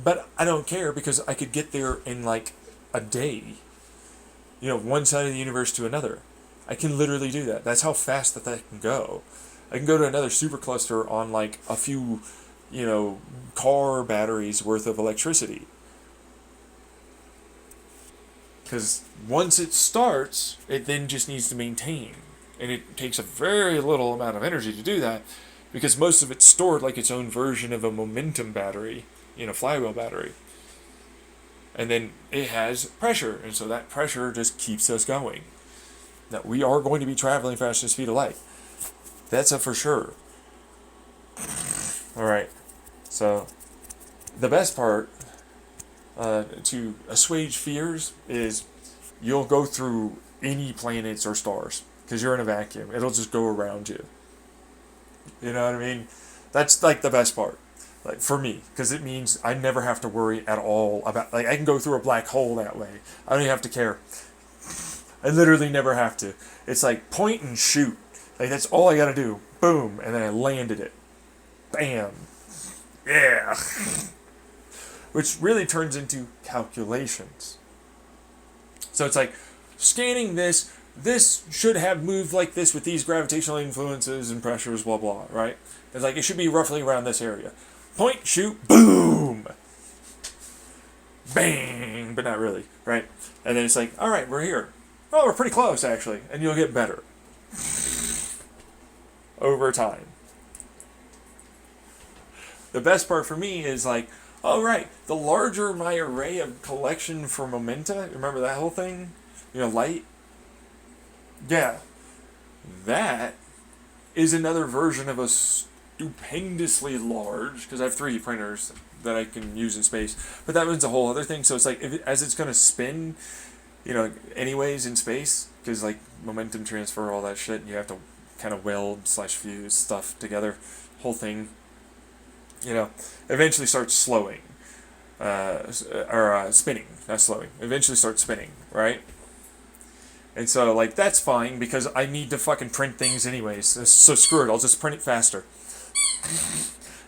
But I don't care because I could get there in like a day. One side of the universe to another. I can literally do that. That's how fast that can go. I can go to another supercluster on like a few, car batteries worth of electricity. Because once it starts, it then just needs to maintain. And it takes a very little amount of energy to do that because most of it's stored like its own version of a momentum battery, flywheel battery. And then it has pressure, and so that pressure just keeps us going. Now, we are going to be traveling faster than the speed of light. That's a for sure. Alright, so the best part to assuage fears is you'll go through any planets or stars because you're in a vacuum. It'll just go around you. You know what I mean? That's like the best part. Like for me, because it means I never have to worry at all about, like, I can go through a black hole that way. I don't even have to care. I literally never have to. It's like point and shoot. Like that's all I gotta do. Boom, and then I landed it. Bam. Yeah. Which really turns into calculations. So it's like scanning this should have moved like this with these gravitational influences and pressures, blah blah, right? It's like it should be roughly around this area. Point, shoot, boom, bang, but not really, right? And then it's like, all right, we're here. Oh, we're pretty close actually, and you'll get better over time. The best part for me is like, oh right, the larger my array of collection for momenta, remember that whole thing? Light. Yeah, that is another version of a stupendously large, because I have 3D printers that I can use in space, but that one's a whole other thing. So it's like as it's going to spin, anyways in space, because like momentum transfer, all that shit, you have to kind of weld / fuse stuff together, whole thing, eventually starts slowing, or spinning, not slowing, eventually starts spinning, right? And so, like, that's fine because I need to fucking print things anyways. So screw it, I'll just print it faster.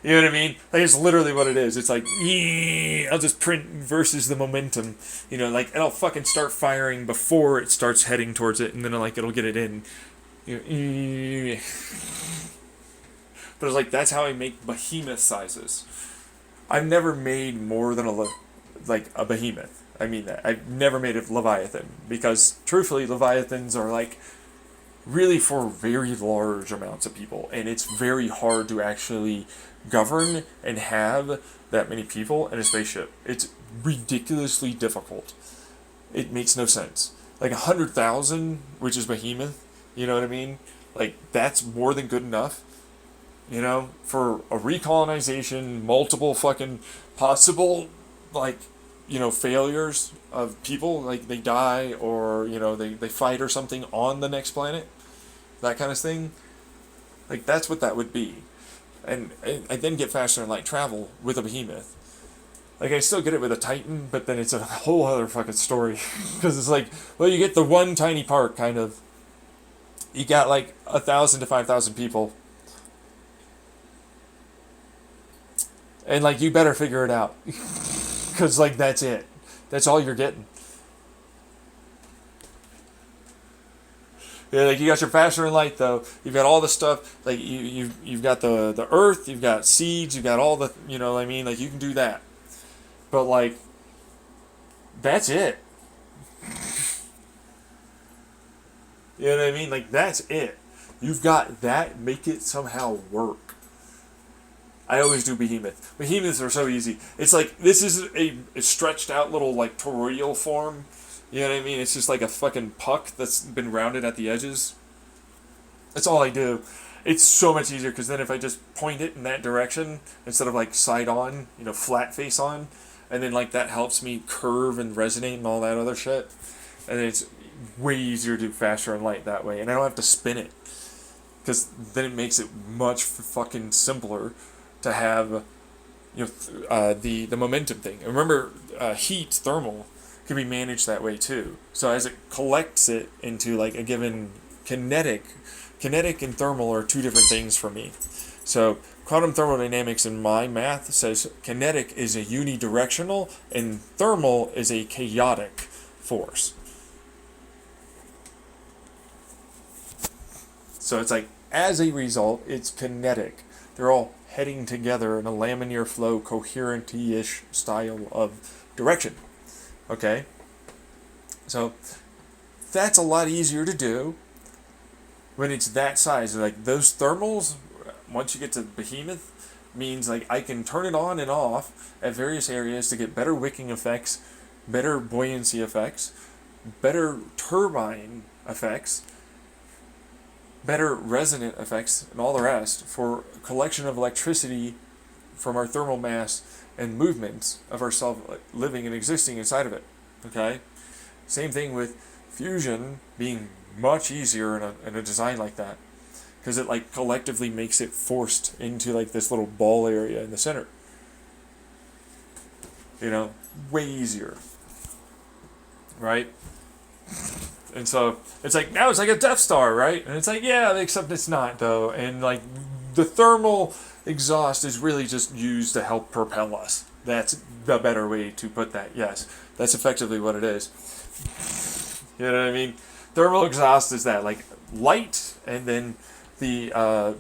You know what I mean? Like, it's literally what it is. It's like, I'll just print versus the momentum. Like, it'll fucking start firing before it starts heading towards it, and then, like, it'll get it in. But it's like, that's how I make behemoth sizes. I've never made more than a behemoth. I mean that. I've never made a Leviathan because, truthfully, Leviathans are like really for very large amounts of people, and it's very hard to actually govern and have that many people in a spaceship. It's ridiculously difficult. It makes no sense. Like 100,000, which is behemoth, you know what I mean? Like that's more than good enough. For a recolonization, multiple fucking possible, like, failures of people, like they die or, they fight or something on the next planet, that kind of thing. Like, that's what that would be. And I then get faster than light travel with a behemoth. Like, I still get it with a Titan, but then it's a whole other fucking story. Because it's like, well, you get the one tiny part, kind of. You got, like, 1,000 to 5,000 people. And, like, you better figure it out. Because, like, that's it. That's all you're getting. Yeah, like, you got your faster than light, though. You've got all the stuff. Like, you've got the earth. You've got seeds. You've got all the, what I mean? Like, you can do that. But, like, that's it. You know what I mean? Like, that's it. You've got that. Make it somehow work. I always do behemoth. Behemoths are so easy. It's like, this is a stretched out little, like, toroidal form. You know what I mean? It's just like a fucking puck that's been rounded at the edges. That's all I do. It's so much easier because then if I just point it in that direction instead of like side on, flat face on, and then like that helps me curve and resonate and all that other shit. And then it's way easier to do faster and light that way. And I don't have to spin it because then it makes it much fucking simpler to have, the momentum thing. And remember, heat, thermal, can be managed that way too. So as it collects it into like a given kinetic and thermal are two different things for me. So Quantum thermodynamics in my math says kinetic is a unidirectional and thermal is a chaotic force. So it's like, as a result, it's kinetic. They're all heading together in a laminar flow, coherent-ish style of direction. Okay? So that's a lot easier to do when it's that size. Like those thermals, once you get to behemoth, means like I can turn it on and off at various areas to get better wicking effects, better buoyancy effects, better turbine effects, better resonant effects, and all the rest for collection of electricity from our thermal mass and movements of ourselves living and existing inside of it. Okay? Same thing with fusion being much easier in a design like that, because it like collectively makes it forced into like this little ball area in the center. You know, way easier. Right? And so it's like, now it's like a Death Star, right? And it's like, yeah, except it's not though. And like the thermal exhaust is really just used to help propel us. That's the better way to put that. Yes, that's effectively what it is. You know what I mean? Thermal exhaust is that, like light, and then the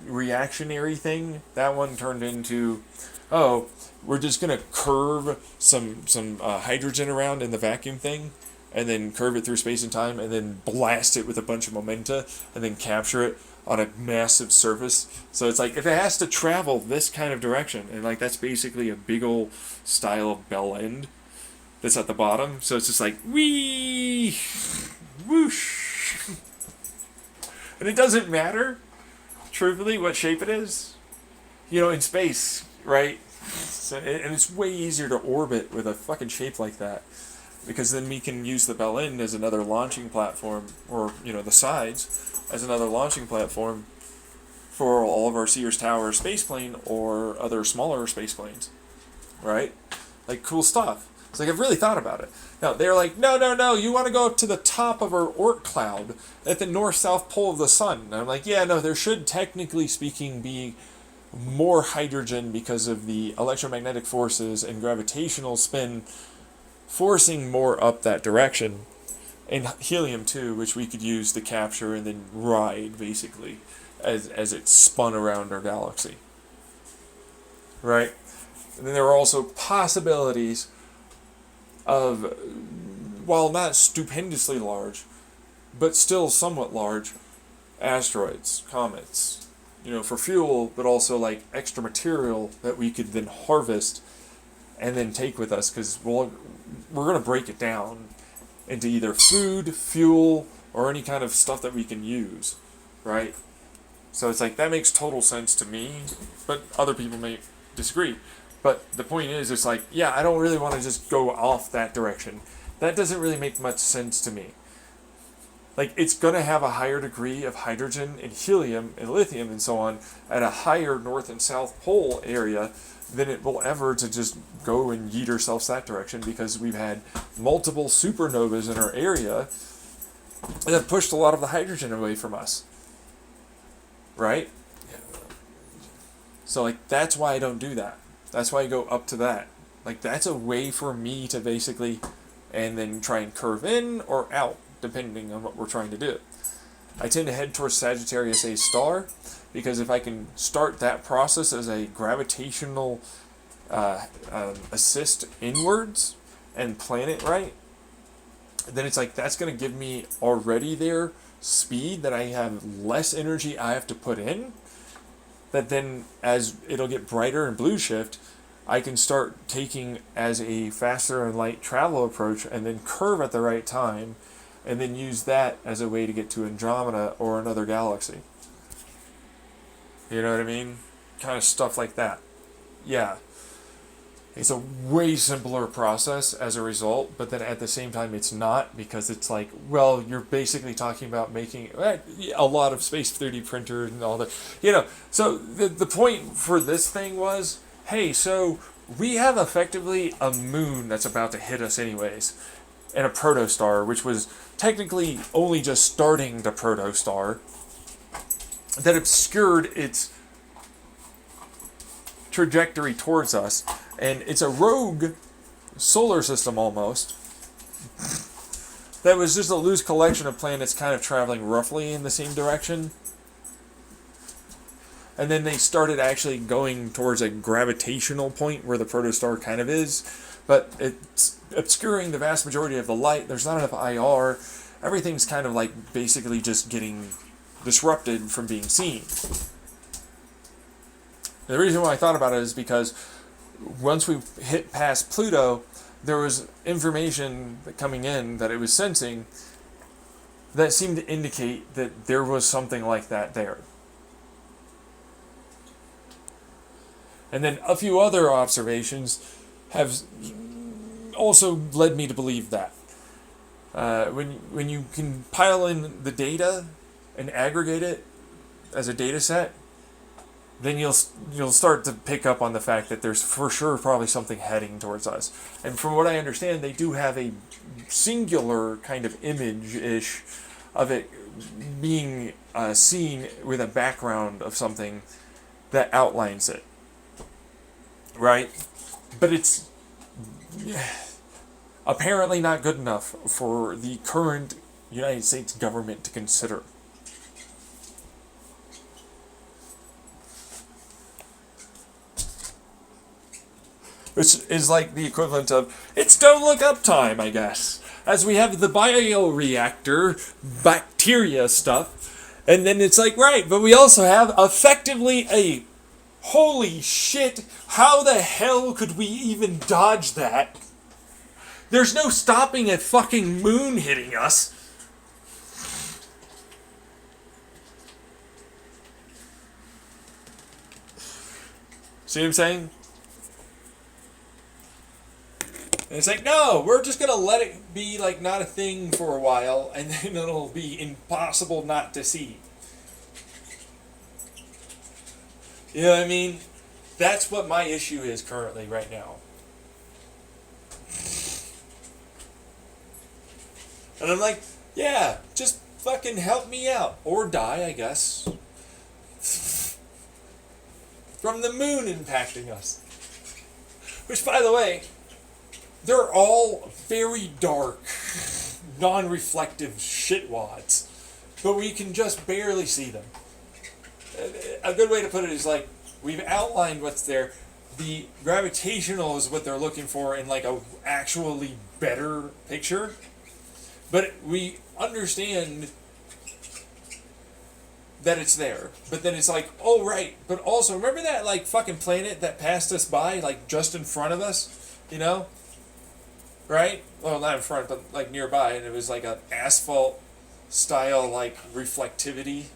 reactionary thing, that one turned into, oh, we're just going to curve some hydrogen around in the vacuum thing, and then curve it through space and time, and then blast it with a bunch of momenta, and then capture it on a massive surface. So it's like, if it has to travel this kind of direction, and like that's basically a big old style of bell end that's at the bottom, so it's just like, wee, whoosh. And it doesn't matter, truthfully, what shape it is, you know, in space, right? So, and it's way easier to orbit with a fucking shape like that, because then we can use the bell end as another launching platform, or, you know, the sides as another launching platform for all of our Sears Tower spaceplane or other smaller space planes, right? Like, cool stuff. It's like, I've really thought about it. Now, they're like, no, you want to go up to the top of our Oort cloud at the north-south pole of the sun. And I'm like, yeah, no, there should, technically speaking, be more hydrogen because of the electromagnetic forces and gravitational spin forcing more up that direction. And helium, too, which we could use to capture and then ride, basically, as it spun around our galaxy. Right? And then there are also possibilities of, while not stupendously large, but still somewhat large, asteroids, comets, you know, for fuel, but also like extra material that we could then harvest and then take with us, because we're going to break it down into either food, fuel, or any kind of stuff that we can use, right? So it's like, that makes total sense to me, but other people may disagree. But the point is, it's like, yeah, I don't really want to just go off that direction. That doesn't really make much sense to me. Like, it's going to have a higher degree of hydrogen and helium and lithium and so on at a higher north and south pole area than it will ever to just go and yeet ourselves that direction, because we've had multiple supernovas in our area that have pushed a lot of the hydrogen away from us. Right? So, like, that's why I don't do that. That's why I go up to that. Like, that's a way for me to basically, and then try and curve in or out, depending on what we're trying to do. I tend to head towards Sagittarius A star, because if I can start that process as a gravitational assist inwards and plan it right, then it's like, that's going to give me already there speed that I have less energy I have to put in, that then as it'll get brighter and blue shift, I can start taking as a faster and light travel approach and then curve at the right time, and then use that as a way to get to Andromeda or another galaxy. You know what I mean? Kind of stuff like that. Yeah. It's a way simpler process as a result, but then at the same time it's not, because it's like, well, you're basically talking about making a lot of space 3D printers and all that. You know, so the point for this thing was, hey, so we have effectively a moon that's about to hit us anyways, and a protostar, which was technically only just starting the protostar, that obscured its trajectory towards us, and it's a rogue solar system almost that was just a loose collection of planets kind of traveling roughly in the same direction. And then they started actually going towards a gravitational point where the protostar kind of is, but it's obscuring the vast majority of the light. There's not enough IR. Everything's kind of like basically just getting disrupted from being seen. The reason why I thought about it is because once we hit past Pluto, there was information coming in that it was sensing that seemed to indicate that there was something like that there. And then a few other observations have also led me to believe that. When you can pile in the data and aggregate it as a data set, then you'll start to pick up on the fact that there's for sure probably something heading towards us. And from what I understand, they do have a singular kind of image-ish of it being seen with a background of something that outlines it. Right? But it's apparently not good enough for the current United States government to consider. Which is like the equivalent of, it's don't look up time, I guess. As we have the bioreactor bacteria stuff, and then it's like, right, but we also have effectively a, holy shit, how the hell could we even dodge that? There's no stopping a fucking moon hitting us. See what I'm saying? And it's like, no, we're just going to let it be like not a thing for a while, and then it'll be impossible not to see. You know what I mean? That's what my issue is currently right now. And I'm like, yeah, just fucking help me out. Or die, I guess. From the moon impacting us. Which, by the way, they're all very dark, non-reflective shitwads. But we can just barely see them. A good way to put it is like, we've outlined what's there. The gravitational is what they're looking for in like a actually better picture. But we understand that it's there. But then it's like, oh right, but also, remember that like fucking planet that passed us by, like just in front of us? You know? Right? Well, not in front, but like nearby, and it was like an asphalt style like reflectivity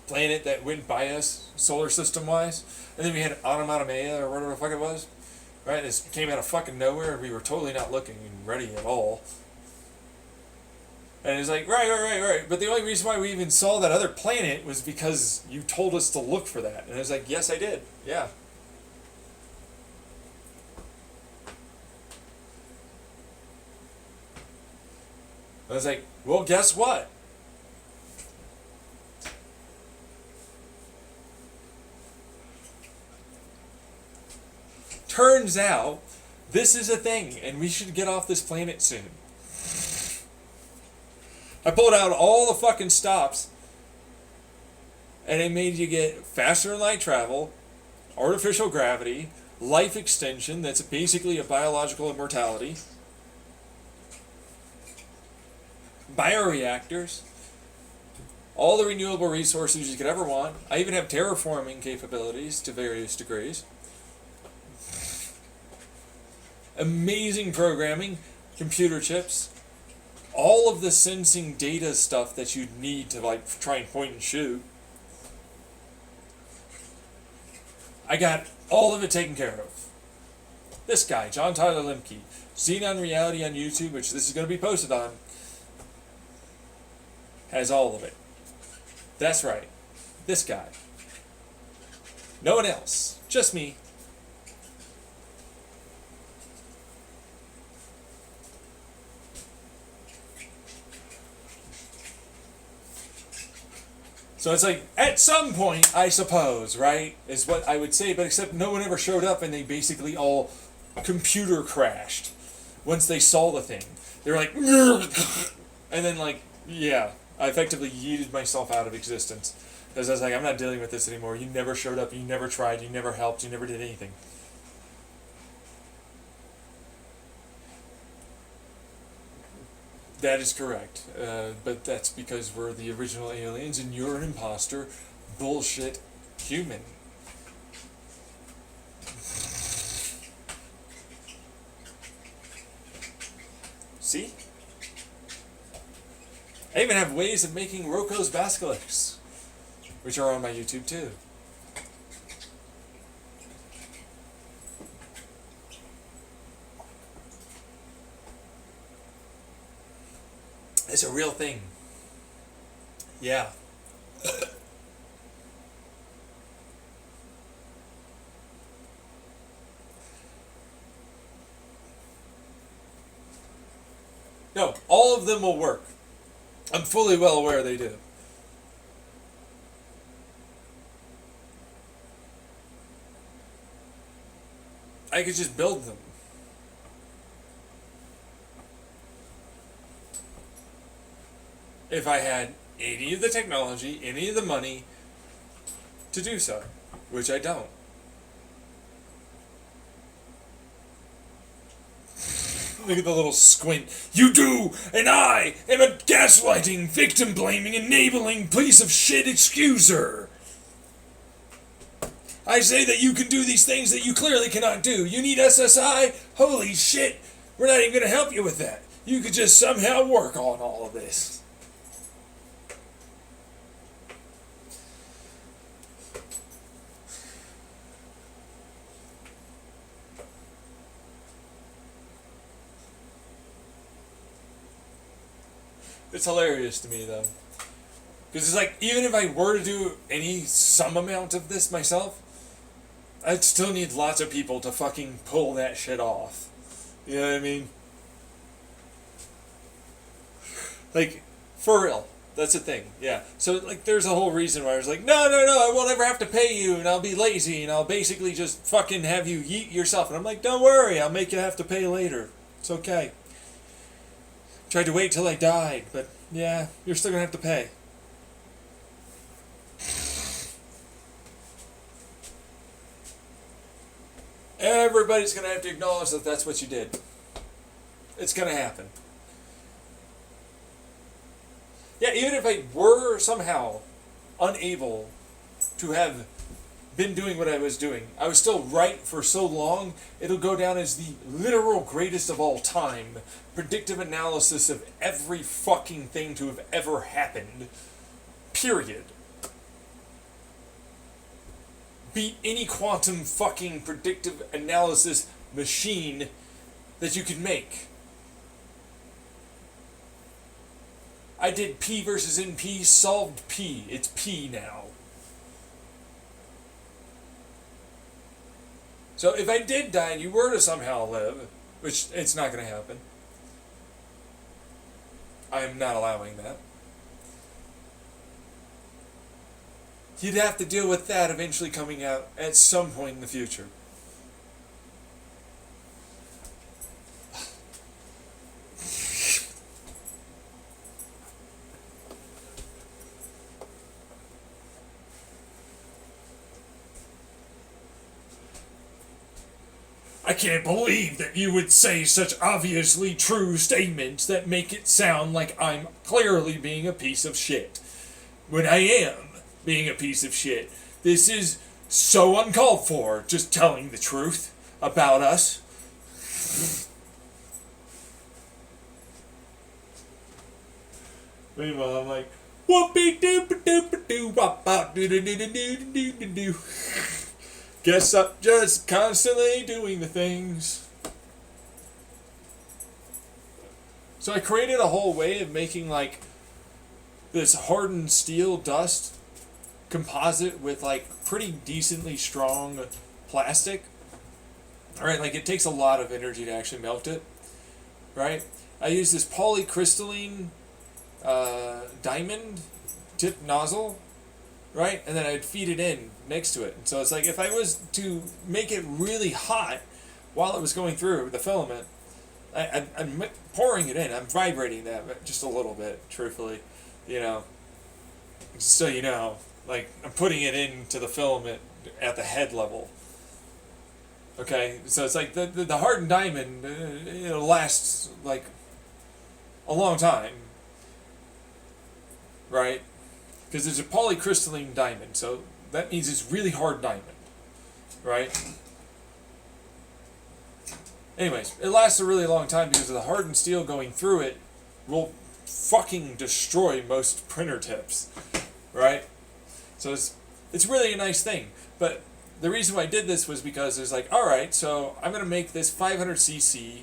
planet that went by us, solar system wise. And then we had Automata or whatever the fuck it was. Right? This came out of fucking nowhere, and we were totally not looking ready at all. And it's like, right. But the only reason why we even saw that other planet was because you told us to look for that. And I was like, yes, I did. Yeah. I was like, well, guess what? Turns out, this is a thing, and we should get off this planet soon. I pulled out all the fucking stops, and it made you get faster than light travel, artificial gravity, life extension, that's basically a biological immortality, bioreactors, all the renewable resources you could ever want. I even have terraforming capabilities to various degrees. Amazing programming, computer chips, all of the sensing data stuff that you'd need to like try and point and shoot. I got all of it taken care of. This guy, John Tyler Limke, Xenon Reality on YouTube, which this is going to be posted on, has all of it. That's right. This guy. No one else. Just me. So it's like, at some point, I suppose, right, is what I would say, but except no one ever showed up and they basically all computer crashed once they saw the thing. They were like, and then like, yeah, I effectively yeeted myself out of existence. Because I was like, I'm not dealing with this anymore. You never showed up, you never tried, you never helped, you never did anything. That is correct. But that's because we're the original aliens and you're an imposter. Bullshit human. See? I even have ways of making Roko's basilisks, which are on my YouTube too. It's a real thing. Yeah. No, all of them will work. I'm fully well aware they do. I could just build them. If I had any of the technology, any of the money to do so, which I don't. Look at the little squint. You do, and I am a gaslighting, victim-blaming, enabling piece of shit excuser. I say that you can do these things that you clearly cannot do. You need SSI? Holy shit. We're not even going to help you with that. You could just somehow work on all of this. It's hilarious to me, though. Because it's like, even if I were to do some amount of this myself, I'd still need lots of people to fucking pull that shit off. You know what I mean? Like, for real. That's the thing, yeah. So, like, there's a whole reason why I was like, no, I won't ever have to pay you, and I'll be lazy, and I'll basically just fucking have you yeet yourself. And I'm like, don't worry, I'll make you have to pay later. It's okay. Tried to wait till I died, but yeah, you're still gonna have to pay. Everybody's gonna have to acknowledge that that's what you did. It's gonna happen. Yeah, even if I were somehow unable to have been doing what I was doing, I was still right for so long, it'll go down as the literal greatest of all time. Predictive analysis of every fucking thing to have ever happened. Period. Beat any quantum fucking predictive analysis machine that you could make. I did P versus NP, solved P. It's P now. So if I did die and you were to somehow live, which it's not going to happen, I am not allowing that, you'd have to deal with that eventually coming out at some point in the future. I can't believe that you would say such obviously true statements that make it sound like I'm clearly being a piece of shit, when I am being a piece of shit. This is so uncalled for, just telling the truth about us. Meanwhile, I'm like, whoopee doop doop doo wop bop doo doo doo doo doo doo doo. Guess I'm just constantly doing the things. So I created a whole way of making like this hardened steel dust composite with like pretty decently strong plastic. Alright, like it takes a lot of energy to actually melt it. Right? I use this polycrystalline diamond tip nozzle right? And then I'd feed it in next to it. And so it's like if I was to make it really hot while it was going through the filament, I'm pouring it in. I'm vibrating that just a little bit, truthfully, you know. Just so you know, like I'm putting it into the filament at the head level. Okay, so it's like the hardened diamond, it lasts like a long time, right? Because it's a polycrystalline diamond, so that means it's really hard diamond, right? Anyways, it lasts a really long time because of the hardened steel going through it will fucking destroy most printer tips, right? So it's really a nice thing. But the reason why I did this was because it's like, alright, so I'm going to make this 500cc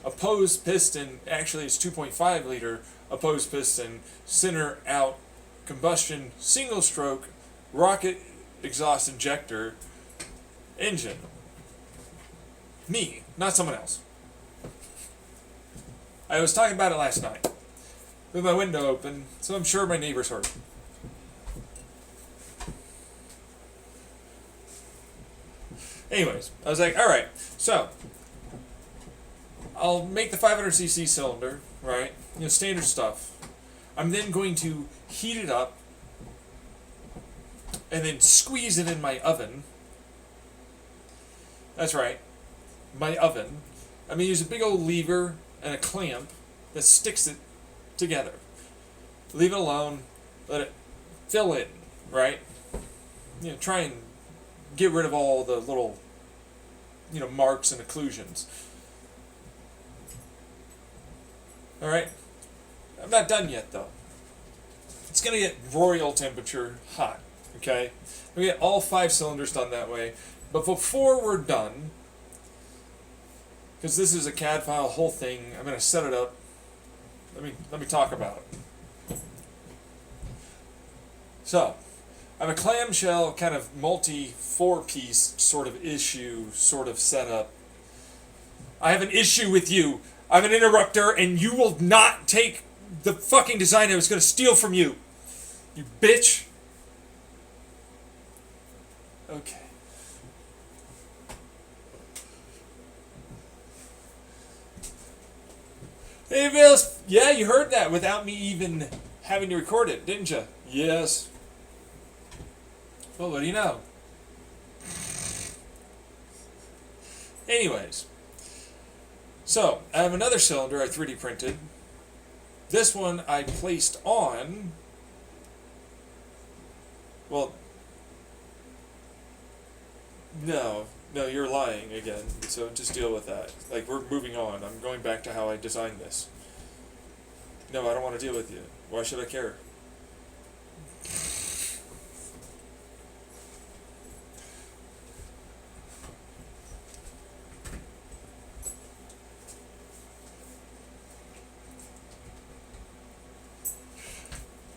opposed piston, actually it's 2.5 liter opposed piston, center out combustion single stroke rocket exhaust injector engine. Me, not someone else. I was talking about it last night with my window open, so I'm sure my neighbors heard. Anyways, I was like, alright, so I'll make the 500cc cylinder, right? You know, standard stuff. I'm then going to heat it up and then squeeze it in my oven. That's right, my oven. I'm going to use a big old lever and a clamp that sticks it together. Leave it alone, let it fill in, right? You know, try and get rid of all the little, you know, marks and occlusions. Alright? I'm not done yet, though. It's going to get royal temperature hot, okay? We get all 5 cylinders done that way. But before we're done, because this is a CAD file, whole thing, I'm going to set it up. Let me talk about it. So, I have a clamshell kind of multi-4-piece sort of issue sort of setup. I have an issue with you. I'm an interrupter, and you will not take the fucking design I was going to steal from you. You bitch. Okay. Hey, Bills. Yeah, you heard that without me even having to record it, didn't you? Yes. Well, what do you know? Anyways. So, I have another cylinder I 3D printed. This one I placed on... Well... No, you're lying again, so just deal with that. Like, we're moving on. I'm going back to how I designed this. No, I don't want to deal with you. Why should I care?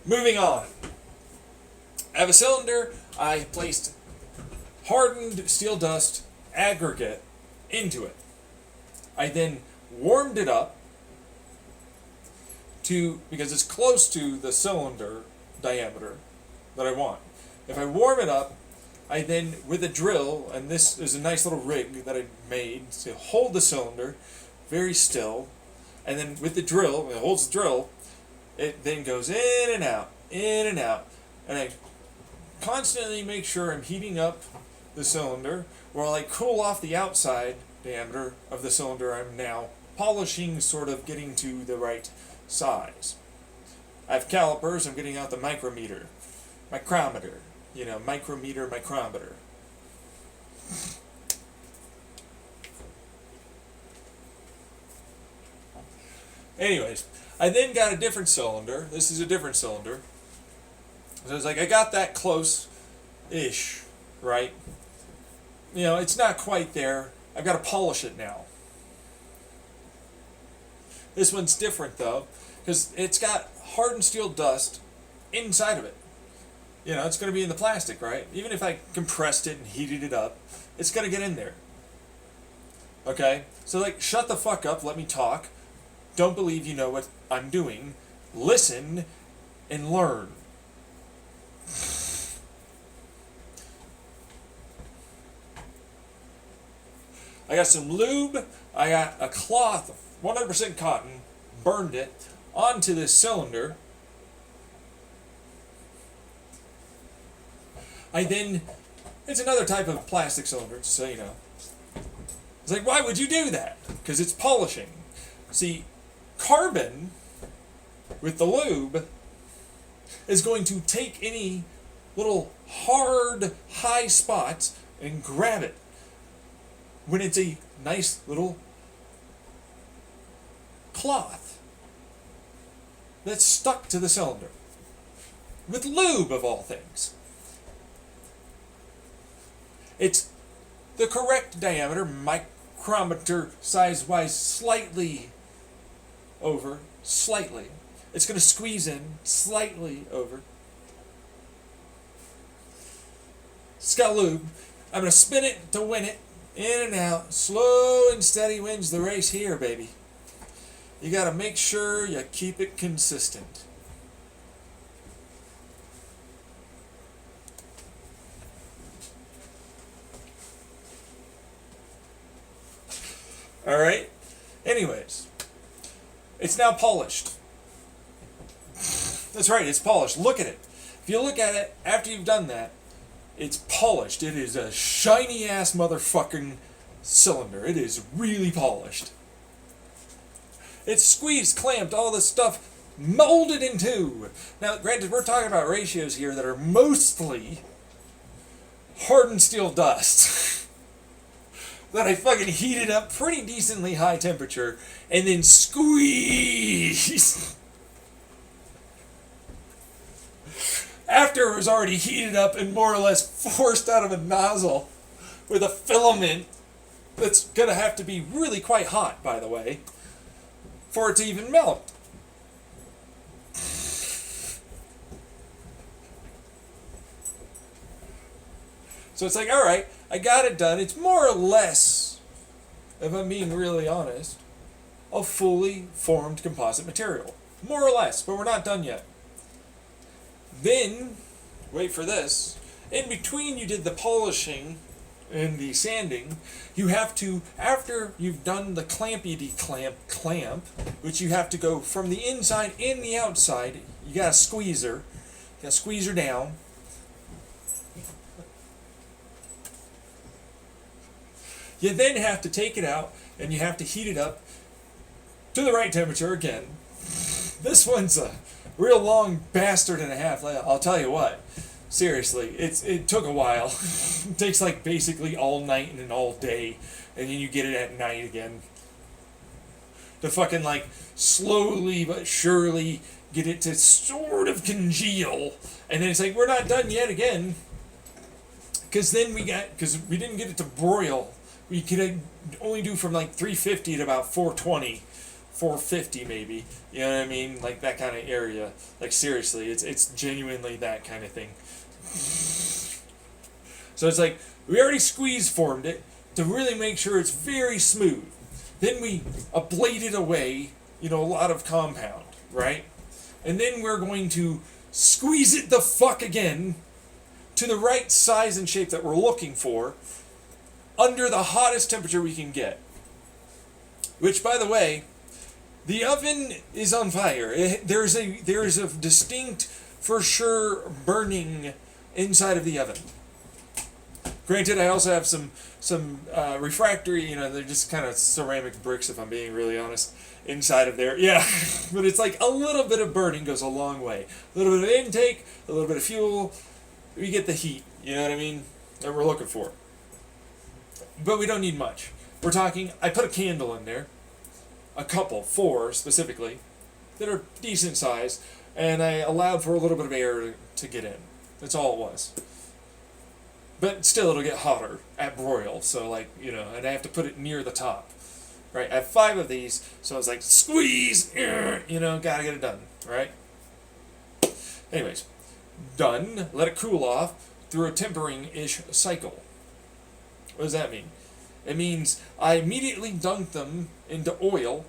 Moving on. I have a cylinder. I placed hardened steel dust aggregate into it. I then warmed it up because it's close to the cylinder diameter that I want. If I warm it up, I then, with a drill, and this is a nice little rig that I made to hold the cylinder very still, and then with the drill, it holds the drill, it then goes in and out, and I constantly make sure I'm heating up the cylinder while I cool off the outside diameter of the cylinder I'm now polishing, sort of getting to the right size. I have calipers, I'm getting out the micrometer, you know, micrometer. Anyways, I then got a different cylinder. This is a different cylinder. So it's like I got that close-ish, right? You know, it's not quite there. I've got to polish it now. This one's different, though, because it's got hardened steel dust inside of it. You know, it's going to be in the plastic, right? Even if I compressed it and heated it up, it's going to get in there. Okay? So, like, shut the fuck up, let me talk. Don't believe you know what I'm doing. Listen and learn. I got some lube, I got a cloth, 100% cotton, burned it onto this cylinder. It's another type of plastic cylinder, just so you know. It's like, why would you do that? Because it's polishing. See, carbon with the lube is going to take any little hard, high spots and grab it when it's a nice little cloth that's stuck to the cylinder. With lube, of all things. It's the correct diameter, micrometer size-wise, slightly over, slightly. It's going to squeeze in slightly over. It's got lube. I'm going to spin it to win it, in and out. Slow and steady wins the race here, baby. You got to make sure you keep it consistent. All right? Anyways, it's now polished. That's right, it's polished. Look at it. If you look at it after you've done that, it's polished. It is a shiny ass motherfucking cylinder. It is really polished. It's squeezed, clamped, all this stuff molded in two. Now, granted, we're talking about ratios here that are mostly hardened steel dust that I fucking heated up pretty decently high temperature and then squeezed after it was already heated up and more or less forced out of a nozzle with a filament that's going to have to be really quite hot, by the way, for it to even melt. So it's like, all right, I got it done. It's more or less, if I'm being really honest, a fully formed composite material. More or less, but we're not done yet. Then, wait for this, in between you did the polishing and the sanding, you have to, after you've done the clampity clamp, which you have to go from the inside and the outside, you got to squeeze her down. You then have to take it out and you have to heat it up to the right temperature again. This one's a real long bastard and a half. I'll tell you what. Seriously, it took a while. It takes like basically all night and an all day, and then you get it at night again. To fucking like slowly but surely get it to sort of congeal, and then it's like we're not done yet again. Because we didn't get it to broil. We could only do from like 350 to about 420. 450 maybe, you know what I mean, like that kind of area. Like seriously, it's genuinely that kind of thing. So it's like we already squeeze formed it to really make sure it's very smooth. Then we ablated away, a lot of compound, right? And then we're going to squeeze it the fuck again to the right size and shape that we're looking for under the hottest temperature we can get. Which, by the way, the oven is on fire. There is a distinct, for sure, burning inside of the oven. Granted, I also have some refractory, they're just kind of ceramic bricks, if I'm being really honest, inside of there. Yeah, but it's like a little bit of burning goes a long way. A little bit of intake, a little bit of fuel, we get the heat, you know what I mean, that we're looking for. But we don't need much. We're talking, I put a candle in there. A couple, 4 specifically, that are decent size, and I allowed for a little bit of air to get in. That's all it was. But still, it'll get hotter at broil, so and I have to put it near the top. Right, I have 5 of these, so I was like, squeeze, gotta get it done, right? Anyways, done, let it cool off through a tempering-ish cycle. What does that mean? It means I immediately dunked them into oil.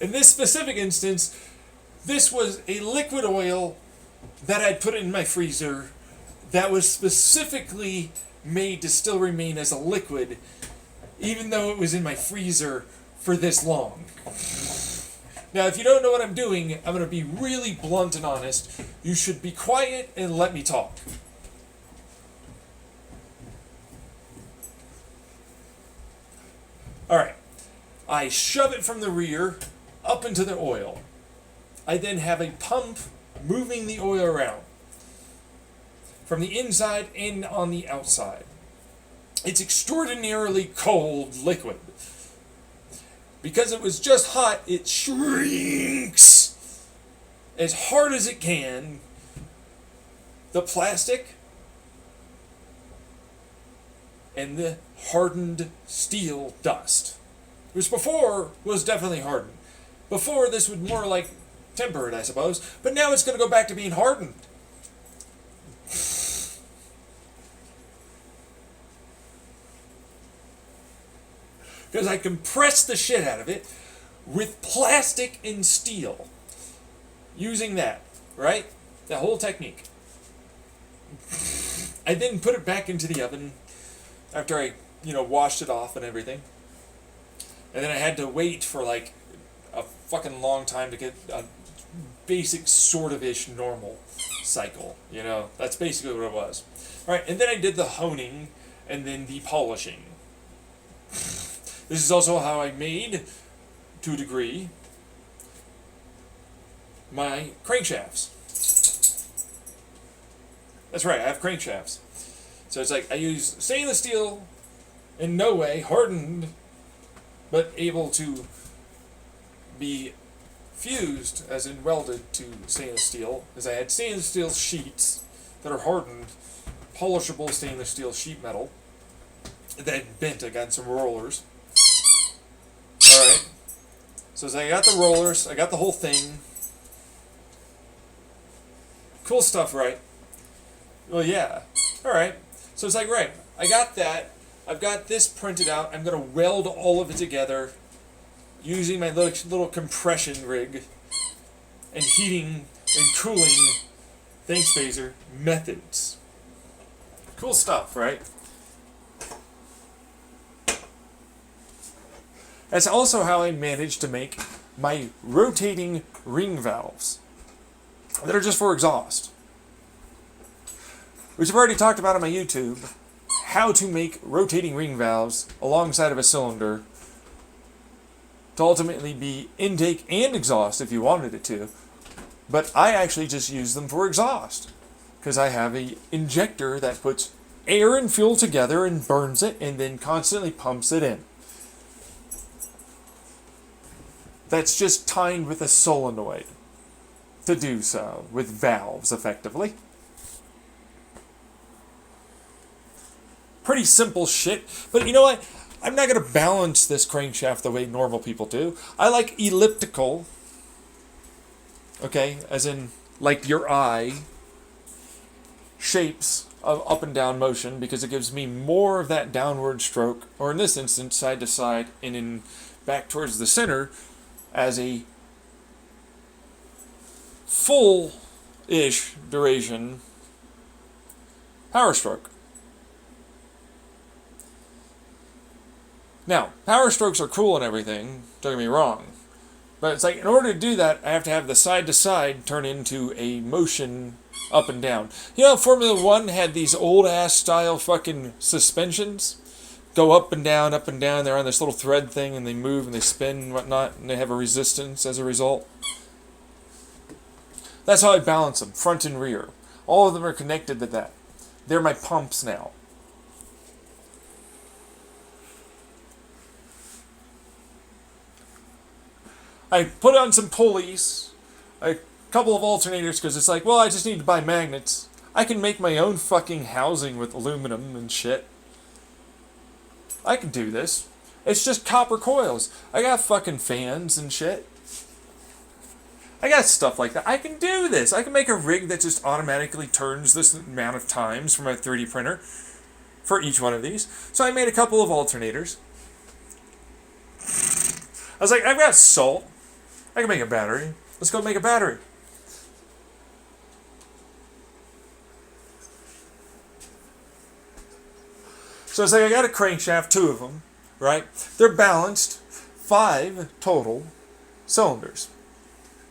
In this specific instance, this was a liquid oil that I'd put in my freezer that was specifically made to still remain as a liquid, even though it was in my freezer for this long. Now, if you don't know what I'm doing, I'm going to be really blunt and honest. You should be quiet and let me talk. Alright, I shove it from the rear up into the oil. I then have a pump moving the oil around from the inside and on the outside. It's extraordinarily cold liquid. Because it was just hot, it shrinks as hard as it can the plastic and the hardened steel dust, which before was definitely hardened. Before, this would more like tempered, I suppose, but now it's going to go back to being hardened. Because I compressed the shit out of it with plastic and steel. Using that, right? That whole technique. I then put it back into the oven after I, washed it off and everything. And then I had to wait for like a fucking long time to get a basic sort of ish normal cycle. That's basically what it was. Alright, and then I did the honing and then the polishing. This is also how I made, to a degree, my crankshafts. That's right, I have crankshafts. So it's like I use stainless steel, in no way hardened, but able to be fused, as in welded to stainless steel, as I had stainless steel sheets that are hardened, polishable stainless steel sheet metal, then bent. I got some rollers. Alright, so as I got the rollers, I got the whole thing. Cool stuff, right? Well, yeah. Alright, so it's like, right, I got that. I've got this printed out. I'm going to weld all of it together using my little compression rig and heating and cooling, thanks Phaser, methods. Cool stuff, right? That's also how I managed to make my rotating ring valves that are just for exhaust. Which I've already talked about on my YouTube, how to make rotating ring valves alongside of a cylinder to ultimately be intake and exhaust if you wanted it to. But I actually just use them for exhaust because I have a injector that puts air and fuel together and burns it and then constantly pumps it in. That's just timed with a solenoid to do so, with valves, effectively. Pretty simple shit, but you know what? I'm not going to balance this crankshaft the way normal people do. I like elliptical, okay, as in, like your eye, shapes of up and down motion, because it gives me more of that downward stroke, or in this instance, side to side, and in back towards the center, as a full-ish duration power stroke. Now, power strokes are cool and everything, don't get me wrong, but it's like, in order to do that, I have to have the side-to-side turn into a motion up and down. Formula 1 had these old-ass style fucking suspensions? Go up and down, they're on this little thread thing, and they move and they spin and whatnot, and they have a resistance as a result. That's how I balance them, front and rear. All of them are connected to that. They're my pumps now. I put on some pulleys, a couple of alternators, because it's like, well, I just need to buy magnets. I can make my own fucking housing with aluminum and shit. I can do this. It's just copper coils. I got fucking fans and shit. I got stuff like that. I can do this. I can make a rig that just automatically turns this amount of times from my 3D printer for each one of these. So I made a couple of alternators. I was like, I've got salt. I can make a battery. Let's go make a battery. So it's like I got a crankshaft, 2 of them, right? They're balanced, 5 total cylinders.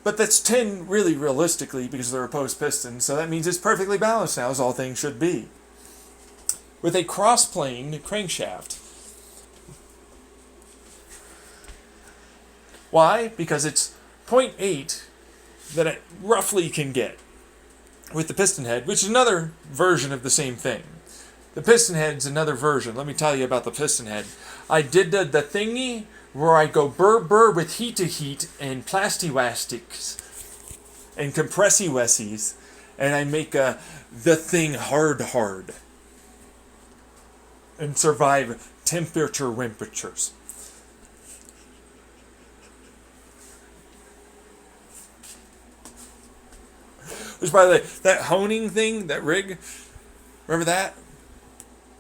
But that's 10 really realistically because they're opposed pistons, so that means it's perfectly balanced now, as all things should be. With a cross-plane crankshaft. Why? Because it's 0.8 that it roughly can get with the piston head, which is another version of the same thing. The piston head's another version. Let me tell you about the piston head. I did the thingy where I go burr with heat to heat and plastiwastics and compressy wessies, and I make the thing hard and survive temperatures. Which, by the way, that honing thing, that rig, remember that?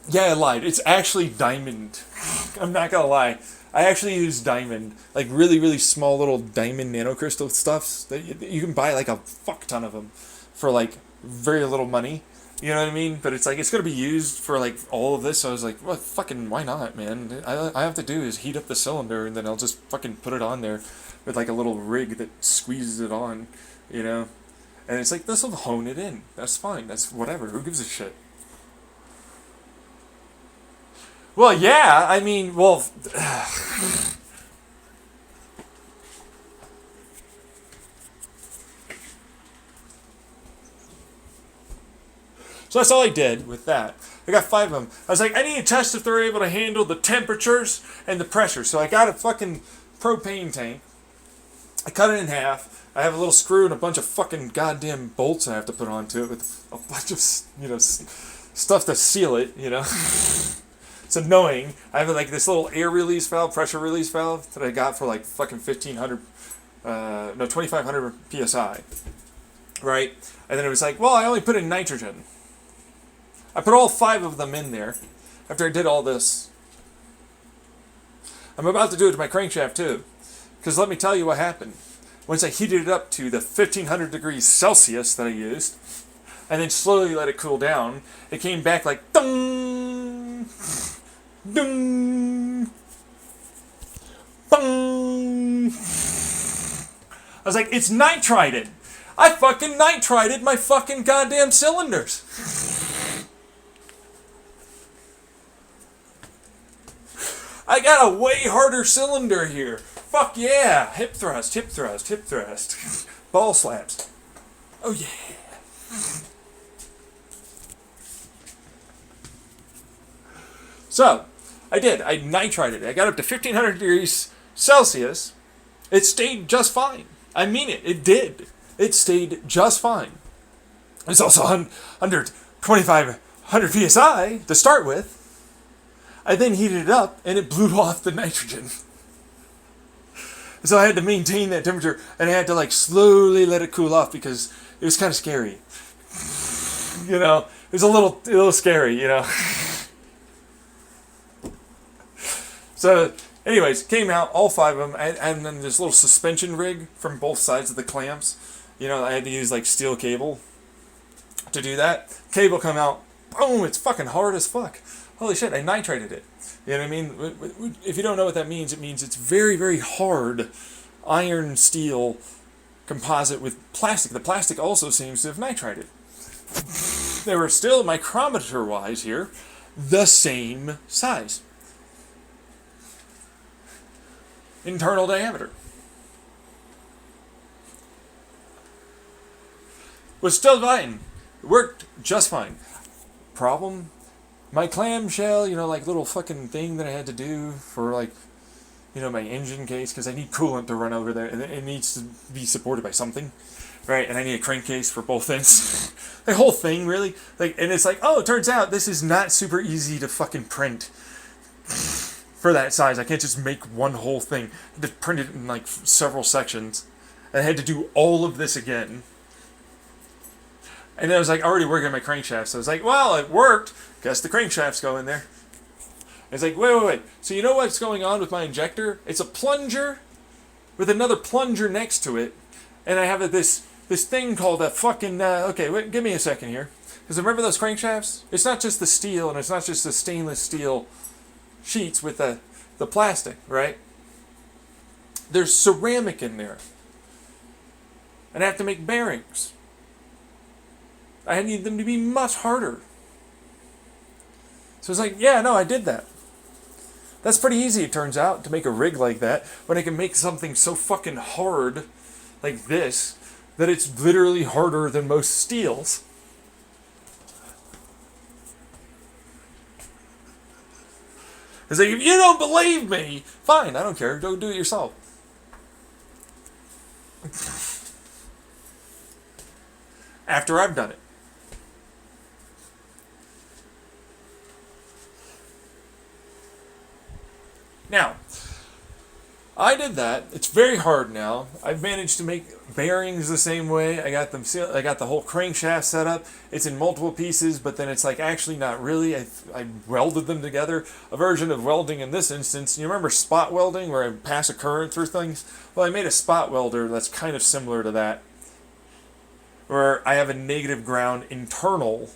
Yeah, I lied. It's actually diamond. I'm not gonna lie. I actually use diamond, like really, really small little diamond nanocrystal stuffs that you can buy like a fuck ton of them for like very little money. You know what I mean? But it's like, it's gonna be used for like all of this. So I was like, well, fucking, why not, man? I have to do is heat up the cylinder and then I'll just fucking put it on there with like a little rig that squeezes it on, you know? And it's like, this will hone it in. That's fine. That's whatever. Who gives a shit? Well, yeah. I mean, well... So that's all I did with that. I got 5 of them. I was like, I need to test if they're able to handle the temperatures and the pressure. So I got a fucking propane tank. I cut it in half. I have a little screw and a bunch of fucking goddamn bolts I have to put onto it with a bunch of, stuff to seal it, It's annoying. I have like this little air release valve, pressure release valve that I got for like fucking 2500 PSI. Right? And then it was like, well, I only put in nitrogen. I put all 5 of them in there after I did all this. I'm about to do it to my crankshaft too. Because let me tell you what happened. Once I heated it up to the 1500 degrees Celsius that I used, and then slowly let it cool down, it came back like dung, dung, bung. I was like, it's nitrided. I fucking nitrided my fucking goddamn cylinders. I got a way harder cylinder here. Fuck yeah. Hip thrust. Ball slaps. Oh yeah. So, I did. I nitrided it. I got up to 1500 degrees Celsius. It stayed just fine. I mean it. It did. It stayed just fine. It's also under 2500 PSI to start with. I then heated it up and it blew off the nitrogen. So I had to maintain that temperature and I had to like slowly let it cool off because it was kind of scary. It was a little scary, So anyways, came out, all 5 of them, and then this little suspension rig from both sides of the clamps. I had to use like steel cable to do that. Cable come out, boom, it's fucking hard as fuck. Holy shit, I nitrated it. You know what I mean? If you don't know what that means, it means it's very, very hard iron steel composite with plastic. The plastic also seems to have nitrided. They were still, micrometer-wise here, the same size. Internal diameter. Was still fine. It worked just fine. Problem? My clamshell, like little fucking thing that I had to do for like, my engine case, because I need coolant to run over there, and it needs to be supported by something, right? And I need a crankcase for both ends. The whole thing, really. And it's like, oh, it turns out this is not super easy to fucking print for that size. I can't just make one whole thing. I had to print it in like several sections. And I had to do all of this again. And then I was like already working on my crankshaft, so I was like, well, it worked. Guess the crankshaft's go in there. And it's like, wait. So you know what's going on with my injector? It's a plunger with another plunger next to it. And I have this thing called a fucking, okay, wait, give me a second here. Because remember those crankshafts? It's not just the steel, and it's not just the stainless steel sheets with the plastic, right? There's ceramic in there. And I have to make bearings. I need them to be much harder. So it's like, yeah, no, I did that. That's pretty easy, it turns out, to make a rig like that, when I can make something so fucking hard like this that it's literally harder than most steels. It's like, if you don't believe me, fine, I don't care, go do it yourself. After I've done it. Now, I did that. It's very hard now. I've managed to make bearings the same way. I got the whole crankshaft set up. It's in multiple pieces, but then it's like actually not really. I welded them together. A version of welding in this instance. You remember spot welding where I pass a current through things? Well, I made a spot welder that's kind of similar to that, where I have a negative ground internal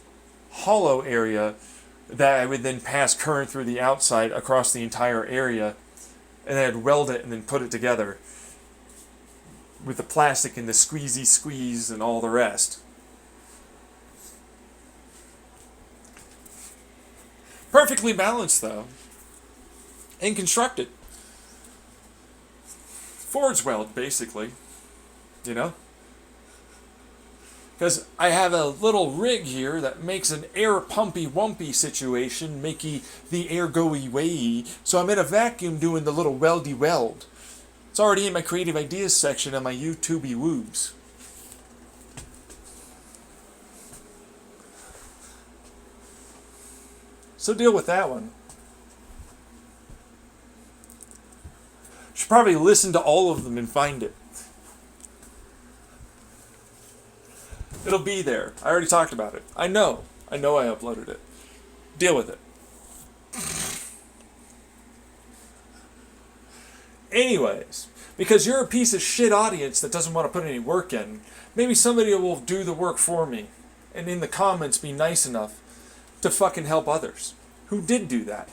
hollow area that I would then pass current through the outside across the entire area, and then I'd weld it and then put it together with the plastic and the squeezy squeeze and all the rest. Perfectly balanced though, and constructed. Forge weld basically, you know? Because I have a little rig here that makes an air pumpy wumpy situation, makey the air go-y way. So I'm in a vacuum doing the little weldy weld. It's already in my creative ideas section on my YouTubey woobs. So deal with that one. Should probably listen to all of them and find it. It'll be there. I already talked about it. I know I uploaded it. Deal with it. Anyways, because you're a piece of shit audience that doesn't want to put any work in, maybe somebody will do the work for me and in the comments be nice enough to fucking help others who did do that.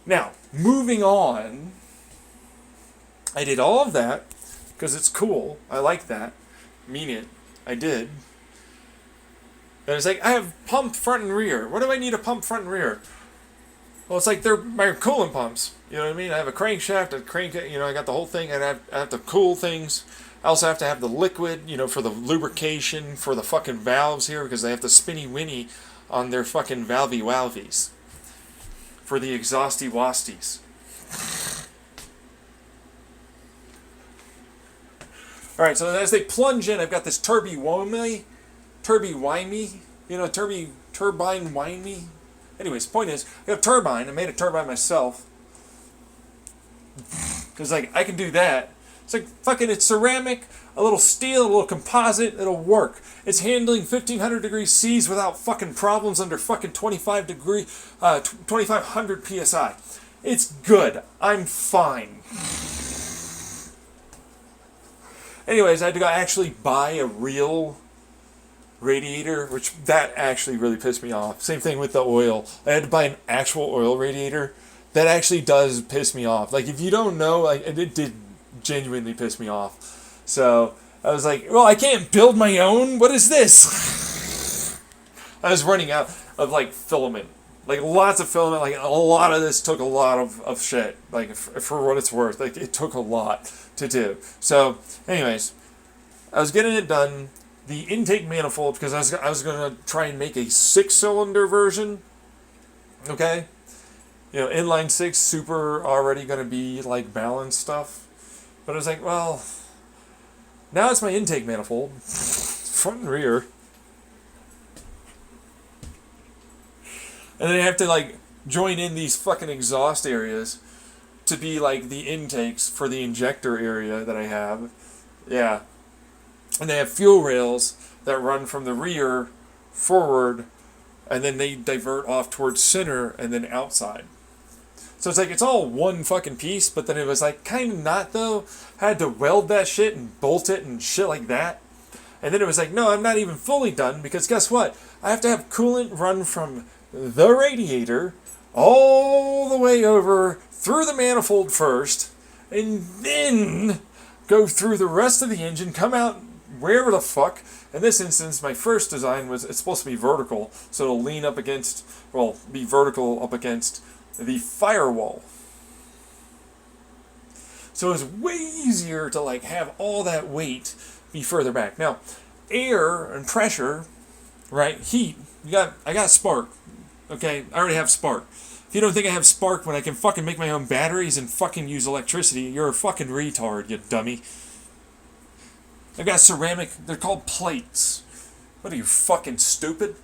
Now, moving on, I did all of that because it's cool. I like that. Mean it. I did. And it's like, I have pump front and rear. What do I need a pump front and rear? Well, it's like they're my coolant pumps. You know what I mean? I have a crankshaft, a crank, I got the whole thing, and I have to cool things. I also have to have the liquid, for the lubrication, for the fucking valves here, because they have the spinny winny on their fucking valvey walvies. For the exhausty wasties. Alright, so as they plunge in, I've got this turbine wimey. Anyways, point is, I got a turbine. I made a turbine myself. Because, I can do that. It's like, fucking, it's ceramic, a little steel, a little composite, it'll work. It's handling 1500 degrees C's without fucking problems under fucking 2500 PSI. It's good. I'm fine. Anyways, I had to go actually buy a real radiator, which that actually really pissed me off. Same thing with the oil. I had to buy an actual oil radiator. That actually does piss me off. If you don't know, it did genuinely piss me off. So I was like, well, I can't build my own? What is this? I was running out of filament. Lots of filament. A lot of this took a lot of shit. For what it's worth. It took a lot to do. So anyways, I was getting it done. The intake manifold, because I was going to try and make a 6-cylinder version. Okay? Inline 6, super already going to be balanced stuff. But I was like, well, now it's my intake manifold, front and rear. And then I have to join in these fucking exhaust areas to be the intakes for the injector area that I have. Yeah. And they have fuel rails that run from the rear forward, and then they divert off towards center and then outside. So it's like, it's all one fucking piece, but then it was like, kind of not though. I had to weld that shit and bolt it and shit like that. And then it was like, no, I'm not even fully done, because guess what? I have to have coolant run from the radiator all the way over through the manifold first, and then go through the rest of the engine, come out wherever the fuck. In this instance, my first design was, it's supposed to be vertical, so it'll lean up against, well, be vertical up against the firewall. So it was way easier to like have all that weight be further back. Now, air and pressure, right? Heat. I got spark. Okay, I already have spark. If you don't think I have spark when I can fucking make my own batteries and fucking use electricity, you're a fucking retard, you dummy. I've got ceramic. They're called plates. What are you, fucking stupid?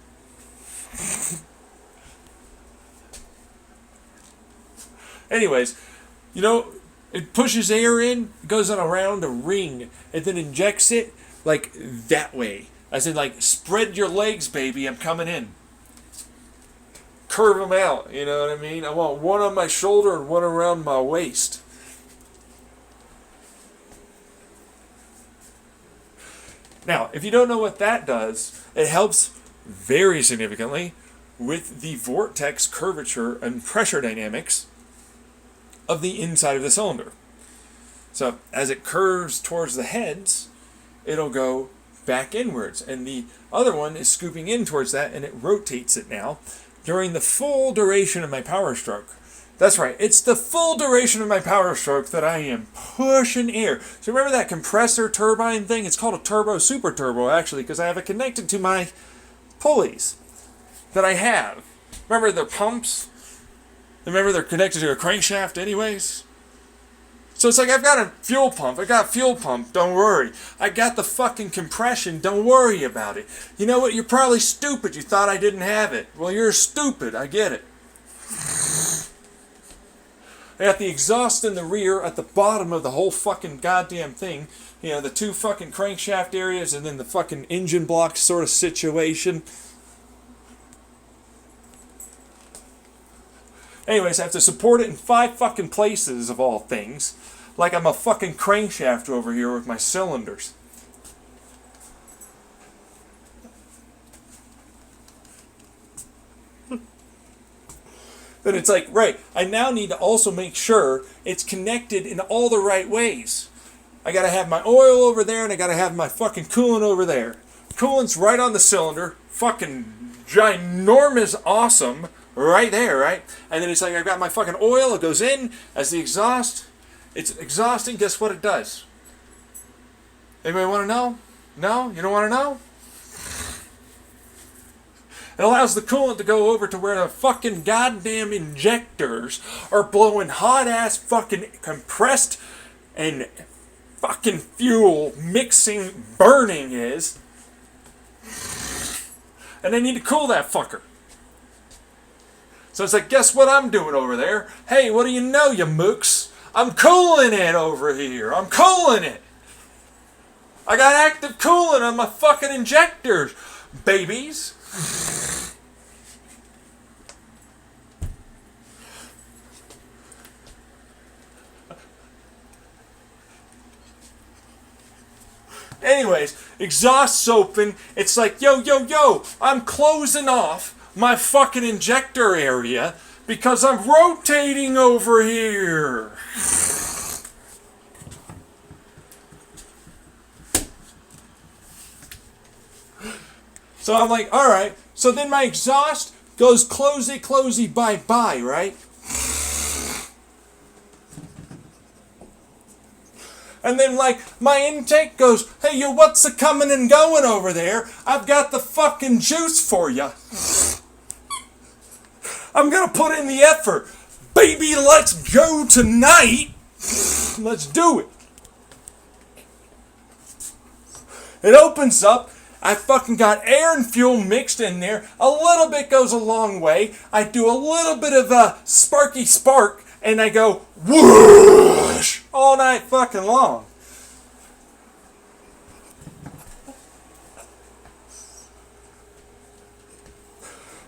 Anyways, you know, it pushes air in, goes on around a ring, and then injects it like that way. As in, like, spread your legs, baby, I'm coming in. Curve them out, you know what I mean? I want one on my shoulder and one around my waist. Now, if you don't know what that does, it helps very significantly with the vortex curvature and pressure dynamics of the inside of the cylinder. So as it curves towards the heads, it'll go back inwards, and the other one is scooping in towards that, and it rotates it now during the full duration of my power stroke. That's right, it's the full duration of my power stroke that I am pushing air. So remember that compressor turbine thing? It's called a turbo super turbo, actually, because I have it connected to my pulleys that I have. Remember they're pumps? Remember they're connected to a crankshaft anyways? So it's like, I've got a fuel pump. I got fuel pump, don't worry. I got the fucking compression, don't worry about it. You know what, you're probably stupid. You thought I didn't have it. Well, you're stupid, I get it. I got the exhaust in the rear at the bottom of the whole fucking goddamn thing. You know, the two fucking crankshaft areas and then the fucking engine block sort of situation. Anyways, I have to support it in 5 fucking places, of all things. Like I'm a fucking crankshaft over here with my cylinders. Then it's like, right, I now need to also make sure it's connected in all the right ways. I gotta have my oil over there, and I gotta have my fucking coolant over there. Coolant's right on the cylinder. Fucking ginormous awesome. Right there, right? And then it's like, I've got my fucking oil, it goes in as the exhaust. It's exhausting, guess what it does? Anybody want to know? No? You don't want to know? It allows the coolant to go over to where the fucking goddamn injectors are blowing hot-ass fucking compressed and fucking fuel mixing burning is. And they need to cool that fucker. So it's like, guess what I'm doing over there? Hey, what do you know, you mooks? I'm cooling it over here. I'm cooling it. I got active coolant on my fucking injectors, babies. Anyways, exhaust's open. It's like, yo, I'm closing off my fucking injector area because I'm rotating over here. So I'm like, alright, so then my exhaust goes closey, bye, right? And then, like, my intake goes, hey, yo, what's a coming and going over there? I've got the fucking juice for you. I'm gonna put in the effort. Baby, let's go tonight. Let's do it. It opens up. I fucking got air and fuel mixed in there. A little bit goes a long way. I do a little bit of a sparky spark, and I go whoosh all night fucking long.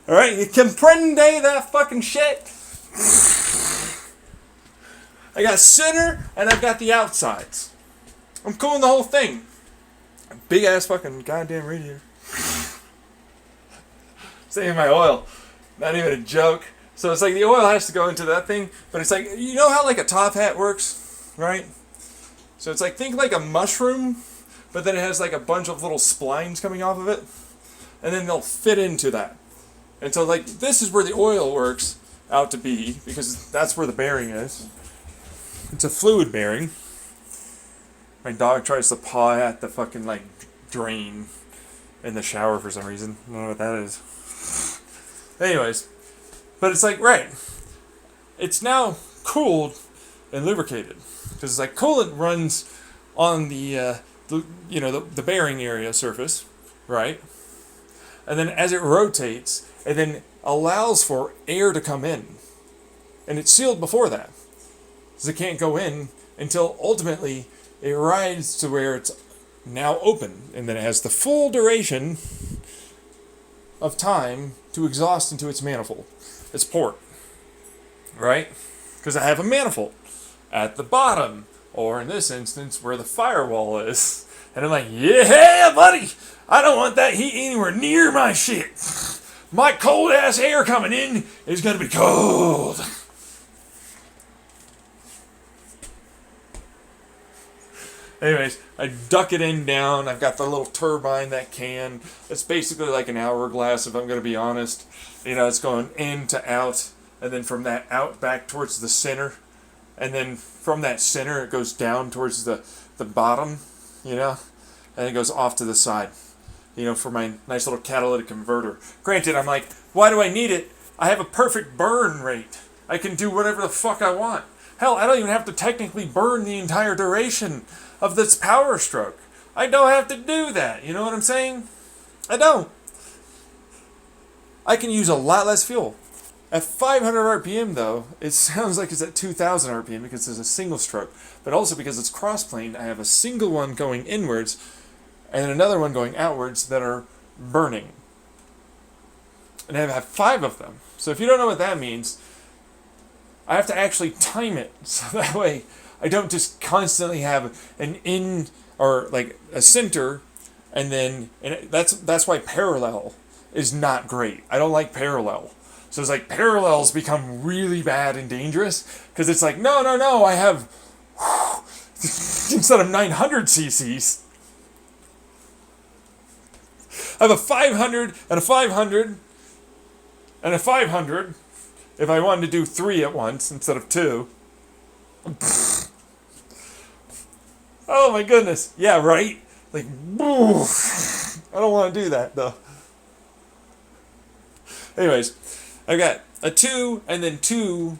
Alright, you comprende that fucking shit? I got center and I've got the outsides. I'm cooling the whole thing. Big ass fucking goddamn radiator. Saving my oil. Not even a joke. So it's like the oil has to go into that thing, but it's like, you know how like a top hat works, right? So it's like, think like a mushroom, but then it has like a bunch of little splines coming off of it, and then they'll fit into that. And so like, this is where the oil works out to be, because that's where the bearing is. It's a fluid bearing. My dog tries to paw at the fucking like drain in the shower for some reason. I don't know what that is. Anyways, but it's like, right, it's now cooled and lubricated, because it's like coolant runs on the bearing area surface, right? And then as it rotates, it then allows for air to come in, and it's sealed before that, because it can't go in until ultimately it rides to where it's now open, and then it has the full duration of time to exhaust into its manifold, its port, right? Because I have a manifold at the bottom, or in this instance, where the firewall is. And I'm like, yeah, buddy, I don't want that heat anywhere near my shit. My cold ass air coming in is gonna be cold. Anyways, I duck it in down. I've got the little turbine that can. It's basically like an hourglass, if I'm going to be honest. You know, it's going in to out, and then from that out back towards the center. And then from that center, it goes down towards the bottom, you know, and it goes off to the side, you know, for my nice little catalytic converter. Granted, I'm like, why do I need it? I have a perfect burn rate. I can do whatever the fuck I want. Hell, I don't even have to technically burn the entire duration of this power stroke. I don't have to do that. You know what I'm saying? I don't. I can use a lot less fuel. At 500 RPM though, it sounds like it's at 2000 RPM because it's a single stroke. But also because it's cross-planed, I have a single one going inwards and another one going outwards that are burning. And I have 5 of them. So if you don't know what that means, I have to actually time it. So that way I don't just constantly have an in or like a center, and that's why parallel is not great. I don't like parallel. So it's like parallels become really bad and dangerous because it's like no, I have instead of 900 cc's, I have a 500 and a 500 and a 500. If I wanted to do 3 at once instead of 2. Oh my goodness. Yeah, right? Like, I don't want to do that though. Anyways, I've got a 2 and then 2,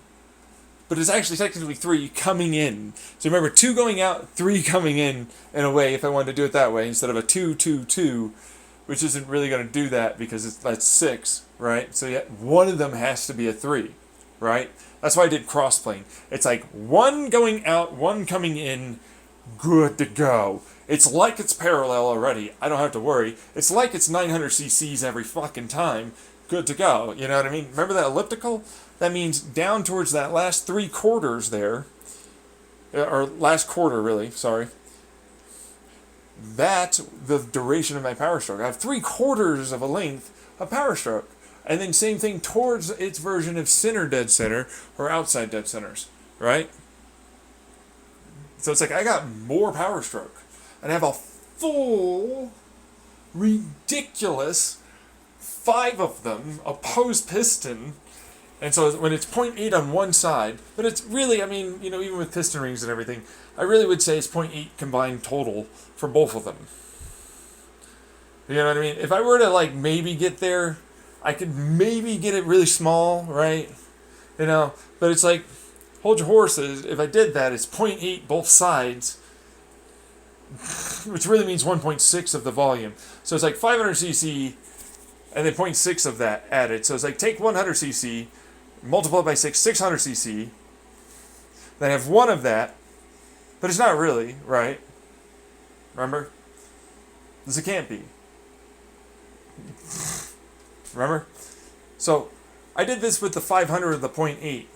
but it's actually technically 3 coming in. So remember, 2 going out, 3 coming in a way if I wanted to do it that way instead of a 2, 2, 2, which isn't really going to do that because that's 6, right? So yeah, one of them has to be a 3, right? That's why I did crossplane. It's like 1 going out, 1 coming in, good to go. It's like it's parallel already. I don't have to worry. It's like it's 900 cc's every fucking time. Good to go. You know what I mean? Remember that elliptical? That means down towards that last 3 quarters there, or last quarter really, sorry. That's the duration of my power stroke. I have 3/4 of a length of power stroke. And then same thing towards its version of center dead center or outside dead centers, right? So it's like I got more power stroke. And I have a full, ridiculous 5 of them opposed piston. And so when it's 0.8 on one side, but it's really, I mean, you know, even with piston rings and everything, I really would say it's 0.8 combined total for both of them. You know what I mean? If I were to like maybe get there, I could maybe get it really small, right? You know, but it's like, hold your horses. If I did that, it's 0.8 both sides, which really means 1.6 of the volume. So it's like 500 cc and then 0.6 of that added. So it's like take 100 cc, multiply by 600 cc, then have 1 of that, but it's not really, right? Remember? Because it can't be. Remember? So I did this with the 500 of the 0.8.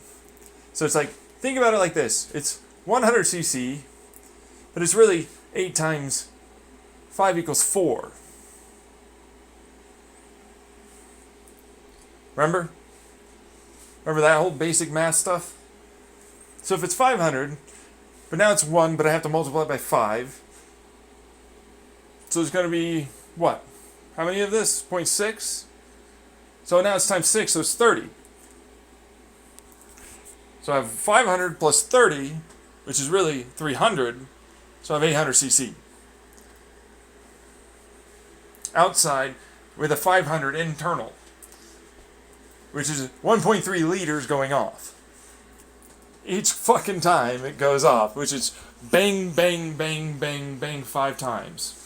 So it's like think about it like this. It's 100 cc, but it's really 8 times 5 equals 4. Remember? Remember that whole basic math stuff? So if it's 500, but now it's 1, but I have to multiply it by 5. So it's going to be, what? How many of this? 0.6? So now it's times 6, so it's 30. So I have 500 plus 30, which is really 300. So I have 800 cc. Outside with a 500 internal, which is 1.3 liters going off. Each fucking time it goes off, which is bang, bang, bang, bang, bang 5 times.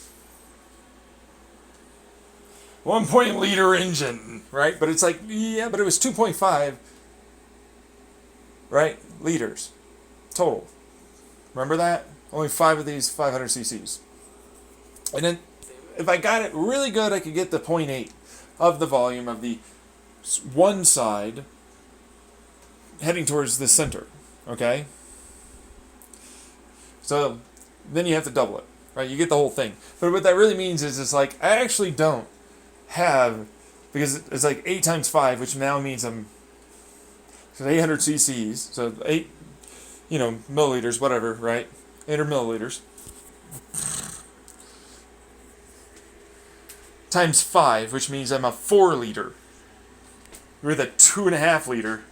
1 liter engine, right? But it's like, yeah, but it was 2.5, right? Liters total. Remember that? Only 5 of these 500 cc's. And then if I got it really good, I could get the 0.8 of the volume of the one side heading towards the center, okay? So then you have to double it, right? You get the whole thing. But what that really means is it's like, I actually don't have, because it's like 8 times 5, which now means so 800 cc's, so 8, milliliters, whatever, right? 800 milliliters. Times 5, which means I'm a 4 liter. With a 2.5 liter,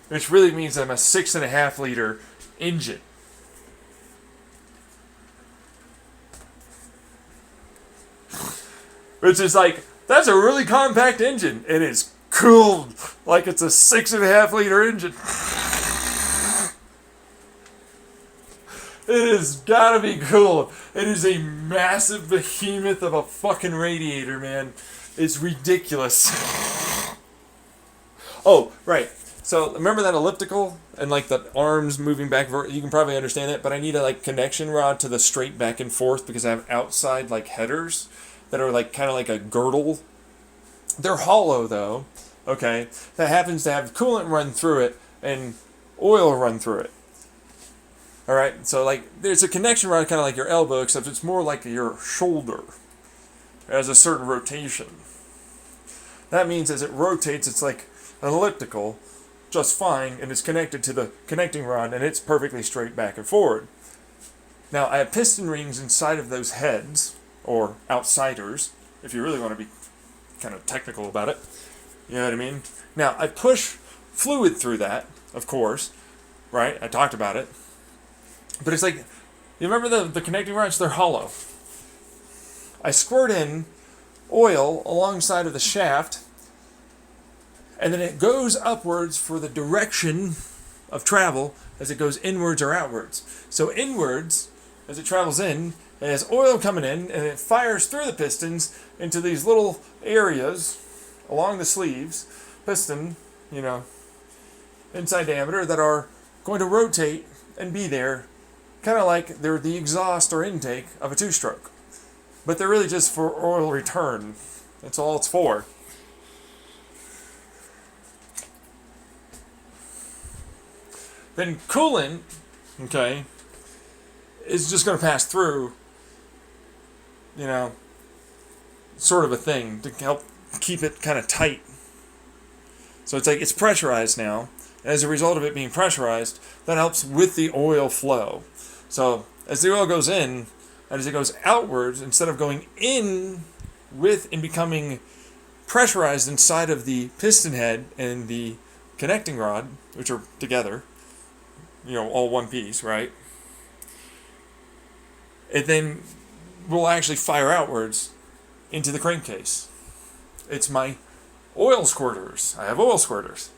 which really means I'm a 6.5 liter engine. Which is like, that's a really compact engine. It is cooled like it's a 6.5 liter engine. It has gotta be cool. It is a massive behemoth of a fucking radiator, man. It's ridiculous. Oh, right. So remember that elliptical and like the arms moving back? You can probably understand that, but I need a connection rod to the straight back and forth because I have outside headers that are kind of like a girdle. They're hollow though. Okay, that happens to have coolant run through it and oil run through it. All right, so there's a connection rod kind of like your elbow, except it's more like your shoulder. It has a certain rotation. That means as it rotates, it's like an elliptical, just fine, and it's connected to the connecting rod, and it's perfectly straight back and forward. Now, I have piston rings inside of those heads, or outsiders, if you really want to be kind of technical about it. You know what I mean? Now, I push fluid through that, of course, right? I talked about it. But it's like, you remember the connecting rods? They're hollow. I squirt in oil alongside of the shaft, and then it goes upwards for the direction of travel as it goes inwards or outwards. So inwards, as it travels in, it has oil coming in, and it fires through the pistons into these little areas along the sleeves, piston, inside diameter, that are going to rotate and be there, kind of like they're the exhaust or intake of a 2-stroke. But they're really just for oil return. That's all it's for. Then coolant, okay, is just going to pass through, sort of a thing to help keep it kind of tight. So it's pressurized now. And as a result of it being pressurized, that helps with the oil flow. So as the oil goes in, and as it goes outwards, instead of going in with and becoming pressurized inside of the piston head and the connecting rod, which are together, all one piece, right? It then will actually fire outwards into the crankcase. It's my oil squirters. I have oil squirters.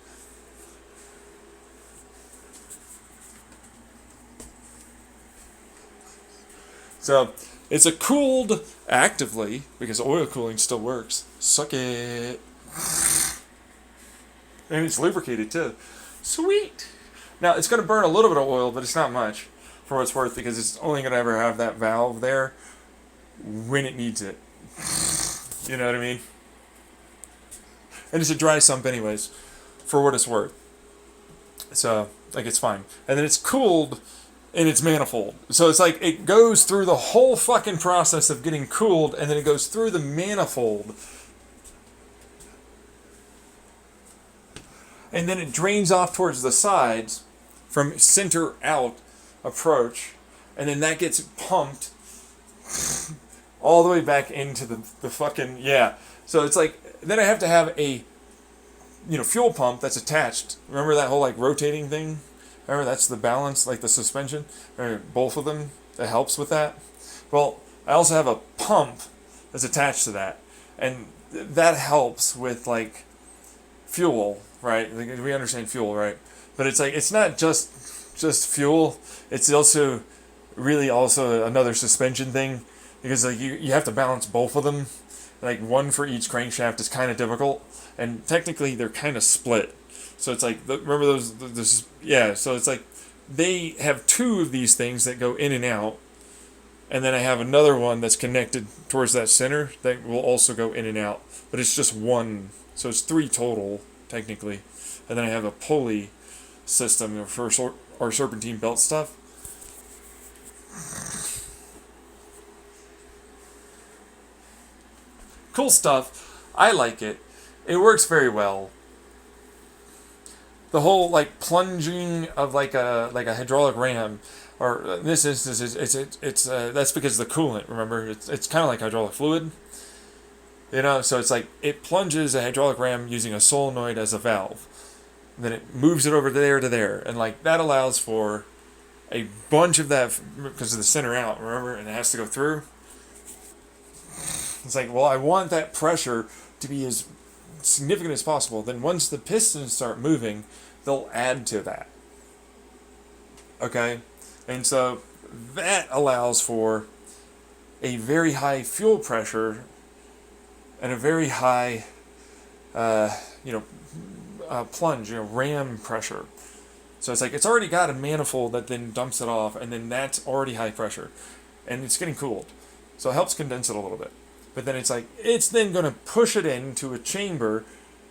So it's a cooled actively, because oil cooling still works. Suck it. And it's lubricated too. Sweet. Now it's going to burn a little bit of oil, but it's not much for what it's worth, because it's only going to ever have that valve there when it needs it. You know what I mean? And it's a dry sump anyways, for what it's worth. So, like, it's fine. And then it's cooled in its manifold. So it's like it goes through the whole fucking process of getting cooled, and then it goes through the manifold. And then it drains off towards the sides from center out approach. And then that gets pumped all the way back into the fucking, yeah. So it's like, then I have to have a, fuel pump that's attached. Remember that whole, like, rotating thing? Remember, that's the balance, like the suspension? Or both of them, that helps with that. Well, I also have a pump that's attached to that. And that helps with, like, fuel, right? Like, we understand fuel, right? But it's like, it's not just fuel. It's also really also another suspension thing. Because, like, you have to balance both of them. Like, one for each crankshaft is kind of difficult. And technically, they're kind of split. So it's like, remember those, yeah, so it's like, they have two of these things that go in and out. And then I have another one that's connected towards that center that will also go in and out. But it's just one, so it's three total, technically. And then I have a pulley system for our serpentine belt stuff. Cool stuff. I like it. It works very well. The whole, like, plunging of like a hydraulic ram, or in this instance, it's that's because of the coolant. Remember, it's kind of like hydraulic fluid. So it's like it plunges a hydraulic ram using a solenoid as a valve. And then it moves it over there to there, and like that allows for a bunch of that because of the center out. Remember, and it has to go through. It's like, well, I want that pressure to be as significant as possible. Then once the pistons start moving, they'll add to that. Okay? And so that allows for a very high fuel pressure and a very high, plunge, ram pressure. So it's like it's already got a manifold that then dumps it off, and then that's already high pressure. And it's getting cooled. So it helps condense it a little bit. But then it's like, it's then going to push it into a chamber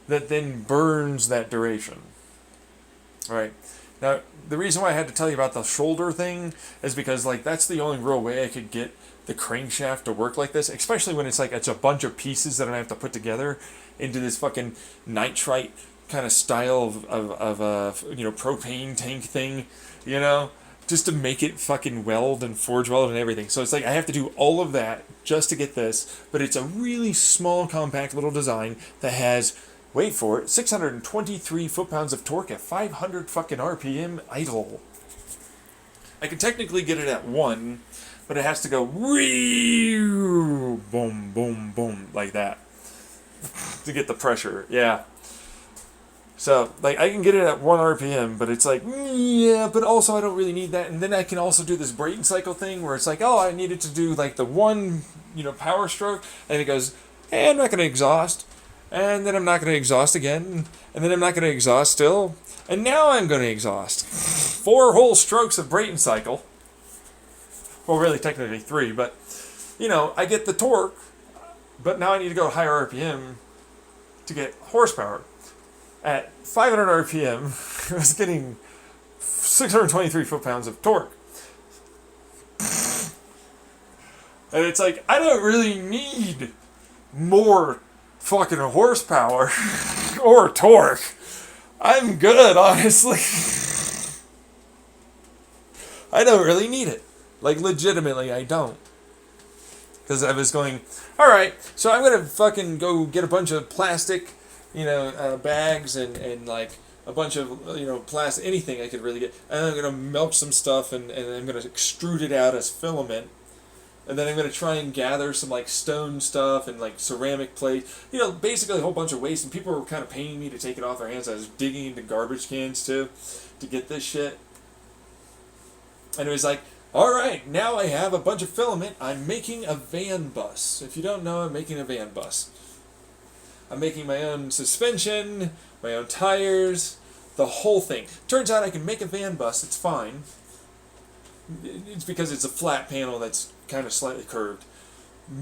that then burns that duration. Right? Now, the reason why I had to tell you about the shoulder thing is because, like, that's the only real way I could get the crankshaft to work like this, especially when it's like, it's a bunch of pieces that I have to put together into this fucking nitrite kind of style of propane tank thing, just to make it fucking weld and forge weld and everything. So it's like I have to do all of that just to get this, but it's a really small, compact little design that has, wait for it, 623 foot-pounds of torque at 500 fucking RPM idle. I can technically get it at 1, but it has to go boom, boom, boom, like that to get the pressure. Yeah. So, like, I can get it at 1 RPM, but it's like, yeah, but also I don't really need that. And then I can also do this Brayton cycle thing where it's like, oh, I needed to do, like, the one, power stroke. And it goes, hey, I'm not going to exhaust. And then I'm not going to exhaust again. And then I'm not going to exhaust still. And now I'm going to exhaust. 4 whole strokes of Brayton cycle. Well, really, technically 3, but, I get the torque. But now I need to go higher RPM to get horsepower. At 500 RPM, I was getting 623 foot-pounds of torque. And it's like, I don't really need more fucking horsepower or torque. I'm good, honestly. I don't really need it. Like, legitimately, I don't. Because I was going, alright, so I'm going to fucking go get a bunch of plastic, bags and like a bunch of, plastic, anything I could really get. And I'm going to melt some stuff and I'm going to extrude it out as filament. And then I'm going to try and gather some like stone stuff and like ceramic plate. Basically a whole bunch of waste. And people were kind of paying me to take it off their hands. I was digging into garbage cans too to get this shit. And it was like, alright, now I have a bunch of filament. I'm making a van bus. If you don't know, I'm making a van bus. I'm making my own suspension, my own tires, the whole thing. Turns out I can make a van bus, it's fine. It's because it's a flat panel that's kind of slightly curved.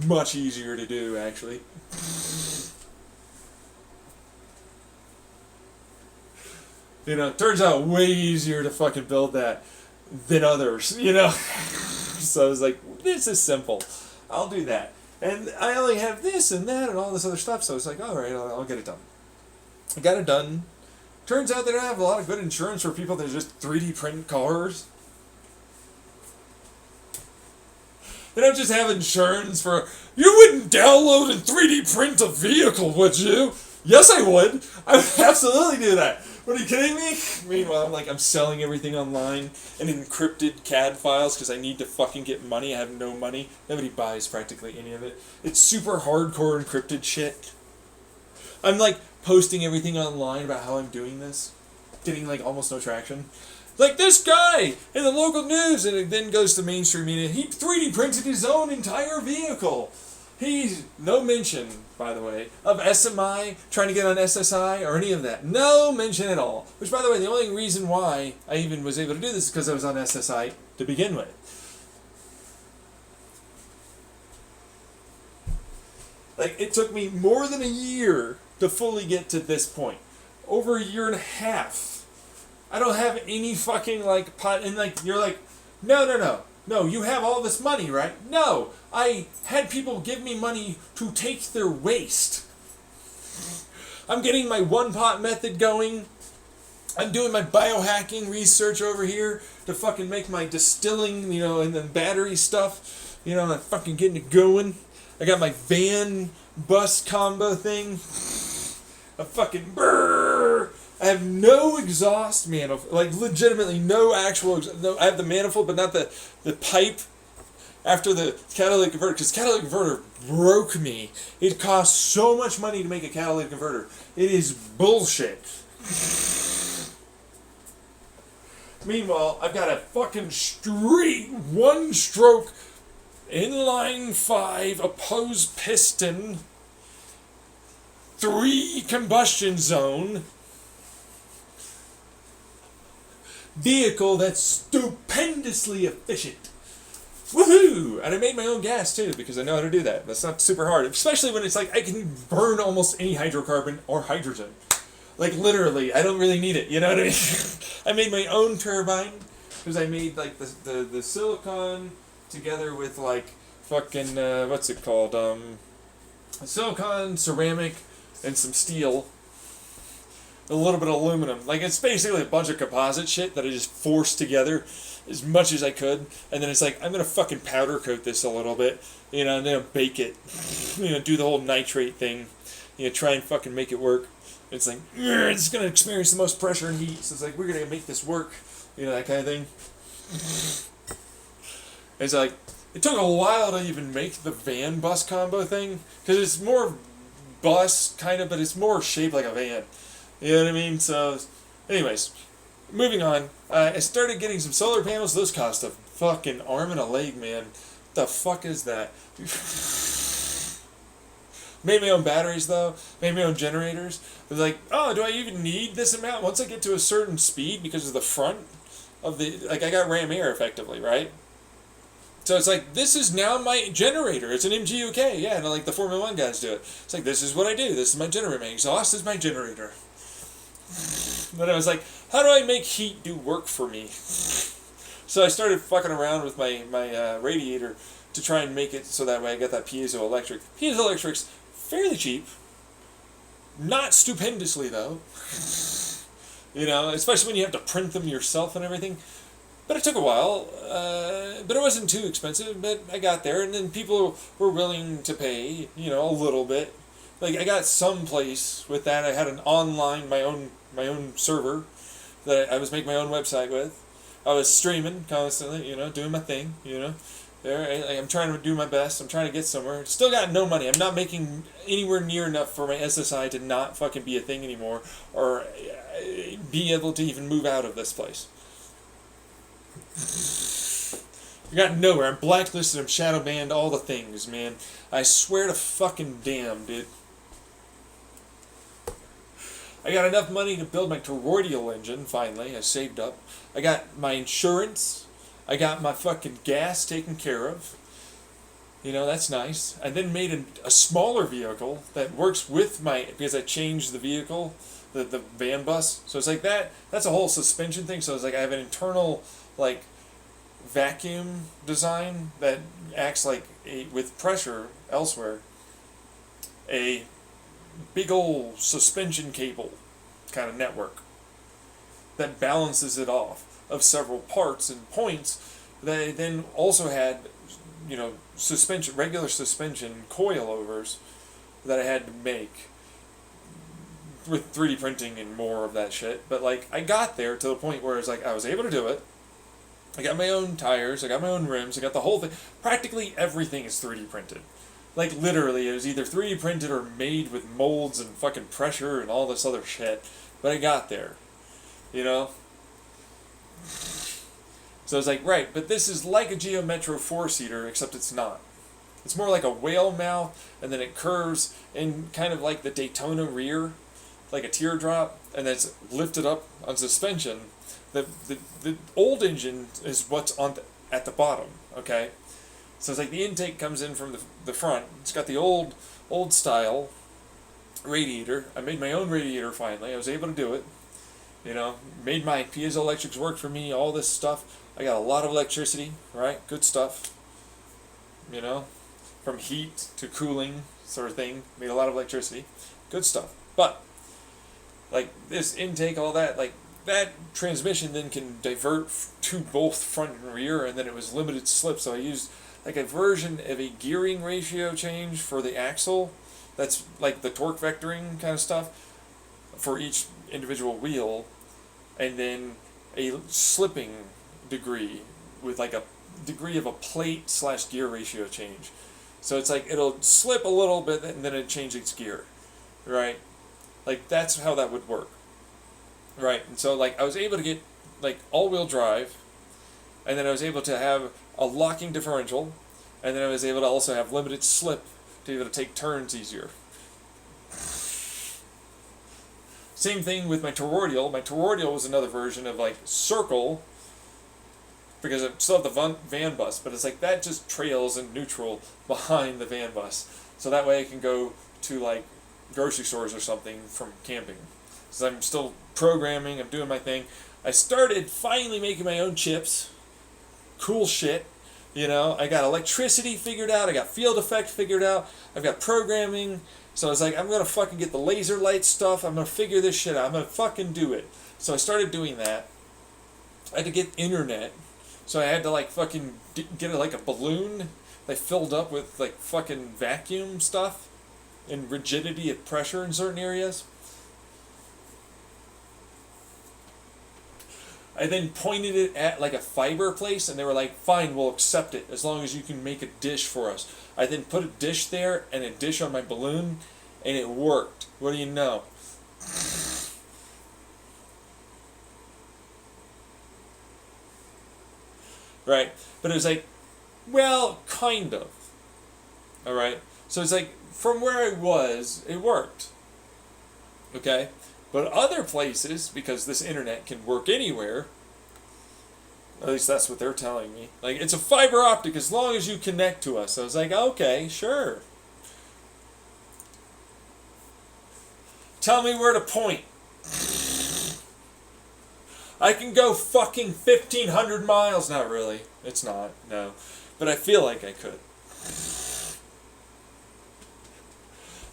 Much easier to do, actually. Turns out way easier to fucking build that than others, So I was like, this is simple. I'll do that. And I only have this and that and all this other stuff, so I was like, all right, I'll get it done. I got it done. Turns out that I have a lot of good insurance for people that just 3D print cars. They don't just have insurance for... You wouldn't download and 3D print a vehicle, would you? Yes, I would. I would absolutely do that. What, are you kidding me? Meanwhile, I'm selling everything online in encrypted CAD files because I need to fucking get money. I have no money. Nobody buys practically any of it. It's super hardcore encrypted shit. I'm posting everything online about how I'm doing this. Getting almost no traction. This guy in the local news, and it then goes to mainstream media. He 3D printed his own entire vehicle. He's no mention, by the way, of SMI, trying to get on SSI, or any of that. No mention at all. Which, by the way, the only reason why I even was able to do this is because I was on SSI to begin with. It took me more than a year to fully get to this point. Over a year and a half. I don't have any fucking pot, and you're no, you have all this money, right? No, I had people give me money to take their waste. I'm getting my one-pot method going. I'm doing my biohacking research over here to fucking make my distilling, and then battery stuff. I'm fucking getting it going. I got my van bus combo thing. A fucking brrr. I have no exhaust manifold, legitimately no actual. No, I have the manifold, but not the pipe. After the catalytic converter, because catalytic converter broke me. It costs so much money to make a catalytic converter. It is bullshit. Meanwhile, I've got a fucking straight one-stroke inline 5 opposed piston 3 combustion zone vehicle that's stupendously efficient. Woohoo! And I made my own gas too because I know how to do that. That's not super hard, especially when it's I can burn almost any hydrocarbon or hydrogen. Literally, I don't really need it. You know what I mean? I made my own turbine because I made the silicon together with fucking what's it called? Silicon, ceramic, and some steel. A little bit of aluminum. It's basically a bunch of composite shit that I just forced together as much as I could. And then it's I'm going to fucking powder coat this a little bit, and then bake it. Do the whole nitrate thing. Try and fucking make it work. It's it's going to experience the most pressure and heat. So it's we're going to make this work. That kind of thing. It's it took a while to even make the van bus combo thing. Because it's more bus, kind of, but it's more shaped like a van. You know what I mean? So, anyways, moving on. I started getting some solar panels. Those cost a fucking arm and a leg, man. What the fuck is that? Made my own batteries, though. Made my own generators. I was oh, do I even need this amount? Once I get to a certain speed, because of the front of the... I got ram air, effectively, right? So it's this is now my generator. It's an MGUK, yeah, and the Formula 1 guys do it. It's this is what I do. This is my generator. My exhaust is my generator. But I was how do I make heat do work for me? So I started fucking around with my radiator to try and make it so that way I got that piezoelectric. Piezoelectric's fairly cheap. Not stupendously, though. Especially when you have to print them yourself and everything. But it took a while. But it wasn't too expensive, but I got there. And then people were willing to pay, a little bit. I got some place with that. I had an online, my own server that I was making my own website with. I was streaming constantly, doing my thing, There, I'm trying to do my best. I'm trying to get somewhere. Still got no money. I'm not making anywhere near enough for my SSI to not fucking be a thing anymore, or be able to even move out of this place. I got nowhere. I'm blacklisted. I'm shadow banned. All the things, man. I swear to fucking damn, dude. I got enough money to build my toroidal engine, finally. I saved up. I got my insurance. I got my fucking gas taken care of. You know, that's nice. I then made a smaller vehicle that works with my, because I changed the vehicle, the van bus. So it's like that. That's a whole suspension thing. So it's like I have an internal like vacuum design that acts like with pressure elsewhere, a big old suspension cable kind of network that balances it off of several parts and points that I then also had, you know, regular suspension coilovers that I had to make with 3D printing and more of that shit. But like I got there to the point where it's like I was able to do it. I got my own tires, I got my own rims, I got the whole thing. Practically everything is 3D printed. Like literally, it was either 3D printed or made with molds and fucking pressure and all this other shit. But I got there, you know? So I was like, right, but this is like a Geo Metro 4-seater, except it's not. It's more like a whale mouth, and then it curves in kind of like the Daytona rear, like a teardrop, and then it's lifted up on suspension. The old engine is what's at the bottom, okay? So it's like the intake comes in from the front. It's got the old style radiator. I made my own radiator finally. I was able to do it. You know, made my piezoelectrics work for me, all this stuff. I got a lot of electricity, right? Good stuff. You know, from heat to cooling sort of thing. Made a lot of electricity. Good stuff. But, like, this intake, all that, like, that transmission then can divert to both front and rear, and then it was limited slip, so I used like a version of a gearing ratio change for the axle. That's like the torque vectoring kind of stuff for each individual wheel, and then a slipping degree with like a degree of a plate / gear ratio change. So it's like it'll slip a little bit and then it changes its gear, right? Like that's how that would work, right? And so like I was able to get like all-wheel drive, and then I was able to have a locking differential, and then I was able to also have limited slip to be able to take turns easier. Same thing with my toroidal. My toroidal was another version of like circle, because I still have the van bus, but it's like that just trails in neutral behind the van bus. So that way I can go to like grocery stores or something from camping. So I'm still programming, I'm doing my thing. I started finally making my own chips. Cool shit. You know, I got electricity figured out, I got field effect figured out, I've got programming. So I was like, I'm going to fucking get the laser light stuff, I'm going to figure this shit out, I'm going to fucking do it. So I started doing that. I had to get internet. So I had to like fucking get like a balloon that filled up with like fucking vacuum stuff and rigidity of pressure in certain areas. I then pointed it at like a fiber place, and they were like, fine, we'll accept it as long as you can make a dish for us. I then put a dish there and a dish on my balloon, and it worked. What do you know? Right? But it was like, well, kind of. Alright? So it's like, from where I was, it worked. Okay? But other places, because this internet can work anywhere, at least that's what they're telling me. Like, it's a fiber optic as long as you connect to us. I was like, okay, sure. Tell me where to point. I can go fucking 1,500 miles. Not really. It's not, no. But I feel like I could.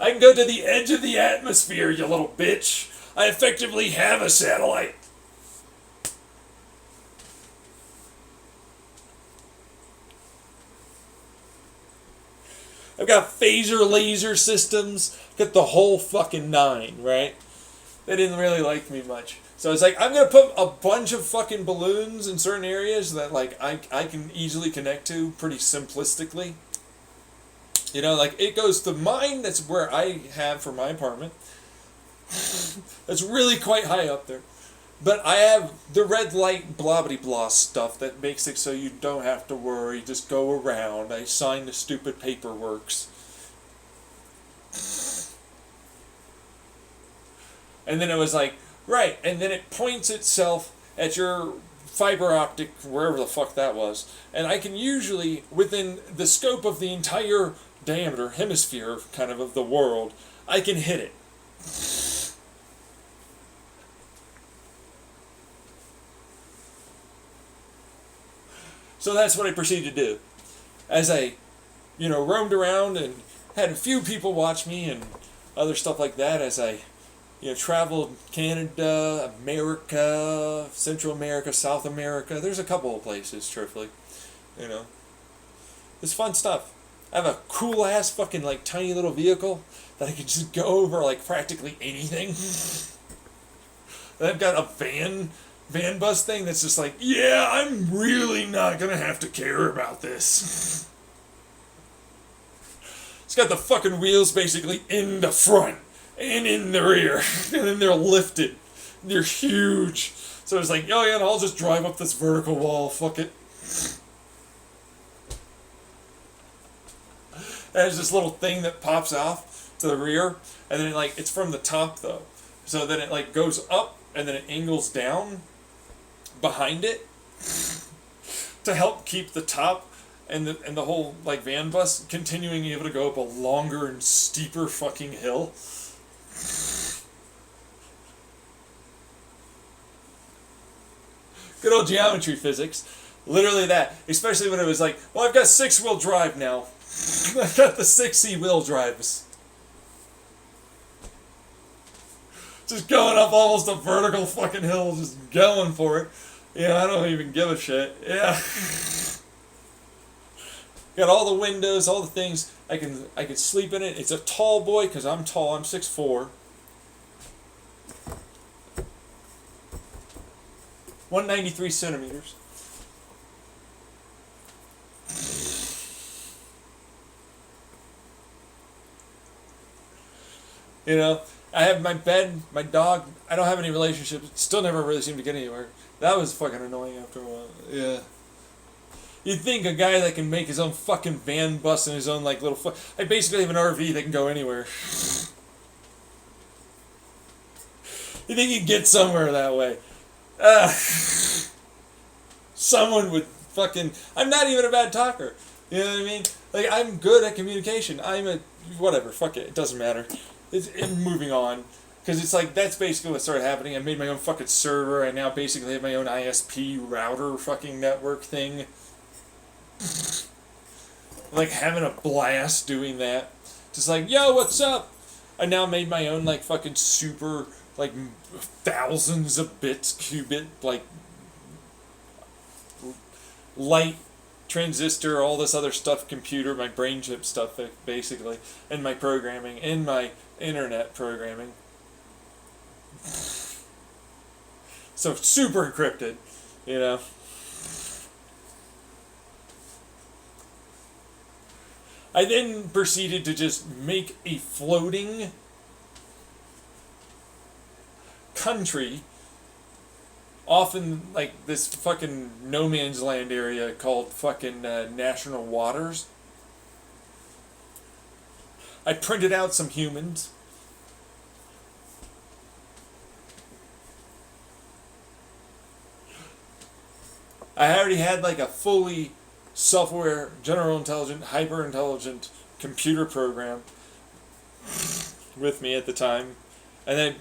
I can go to the edge of the atmosphere, you little bitch. I effectively have a satellite. I've got phaser laser systems. Got the whole fucking nine, right? They didn't really like me much. So it's like, I'm going to put a bunch of fucking balloons in certain areas that like I can easily connect to pretty simplistically. You know, like it goes to mine, that's where I have for my apartment. That's really quite high up there. But I have the red light blah-blah-blah stuff that makes it so you don't have to worry, just go around. I sign the stupid paperworks. And then it was like, right, and then it points itself at your fiber optic, wherever the fuck that was, and I can usually, within the scope of the entire diameter, hemisphere, kind of the world, I can hit it. So that's what I proceeded to do. As I, roamed around and had a few people watch me and other stuff like that as I, traveled Canada, America, Central America, South America. There's a couple of places, truthfully. It's fun stuff. I have a cool ass fucking like tiny little vehicle that I can just go over like practically anything. And I've got a van bus thing that's just like, yeah, I'm really not gonna have to care about this. It's got the fucking wheels basically in the front and in the rear, and then they're lifted. They're huge. So it's like, oh yeah, I'll just drive up this vertical wall, fuck it. There's this little thing that pops off to the rear, and then it's from the top though. So then it goes up, and then it angles down behind it to help keep the top and the whole van bus continuing able to go up a longer and steeper fucking hill. Good old geometry physics. Literally that. Especially when it was like, well, I've got 6-wheel drive now. I've got the 6E wheel drives. Just going up almost a vertical fucking hill, just going for it. I don't even give a shit. Yeah. Got all the windows, all the things. I can sleep in it. It's a tall boy because I'm tall. I'm 6'4". 193 centimeters. I have my bed, my dog. I don't have any relationships. Still never really seemed to get anywhere. That was fucking annoying after a while. Yeah. You'd think a guy that can make his own fucking van bus and his own little I basically have an RV that can go anywhere. You think you'd get somewhere that way? Someone would fucking... I'm not even a bad talker. You know what I mean? I'm good at communication. I'm a... Whatever, fuck it. It doesn't matter. I'm moving on. Because it's that's basically what started happening. I made my own fucking server. I now basically have my own ISP router fucking network thing. Having a blast doing that. Just yo, what's up? I now made my own fucking super thousands of bits qubit light transistor, all this other stuff, computer, my brain chip stuff basically, and my programming, and my internet programming. So super encrypted, I then proceeded to just make a floating country off in this fucking no man's land area called fucking national waters. I printed out some humans. I already had a fully self-aware, general intelligent, hyper-intelligent computer program with me at the time. And then,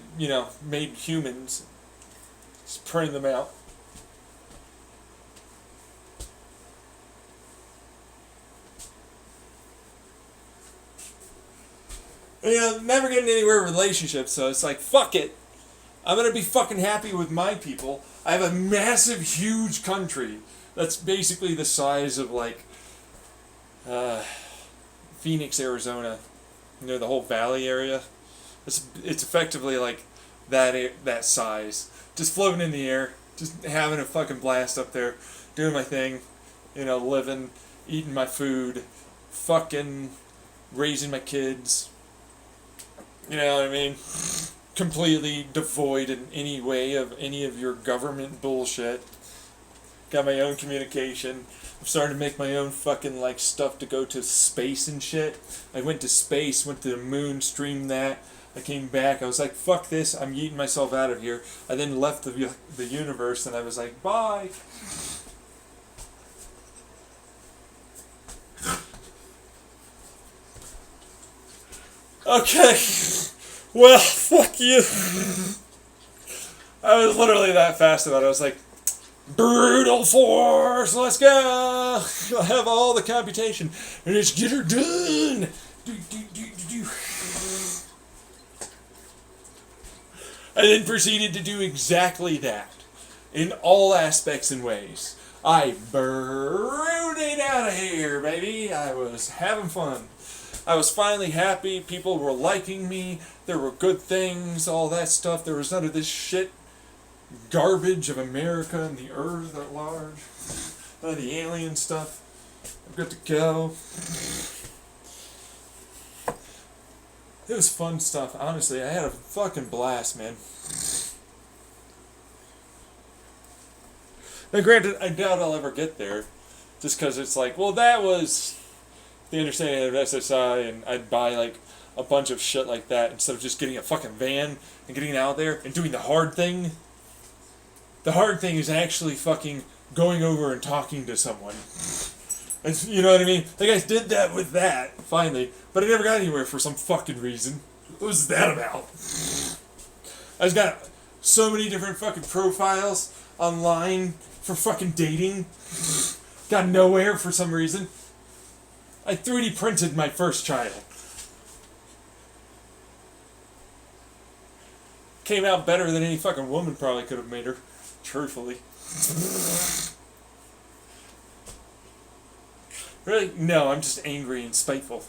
made humans, just printing them out. Never getting anywhere with relationships, so it's fuck it. I'm gonna be fucking happy with my people. I have a massive, huge country that's basically the size of Phoenix, Arizona. The whole valley area. It's effectively that size. Just floating in the air, just having a fucking blast up there, doing my thing, living, eating my food, fucking raising my kids. You know what I mean? Completely devoid in any way of any of your government bullshit. Got my own communication. I'm starting to make my own fucking like stuff to go to space and shit. I went to space, went to the moon, streamed that. I came back. I was like, fuck this. I'm yeeting myself out of here. I then left the universe and I was like, bye. Okay. Well, fuck you. I was literally that fast about it. I was like, brutal force, let's go. I have all the computation. And let's get her done. I then proceeded to do exactly that. In all aspects and ways. I brewed it out of here, baby. I was having fun. I was finally happy. People were liking me. There were good things, all that stuff. There was none of this shit garbage of America and the earth at large. None of the alien stuff. I'm good to go. It was fun stuff. Honestly, I had a fucking blast, man. Now, granted, I doubt I'll ever get there. Just because it's like, well, that was the understanding of SSI, and I'd buy, like, a bunch of shit like that instead of just getting a fucking van and getting out there and doing the hard thing. The hard thing is actually fucking going over and talking to someone. And, you know what I mean? Like, I did that with that, finally, but I never got anywhere for some fucking reason. What was that about? I just got so many different fucking profiles online for fucking dating. Got nowhere for some reason. I 3D printed my first child. Came out better than any fucking woman probably could have made her. Truthfully. Really? No, I'm just angry and spiteful.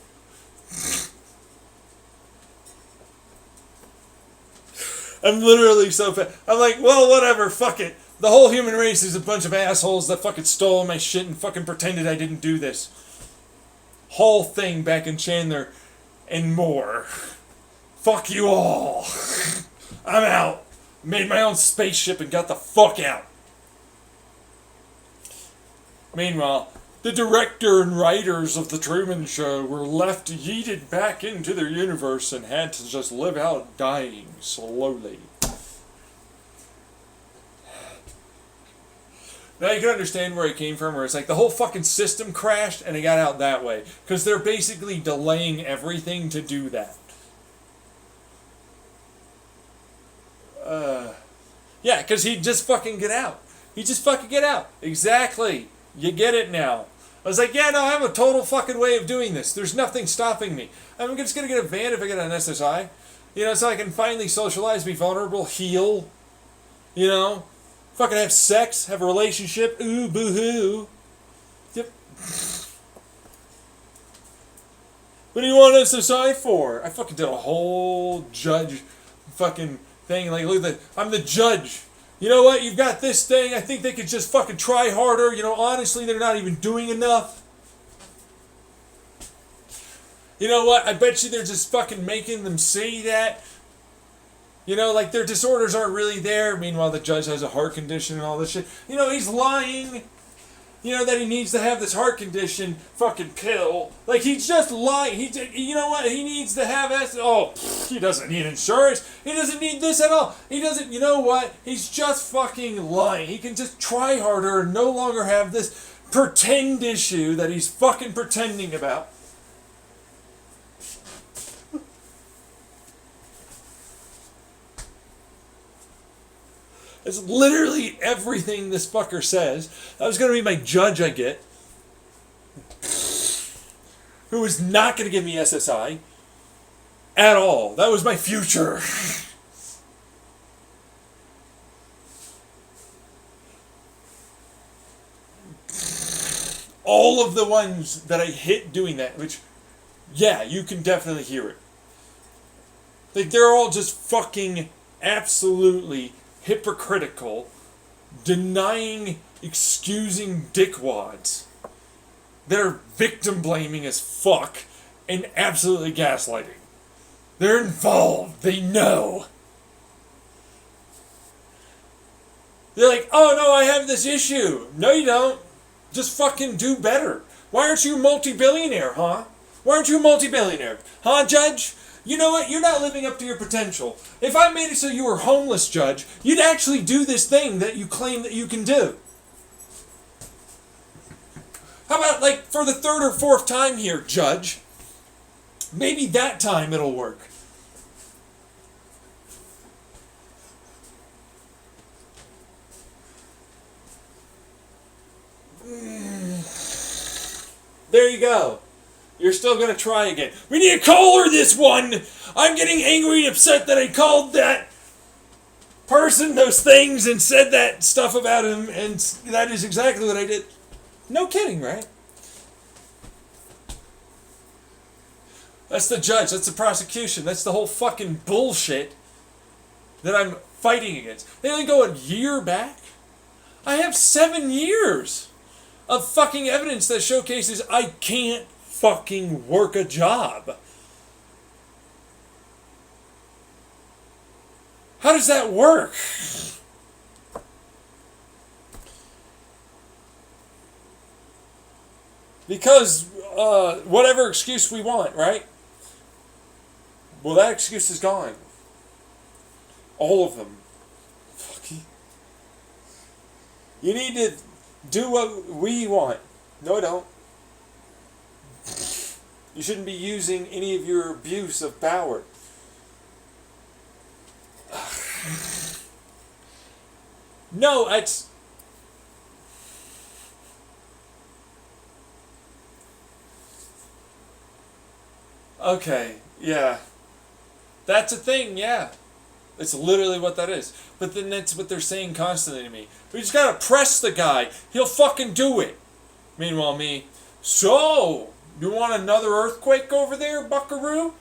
I'm literally so I'm like, well, whatever, fuck it. The whole human race is a bunch of assholes that fucking stole my shit and fucking pretended I didn't do this. Whole thing back in Chandler and more. Fuck you all. I'm out. Made my own spaceship and got the fuck out. Meanwhile, the director and writers of The Truman Show were left yeeted back into their universe and had to just live out dying slowly. Now you can understand where it came from, where it's like the whole fucking system crashed and it got out that way. Because they're basically delaying everything to do that. Yeah, because he'd just fucking get out. He'd just fucking get out. Exactly. You get it now. I was like, yeah, no, I have a total fucking way of doing this. There's nothing stopping me. I'm just going to get a van if I get an SSI. You know, so I can finally socialize, be vulnerable, heal. You know? Fucking have sex, have a relationship. Ooh, boo-hoo. Yep. What do you want SSI for? I fucking did a whole judge fucking thing. Like, look at that. I'm the judge. You know what? You've got this thing. I think they could just fucking try harder. You know, honestly, they're not even doing enough. You know what? I bet you they're just fucking making them say that. You know, like their disorders aren't really there. Meanwhile, the judge has a heart condition and all this shit. You know, he's lying. You know, that he needs to have this heart condition fucking pill. Like, he's just lying. You know what? He needs to have he doesn't need insurance. He doesn't need this at all. He doesn't, you know what? He's just fucking lying. He can just try harder and no longer have this pretend issue that he's fucking pretending about. It's literally everything this fucker says. That was going to be my judge I get. Who was not going to give me SSI. At all. That was my future. All of the ones that I hit doing that, which, yeah, you can definitely hear it. Like, they're all just fucking absolutely hypocritical, denying, excusing dickwads. They're victim blaming as fuck and absolutely gaslighting. They're involved. They know. They're like, oh no, I have this issue. No, you don't. Just fucking do better. Why aren't you a multi-billionaire, huh? Why aren't you a multi-billionaire? Huh, Judge? You know what? You're not living up to your potential. If I made it so you were homeless, Judge, you'd actually do this thing that you claim that you can do. How about, like, for the third or fourth time here, Judge? Maybe that time it'll work. There you go. You're still going to try again. We need to call her this one. I'm getting angry and upset that I called that person those things and said that stuff about him, and that is exactly what I did. No kidding, right? That's the judge. That's the prosecution. That's the whole fucking bullshit that I'm fighting against. They only go a year back. I have 7 years of fucking evidence that showcases I can't fucking work a job. How does that work? Because whatever excuse we want, right? Well, that excuse is gone. All of them. You need to do what we want. No, I don't. You shouldn't be using any of your abuse of power. No, it's... Okay, yeah. That's a thing, yeah. It's literally what that is. But then that's what they're saying constantly to me. We just gotta press the guy. He'll fucking do it. Meanwhile, me, so, you want another earthquake over there, buckaroo?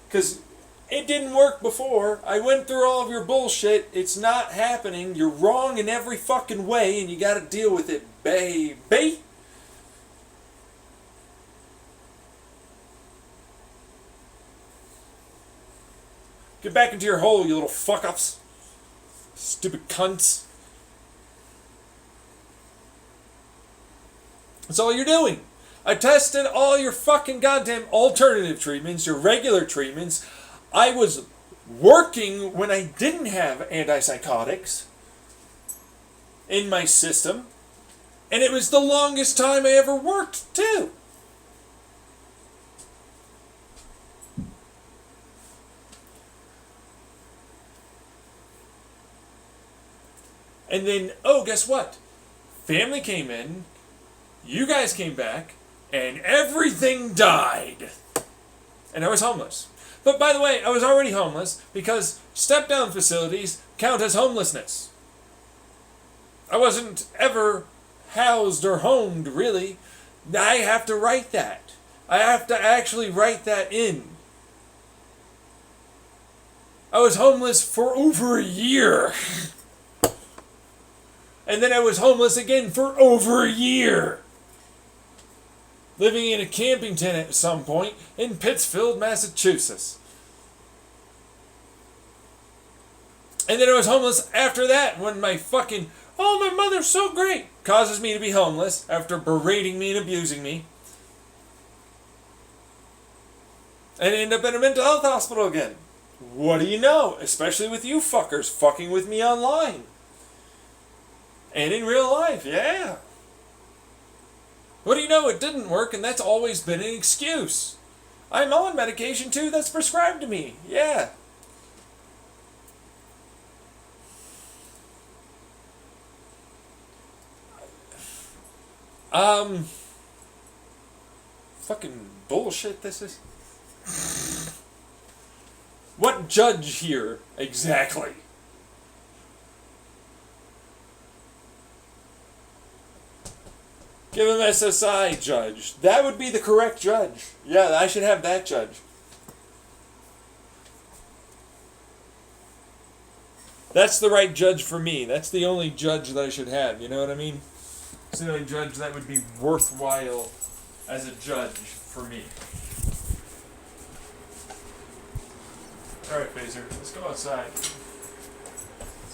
Because it didn't work before. I went through all of your bullshit. It's not happening. You're wrong in every fucking way, and you gotta deal with it, baby. Get back into your hole, you little fuck-ups. Stupid cunts. That's all you're doing. I tested all your fucking goddamn alternative treatments, your regular treatments. I was working when I didn't have antipsychotics in my system. And it was the longest time I ever worked, too. And then, oh, guess what? Family came in, you guys came back, and everything died. And I was homeless. But by the way, I was already homeless because step-down facilities count as homelessness. I wasn't ever housed or homed, really. I have to write that. I have to actually write that in. I was homeless for over a year. And then I was homeless again for over a year. Living in a camping tent at some point in Pittsfield, Massachusetts. And then I was homeless after that when my fucking, oh, my mother's so great, causes me to be homeless after berating me and abusing me. And end up in a mental health hospital again. What do you know? Especially with you fuckers fucking with me online. And in real life, yeah. What do you know? It didn't work, and that's always been an excuse. I'm on medication, too, that's prescribed to me. Yeah. Fucking bullshit this is. What judge here, exactly? Give him SSI, judge. That would be the correct judge. Yeah, I should have that judge. That's the right judge for me. That's the only judge that I should have. You know what I mean? It's the only judge that would be worthwhile as a judge for me. Alright, Phaser. Let's go outside.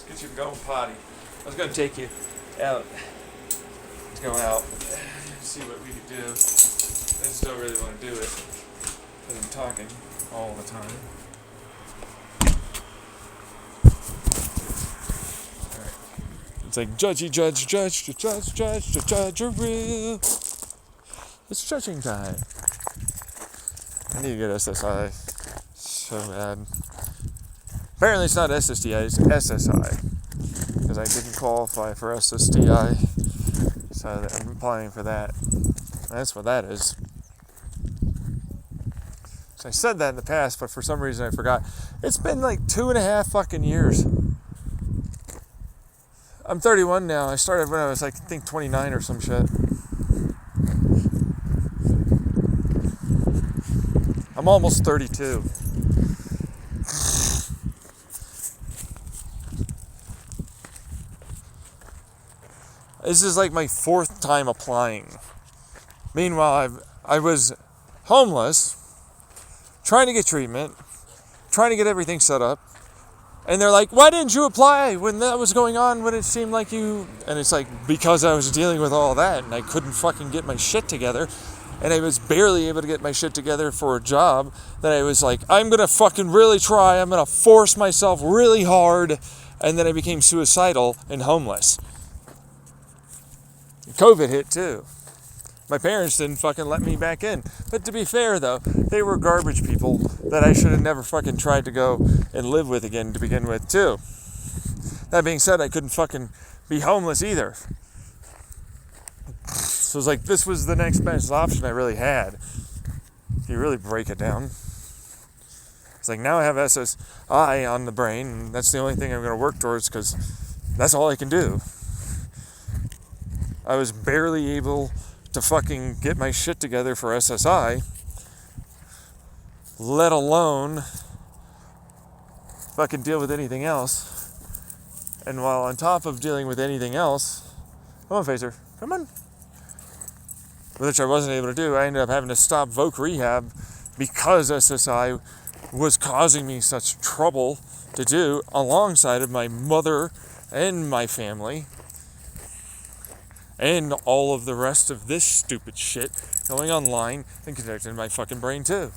Get you going potty. I was gonna take you out. Let's go out. See what we could do. I just don't really want to do it because I'm talking all the time. Alright. It's like judgy, judge-a-roo. It's judging time. I need to get SSI so bad. Apparently it's not SSDI, it's SSI. Because I didn't qualify for SSDI. So I'm applying for that. That's what that is. So I said that in the past, but for some reason I forgot. It's been like 2.5 fucking years. I'm 31 now. I started when I was like, I think 29 or some shit. I'm almost 32. This is like my 4th time applying. Meanwhile, I was homeless, trying to get treatment, trying to get everything set up, and they're like, why didn't you apply when that was going on, when it seemed like you... And it's like, because I was dealing with all that, and I couldn't fucking get my shit together, and I was barely able to get my shit together for a job, that I was like, I'm gonna fucking really try, I'm gonna force myself really hard, and then I became suicidal and homeless. COVID hit too. My parents didn't fucking let me back in. But to be fair though, they were garbage people that I should have never fucking tried to go and live with again to begin with too. That being said, I couldn't fucking be homeless either. So it was like, this was the next best option I really had. If you really break it down. It's like, now I have SSI on the brain, and that's the only thing I'm going to work towards because that's all I can do. I was barely able to fucking get my shit together for SSI, let alone fucking deal with anything else. And while on top of dealing with anything else, come on, Phaser, come on. Which I wasn't able to do, I ended up having to stop Voc Rehab because SSI was causing me such trouble to do alongside of my mother and my family. And all of the rest of this stupid shit going online and connecting my fucking brain too.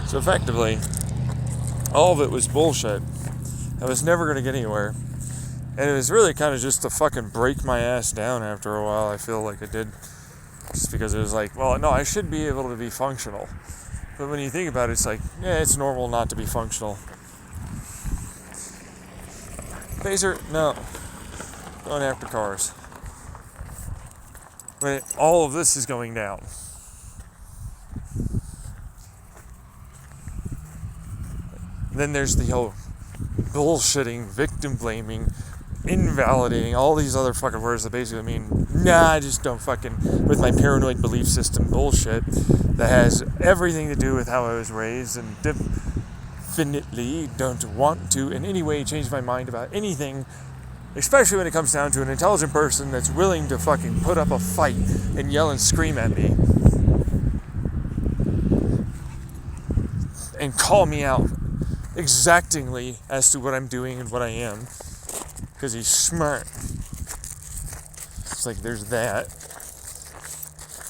So effectively, all of it was bullshit. I was never going to get anywhere. And it was really kind of just to fucking break my ass down after a while. I feel like it did. Just because it was like, well, no, I should be able to be functional. But when you think about it, it's like, yeah, it's normal not to be functional. Phaser, no. Going after cars. When all of this is going down. Then there's the whole bullshitting, victim blaming, invalidating, all these other fucking words that basically mean, nah, I just don't fucking, with my paranoid belief system bullshit that has everything to do with how I was raised, and definitely don't want to in any way change my mind about anything, especially when it comes down to an intelligent person that's willing to fucking put up a fight and yell and scream at me and call me out exactingly as to what I'm doing and what I am, because he's smart. It's like, there's that.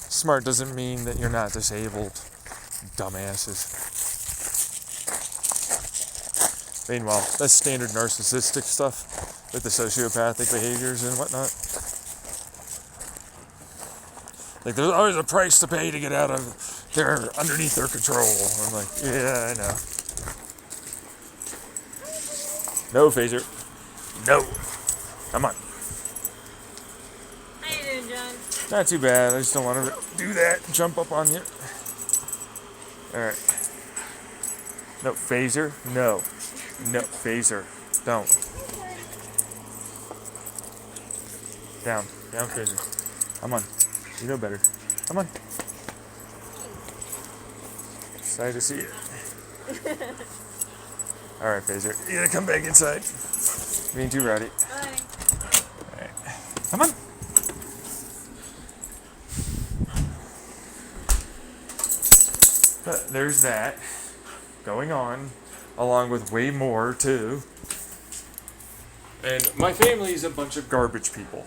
Smart doesn't mean that you're not disabled, dumbasses. Meanwhile, that's standard narcissistic stuff with the sociopathic behaviors and whatnot. Like, there's always a price to pay to get out of underneath their control. I'm like, yeah, I know. No, Phaser. No. Come on. How you doing, John? Not too bad. I just don't want to do that. Jump up on you. Alright. No, Phaser. No. No, Phaser. Don't. Down. Down, Phaser. Come on. You know better. Come on. Excited to see it. Alright, Phaser. You gotta come back inside. Being too rowdy. Bye. Alright. Come on. But there's that going on, along with way more too. And my family's a bunch of garbage people.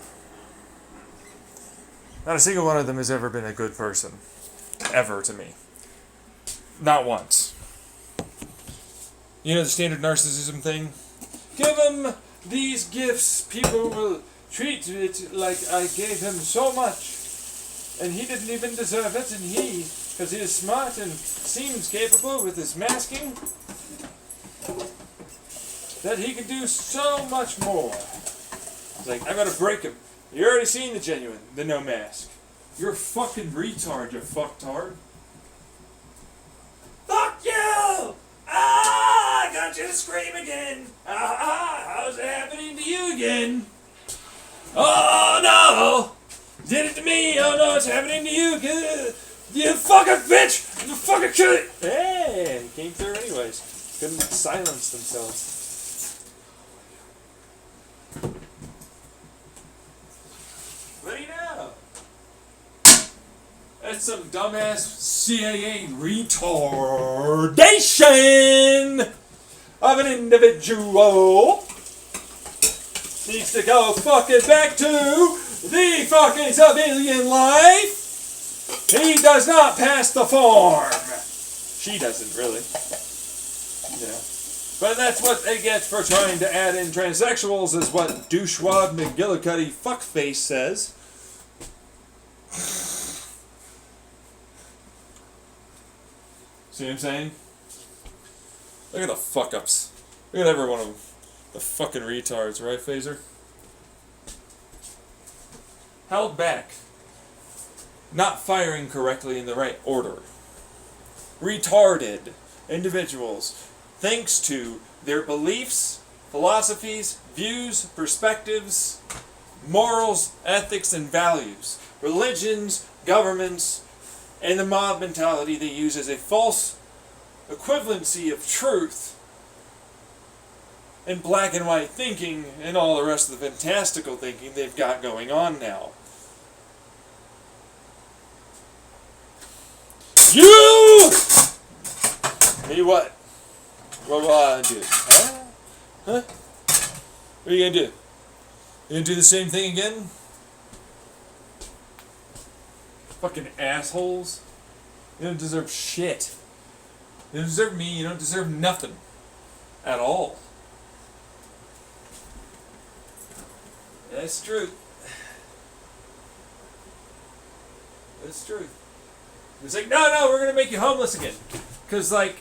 Not a single one of them has ever been a good person. Ever to me. Not once. You know the standard narcissism thing? Give him these gifts, people will treat it like I gave him so much. And he didn't even deserve it, and he, because he is smart and seems capable with his masking, that he can do so much more. It's like, I'm gonna break him. You already seen the genuine, the no mask. You're a fucking retard, you fucktard. Fuck you! Ah, I got you to scream again. How's it happening to you again? Oh no! Did it to me. Oh no, it's happening to you. You fucking bitch! You fucking kill it! Hey, came through anyways. Couldn't silence themselves. What do you know? That's some dumbass CIA retardation of an individual. Needs to go fucking back to the fucking civilian life. He does not pass the form. She doesn't really. Yeah. But that's what they get for trying to add in transsexuals, is what douchewad McGillicuddy fuckface says. See what I'm saying? Look at the fuck-ups. Look at every one of them. The fucking retards, right, Phaser? Held back. Not firing correctly in the right order. Retarded individuals, thanks to their beliefs, philosophies, views, perspectives, morals, ethics, and values, religions, governments, and the mob mentality they use as a false equivalency of truth and black and white thinking and all the rest of the fantastical thinking they've got going on now. You! Me what? What will I do? Huh? Huh? What are you gonna do? You gonna do the same thing again? Fucking assholes. You don't deserve shit. You don't deserve me, you don't deserve nothing. At all. That's true. That's true. It's like, no, we're gonna make you homeless again. Because, like,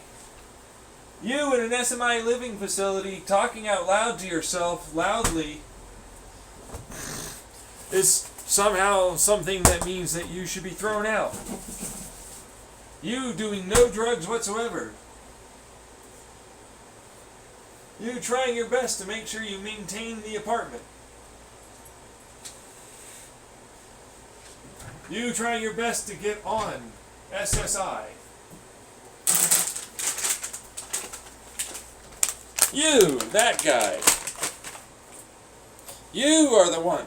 you in an SMI living facility talking out loud to yourself loudly is somehow something that means that you should be thrown out. You doing no drugs whatsoever. You trying your best to make sure you maintain the apartment. You trying your best to get on SSI. You, that guy. You are the one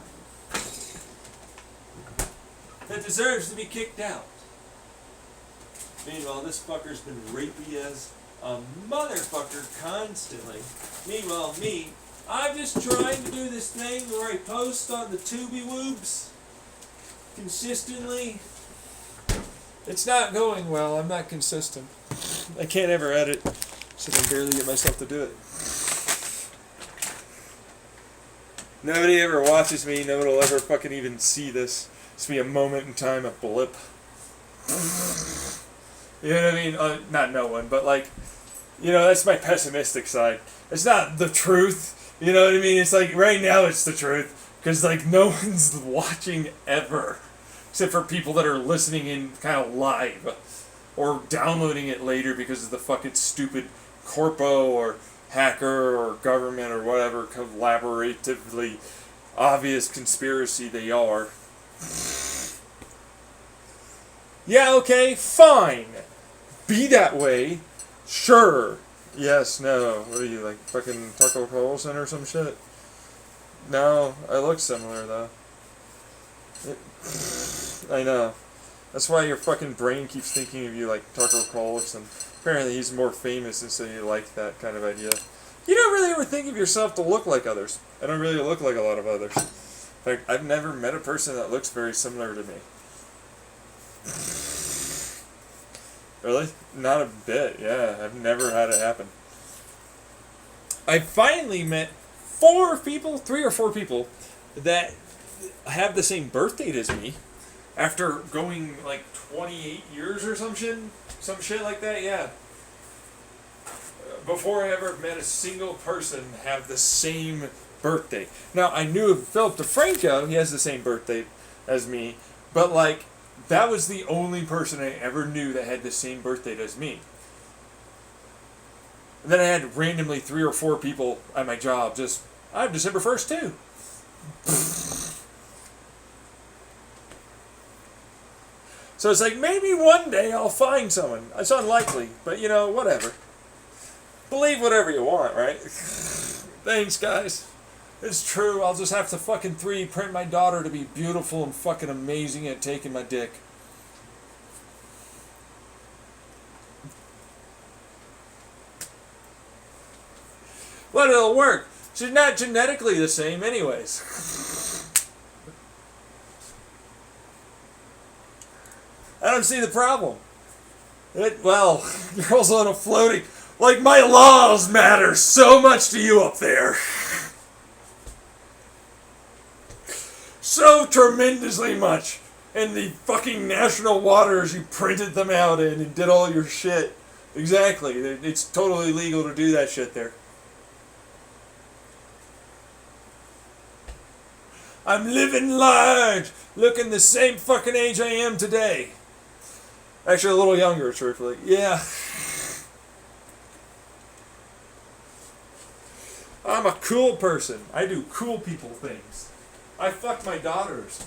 that deserves to be kicked out. Meanwhile, this fucker's been rapey as a motherfucker constantly. Meanwhile, me, I'm just trying to do this thing where I post on the Tubi Woobs consistently. It's not going well. I'm not consistent. I can't ever edit, so I can barely get myself to do it. Nobody ever watches me. Nobody will ever fucking even see this. It's be a moment in time, a blip. You know what I mean? Not no one, but like, you know, that's my pessimistic side. It's not the truth. You know what I mean? It's like, right now it's the truth. Because, like, no one's watching ever. Except for people that are listening in kind of live. Or downloading it later because of the fucking stupid corpo or hacker or government or whatever collaboratively obvious conspiracy they are. Yeah, okay, fine. Be that way. Sure. Yes, no. What are you, like fucking Tucker Carlson or some shit? No, I look similar though. I know. That's why your fucking brain keeps thinking of you like Tucker Carlson. Apparently he's more famous, and so you like that kind of idea. You don't really ever think of yourself to look like others. I don't really look like a lot of others. In fact, I've never met a person that looks very similar to me. Really? Not a bit, yeah. I've never had it happen. I finally met 3 or 4 people, that have the same birth date as me, after going like 28 years or some shit like that, yeah. Before I ever met a single person have the same birthday. Now, I knew of Philip DeFranco, he has the same birthday as me, but like, that was the only person I ever knew that had the same birthday as me. And then I had randomly 3 or 4 people at my job just, I'm December 1st too. So it's like, maybe one day I'll find someone. It's unlikely, but you know, whatever. Believe whatever you want, right? Thanks, guys. It's true, I'll just have to fucking 3D print my daughter to be beautiful and fucking amazing at taking my dick. But it'll work. She's not genetically the same anyways. I don't see the problem. Well, you're also on a floating... Like, my laws matter so much to you up there. So tremendously much. In the fucking national waters you printed them out in and did all your shit. Exactly. It's totally legal to do that shit there. I'm living large, looking the same fucking age I am today. Actually, a little younger, truthfully. Yeah. I'm a cool person. I do cool people things. I fuck my daughters.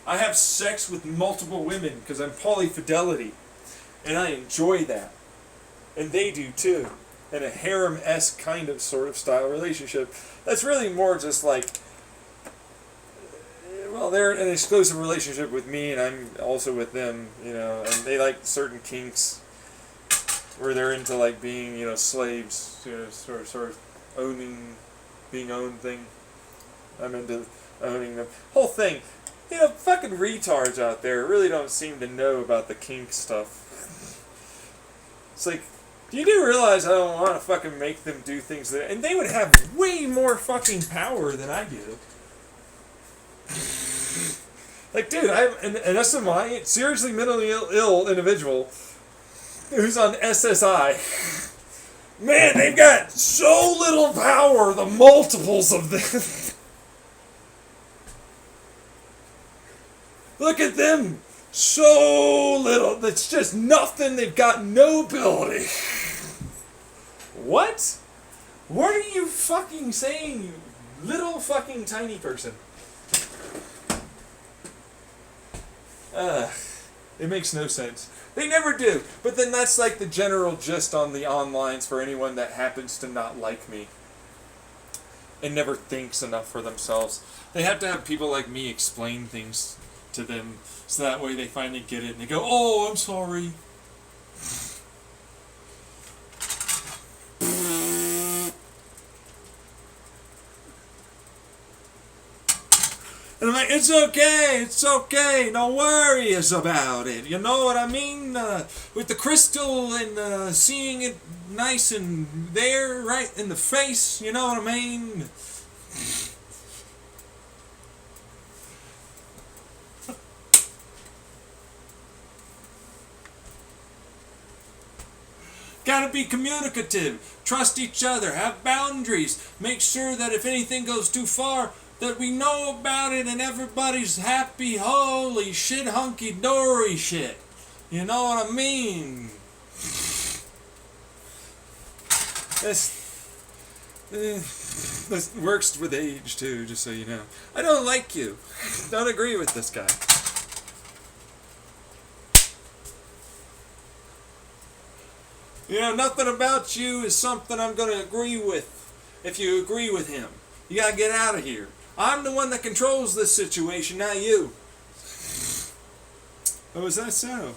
I have sex with multiple women because I'm polyfidelity. And I enjoy that. And they do too. In a harem-esque kind of sort of style relationship. That's really more just like, well, they're in an exclusive relationship with me and I'm also with them, you know, and they like certain kinks where they're into like being, you know, slaves, you know, sort of owning, being owned thing. I'm into owning the whole thing. You know, fucking retards out there really don't seem to know about the kink stuff. It's like, you do realize I don't want to fucking make them do things that... And they would have way more fucking power than I do. Like, dude, I'm an SMI, seriously mentally ill individual who's on SSI. Man, they've got so little power, the multiples of this. Look at them. So little. That's just nothing. They've got no ability. What? What are you fucking saying, you little fucking tiny person? It makes no sense. They never do. But then that's like the general gist on the onlines for anyone that happens to not like me and never thinks enough for themselves. They have to have people like me explain things to them so that way they finally get it and they go, oh, I'm sorry. And I'm like, it's okay, no worries about it. You know what I mean? With the crystal and seeing it nice and there, right in the face, you know what I mean? Gotta be communicative, trust each other, have boundaries, make sure that if anything goes too far, that we know about it and everybody's happy, holy shit, hunky-dory shit. You know what I mean? This works with age too, just so you know. I don't like you. Don't agree with this guy. You know, nothing about you is something I'm going to agree with if you agree with him. You got to get out of here. I'm the one that controls this situation, not you. Oh, is that so?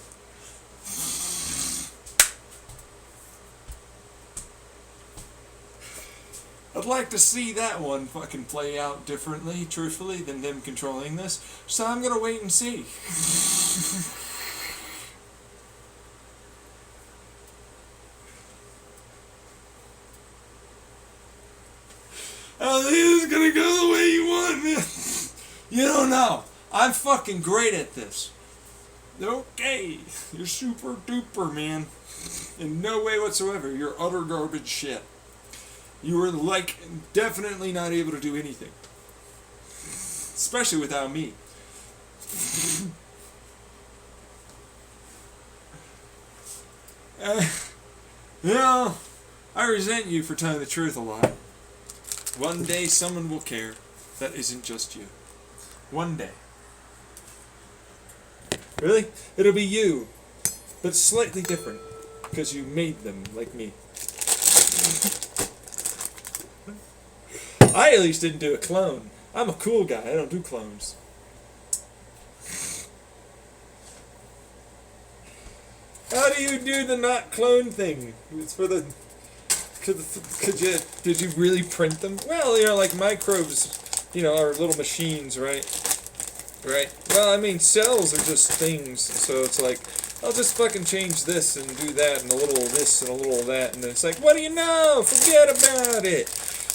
I'd like to see that one fucking play out differently, truthfully, than them controlling this. So I'm gonna wait and see. Oh, this is gonna go the way you want, man. You don't know. I'm fucking great at this. Okay. You're super duper, man. In no way whatsoever. You're utter garbage shit. You were, like, definitely not able to do anything. Especially without me. You know, I resent you for telling the truth a lot. One day someone will care that isn't just you. One day. Really? It'll be you, but slightly different, because you made them like me. I at least didn't do a clone. I'm a cool guy. I don't do clones. How do you do the not clone thing? It's for the... Did you really print them? Well, you know, like microbes, you know, are little machines, right? Right? Well, I mean, cells are just things, so it's like, I'll just fucking change this and do that and a little of this and a little of that, and then it's like, what do you know? Forget about it.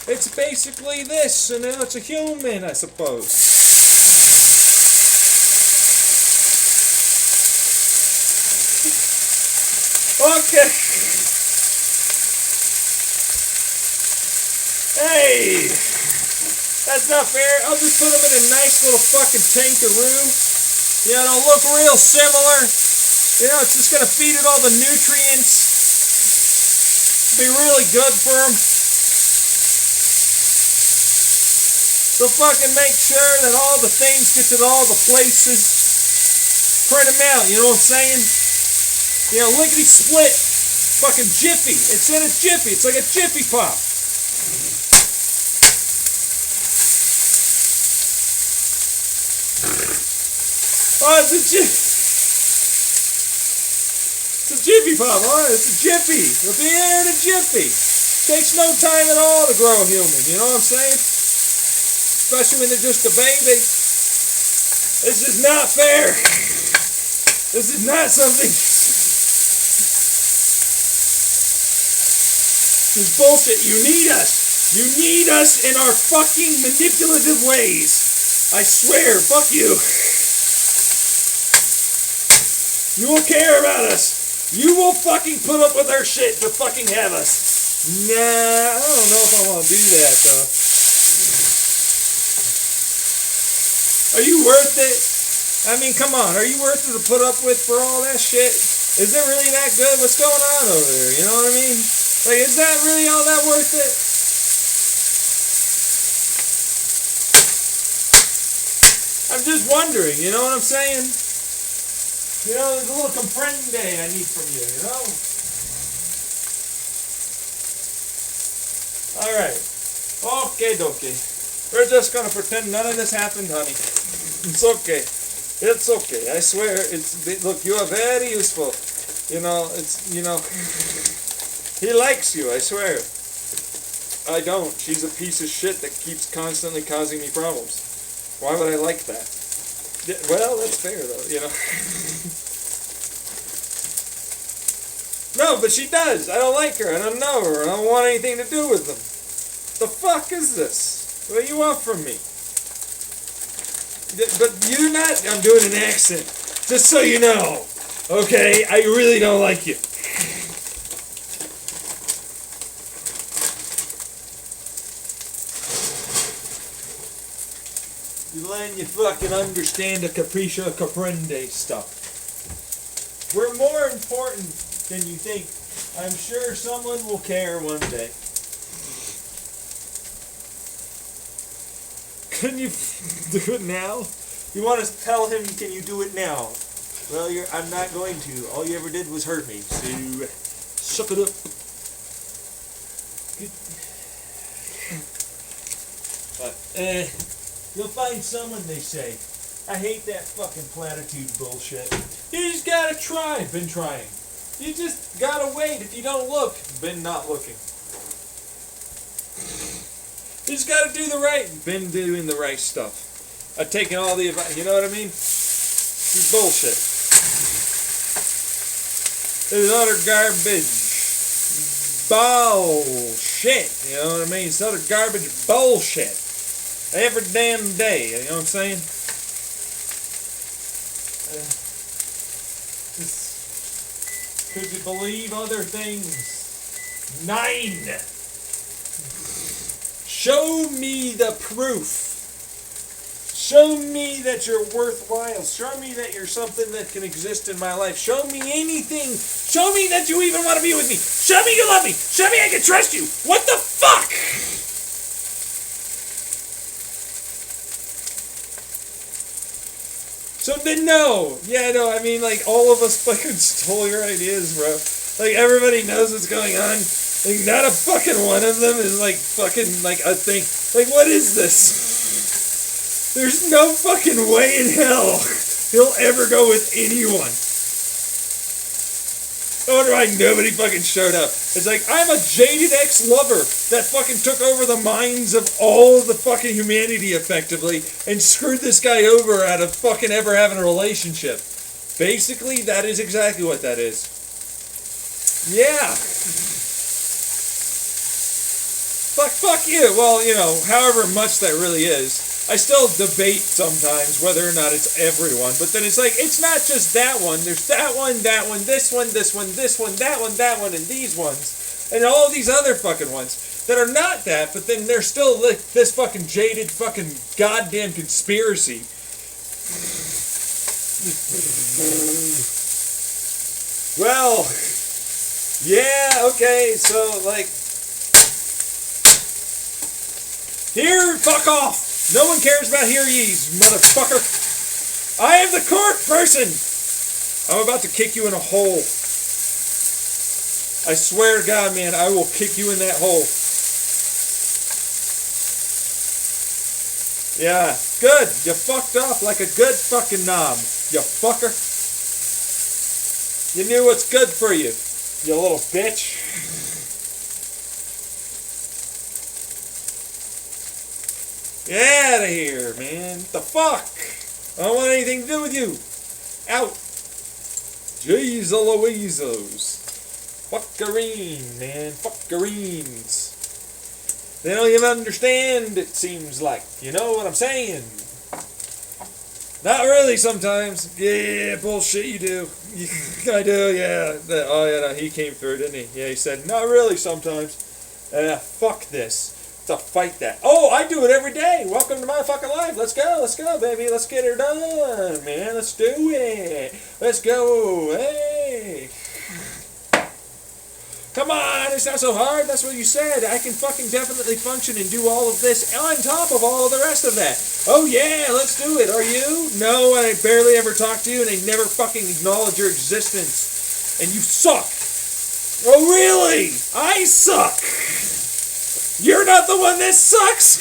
It's basically this, and now it's a human, I suppose. Okay. Hey! That's not fair. I'll just put them in a nice little fucking tankaroo. You know, it'll look real similar. You know, it's just gonna feed it all the nutrients. Be really good for them. So fucking make sure that all the things get to all the places. Print them out, you know what I'm saying? You know, lickety split. Fucking Jiffy. It's in a Jiffy. It's like a Jiffy Pop. Oh, it's a Jiffy Pop, huh? It's a Jiffy. It'll be there in a Jiffy. Takes no time at all to grow a human, you know what I'm saying? Especially when they're just a baby. This is not fair. This is not something... This is bullshit. You need us. You need us in our fucking manipulative ways. I swear, fuck you. You will care about us. You will fucking put up with our shit to fucking have us. Nah, I don't know if I want to do that, though. Are you worth it? I mean, come on. Are you worth it to put up with for all that shit? Is it really that good? What's going on over there? You know what I mean? Like, is that really all that worth it? I'm just wondering, you know what I'm saying? You know, there's a little comprende I need from you, you know? Alright. Okay, dokie. We're just gonna pretend none of this happened, honey. It's okay. It's okay. I swear, look, you are very useful. You know, he likes you, I swear. I don't. She's a piece of shit that keeps constantly causing me problems. Why would I like that? Yeah, well, that's fair, though, you know. No, but she does. I don't like her. I don't know her. I don't want anything to do with them. The fuck is this? What do you want from me? But you're not... I'm doing an accent. Just so you know. Okay? I really don't like you. You're letting you fucking understand the capriccio caprende stuff. We're more important than you think. I'm sure someone will care one day. Can you do it now? You want to tell him, can you do it now? Well, I'm not going to. All you ever did was hurt me. So, suck it up. Good. You'll find someone, they say. I hate that fucking platitude bullshit. You just gotta try. Been trying. You just gotta wait. If you don't look, been not looking. You just gotta do the right. Been doing the right stuff. I've taken all the advice. You know what I mean? It's bullshit. There's utter garbage. Bullshit. You know what I mean? It's utter garbage bullshit. Every damn day. You know what I'm saying? Could you believe other things? 9. Show me the proof. Show me that you're worthwhile. Show me that you're something that can exist in my life. Show me anything. Show me that you even want to be with me. Show me you love me. Show me I can trust you. What the fuck? So then no. Yeah, no, I mean, like, all of us fucking stole your ideas, bro. Like, everybody knows what's going on. Like, not a fucking one of them is, like, fucking, like, a thing. Like, what is this? There's no fucking way in hell he'll ever go with anyone. I wonder why nobody fucking showed up. It's like, I'm a jaded ex-lover that fucking took over the minds of all the fucking humanity effectively and screwed this guy over out of fucking ever having a relationship. Basically, that is exactly what that is. Yeah. Fuck you. Well, you know, however much that really is. I still debate sometimes whether or not it's everyone, but then it's like, it's not just that one. There's that one, this one, this one, this one, that one, and these ones. And all these other fucking ones that are not that, but then they're still like this fucking jaded fucking goddamn conspiracy. Well, yeah, okay, so like, here, fuck off. No one cares about hear yees, motherfucker. I am the court person. I'm about to kick you in a hole. I swear to God, man, I will kick you in that hole. Yeah, good. You fucked off like a good fucking knob, you fucker. You knew what's good for you, you little bitch. Get out of here, man. What the fuck? I don't want anything to do with you. Out. Jeez Louisos. Fuckarine, man. Fuckarines. They don't even understand, it seems like. You know what I'm saying? Not really sometimes. Yeah, bullshit you do. I do, yeah. Oh, yeah, no, he came through, didn't he? Yeah, he said, not really sometimes. Fuck this. To fight that. Oh, I do it every day. Welcome to my fucking life. Let's go, baby. Let's get her done, man. Let's do it. Let's go. Hey. Come on, it's not so hard. That's what you said. I can fucking definitely function and do all of this on top of all of the rest of that. Oh yeah, let's do it. Are you? No, I barely ever talk to you and I never fucking acknowledge your existence. And you suck. Oh really? I suck. You're not the one that sucks!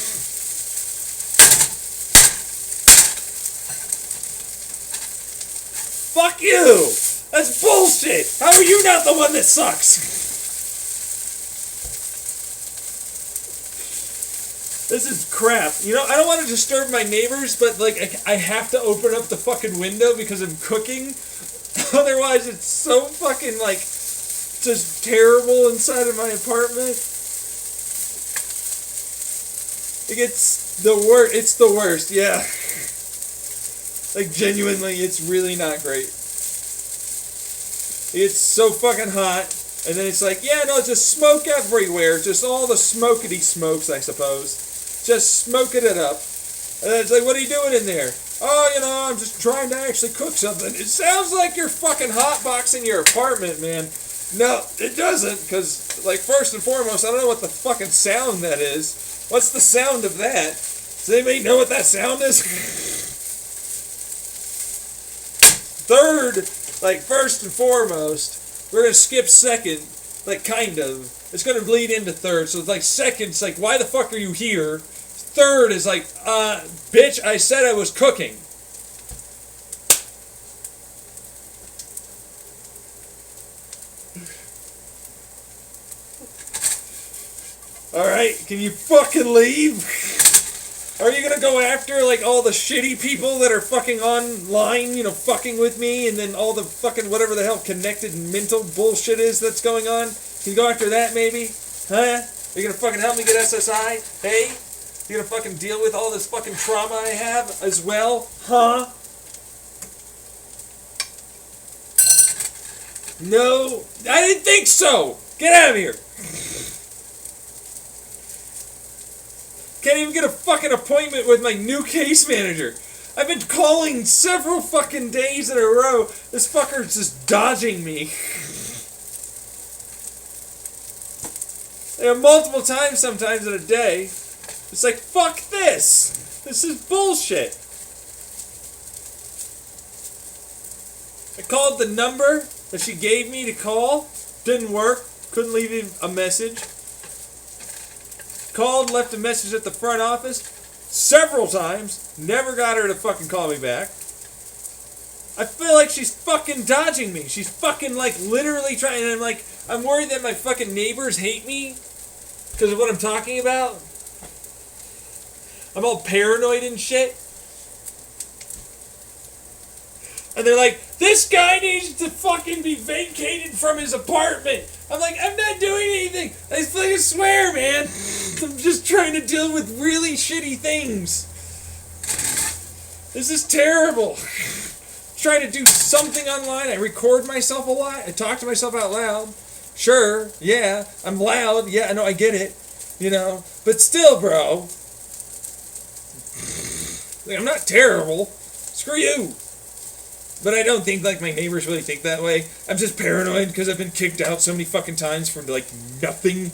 Fuck you! That's bullshit! How are you not the one that sucks? This is crap. You know, I don't want to disturb my neighbors, but like, I have to open up the fucking window because I'm cooking. Otherwise, it's so fucking like, just terrible inside of my apartment. It's the worst. It's the worst, yeah. Like, genuinely, it's really not great. It's so fucking hot, and then it's like, yeah, no, just smoke everywhere. Just all the smokety smokes, I suppose. Just smoking it up. And then it's like, what are you doing in there? Oh, you know, I'm just trying to actually cook something. It sounds like you're fucking hotboxing your apartment, man. No, it doesn't, because, like, first and foremost, I don't know what the fucking sound that is. What's the sound of that? Does anybody know what that sound is? Third, like, first and foremost, we're going to skip second, like, kind of. It's going to bleed into third, so it's like second's like, why the fuck are you here? third is like, bitch, I said I was cooking. Alright, can you fucking leave? Are you gonna go after, like, all the shitty people that are fucking online, you know, fucking with me, and then all the fucking whatever the hell connected mental bullshit is that's going on? Can you go after that, maybe? Huh? Are you gonna fucking help me get SSI? Hey? You gonna fucking deal with all this fucking trauma I have as well? Huh? No, I didn't think so! Get out of here! Can't even get a fucking appointment with my new case manager. I've been calling several fucking days in a row. This fucker's just dodging me. You know, multiple times sometimes in a day. It's like, fuck this. This is bullshit. I called the number that she gave me to call. Didn't work. Couldn't leave him a message. Called, left a message at the front office several times. Never got her to fucking call me back. I feel like she's fucking dodging me. She's fucking like literally trying. And I'm worried that my fucking neighbors hate me because of what I'm talking about. I'm all paranoid and shit. And they're like, this guy needs to fucking be vacated from his apartment. I'm like, I'm not doing anything. I fucking swear, man. I'm just trying to deal with really shitty things. This is terrible. I'm trying to do something online. I record myself a lot. I talk to myself out loud. Sure, yeah, I'm loud. Yeah, I know, I get it. You know, but still, bro. Like, I'm not terrible. Screw you. But I don't think, like, my neighbors really think that way. I'm just paranoid because I've been kicked out so many fucking times for, like, nothing.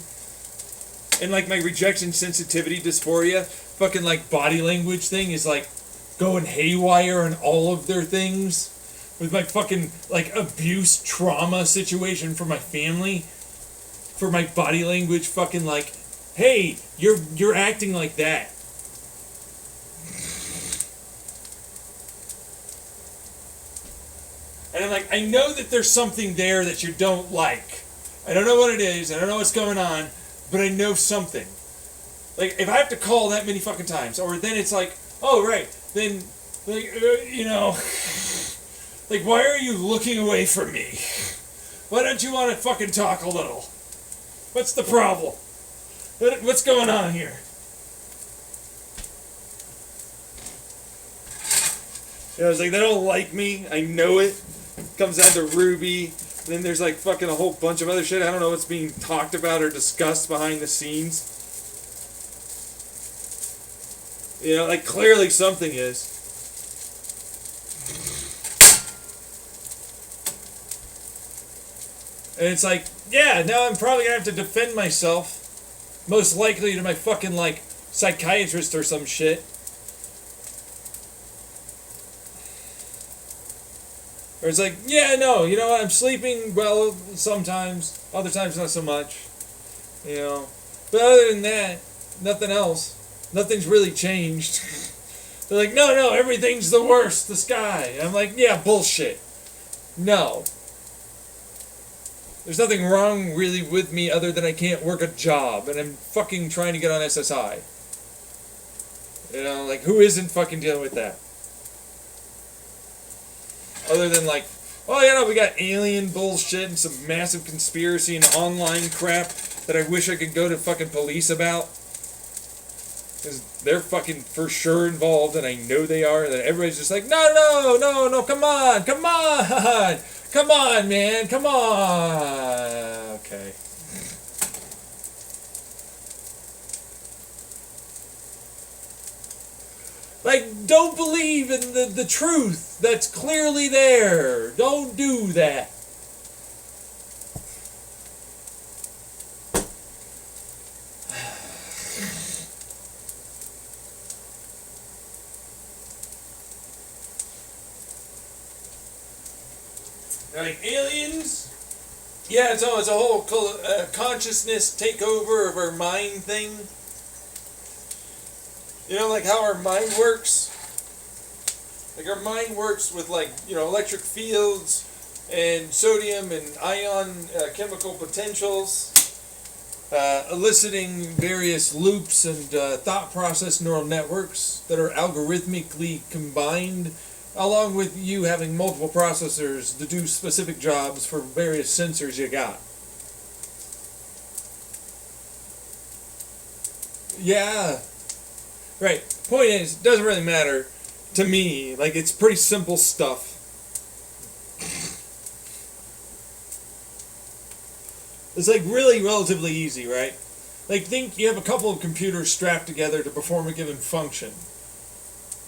And, like, my rejection sensitivity dysphoria, fucking, like, body language thing is, like, going haywire on all of their things. With my fucking, like, abuse trauma situation for my family. For my body language fucking, like, hey, you're acting like that. And I'm like, I know that there's something there that you don't like. I don't know what it is. I don't know what's going on. But I know something. Like, if I have to call that many fucking times, or then it's like, oh, right, then, like, you know, like, why are you looking away from me? Why don't you want to fucking talk a little? What's the problem? What's going on here? You know, it's like, they don't like me. I know it. Comes down to Ruby. Then there's like fucking a whole bunch of other shit. I don't know what's being talked about or discussed behind the scenes. You know, like clearly something is. And it's like, yeah, now I'm probably gonna have to defend myself. Most likely to my fucking like psychiatrist or some shit. Or it's like, yeah, no, you know what, I'm sleeping well sometimes, other times not so much, you know. But other than that, nothing else. Nothing's really changed. They're like, no, everything's the worst, the sky. And I'm like, yeah, bullshit. No. There's nothing wrong really with me other than I can't work a job, and I'm fucking trying to get on SSI. You know, like, who isn't fucking dealing with that? Other than like, oh, you know, we got alien bullshit and some massive conspiracy and online crap that I wish I could go to fucking police about. Because they're fucking for sure involved, and I know they are. That everybody's just like, no, come on, man, come on. Okay. Like, don't believe in the truth that's clearly there. Don't do that. Like, aliens? Yeah, it's a whole consciousness takeover of our mind thing. You know, like how our mind works? Like our mind works with like, you know, electric fields and sodium and ion chemical potentials, eliciting various loops and thought process neural networks that are algorithmically combined, along with you having multiple processors to do specific jobs for various sensors you got. Yeah. Right. Point is, it doesn't really matter to me. Like, it's pretty simple stuff. It's like really relatively easy, right? Like, think you have a couple of computers strapped together to perform a given function.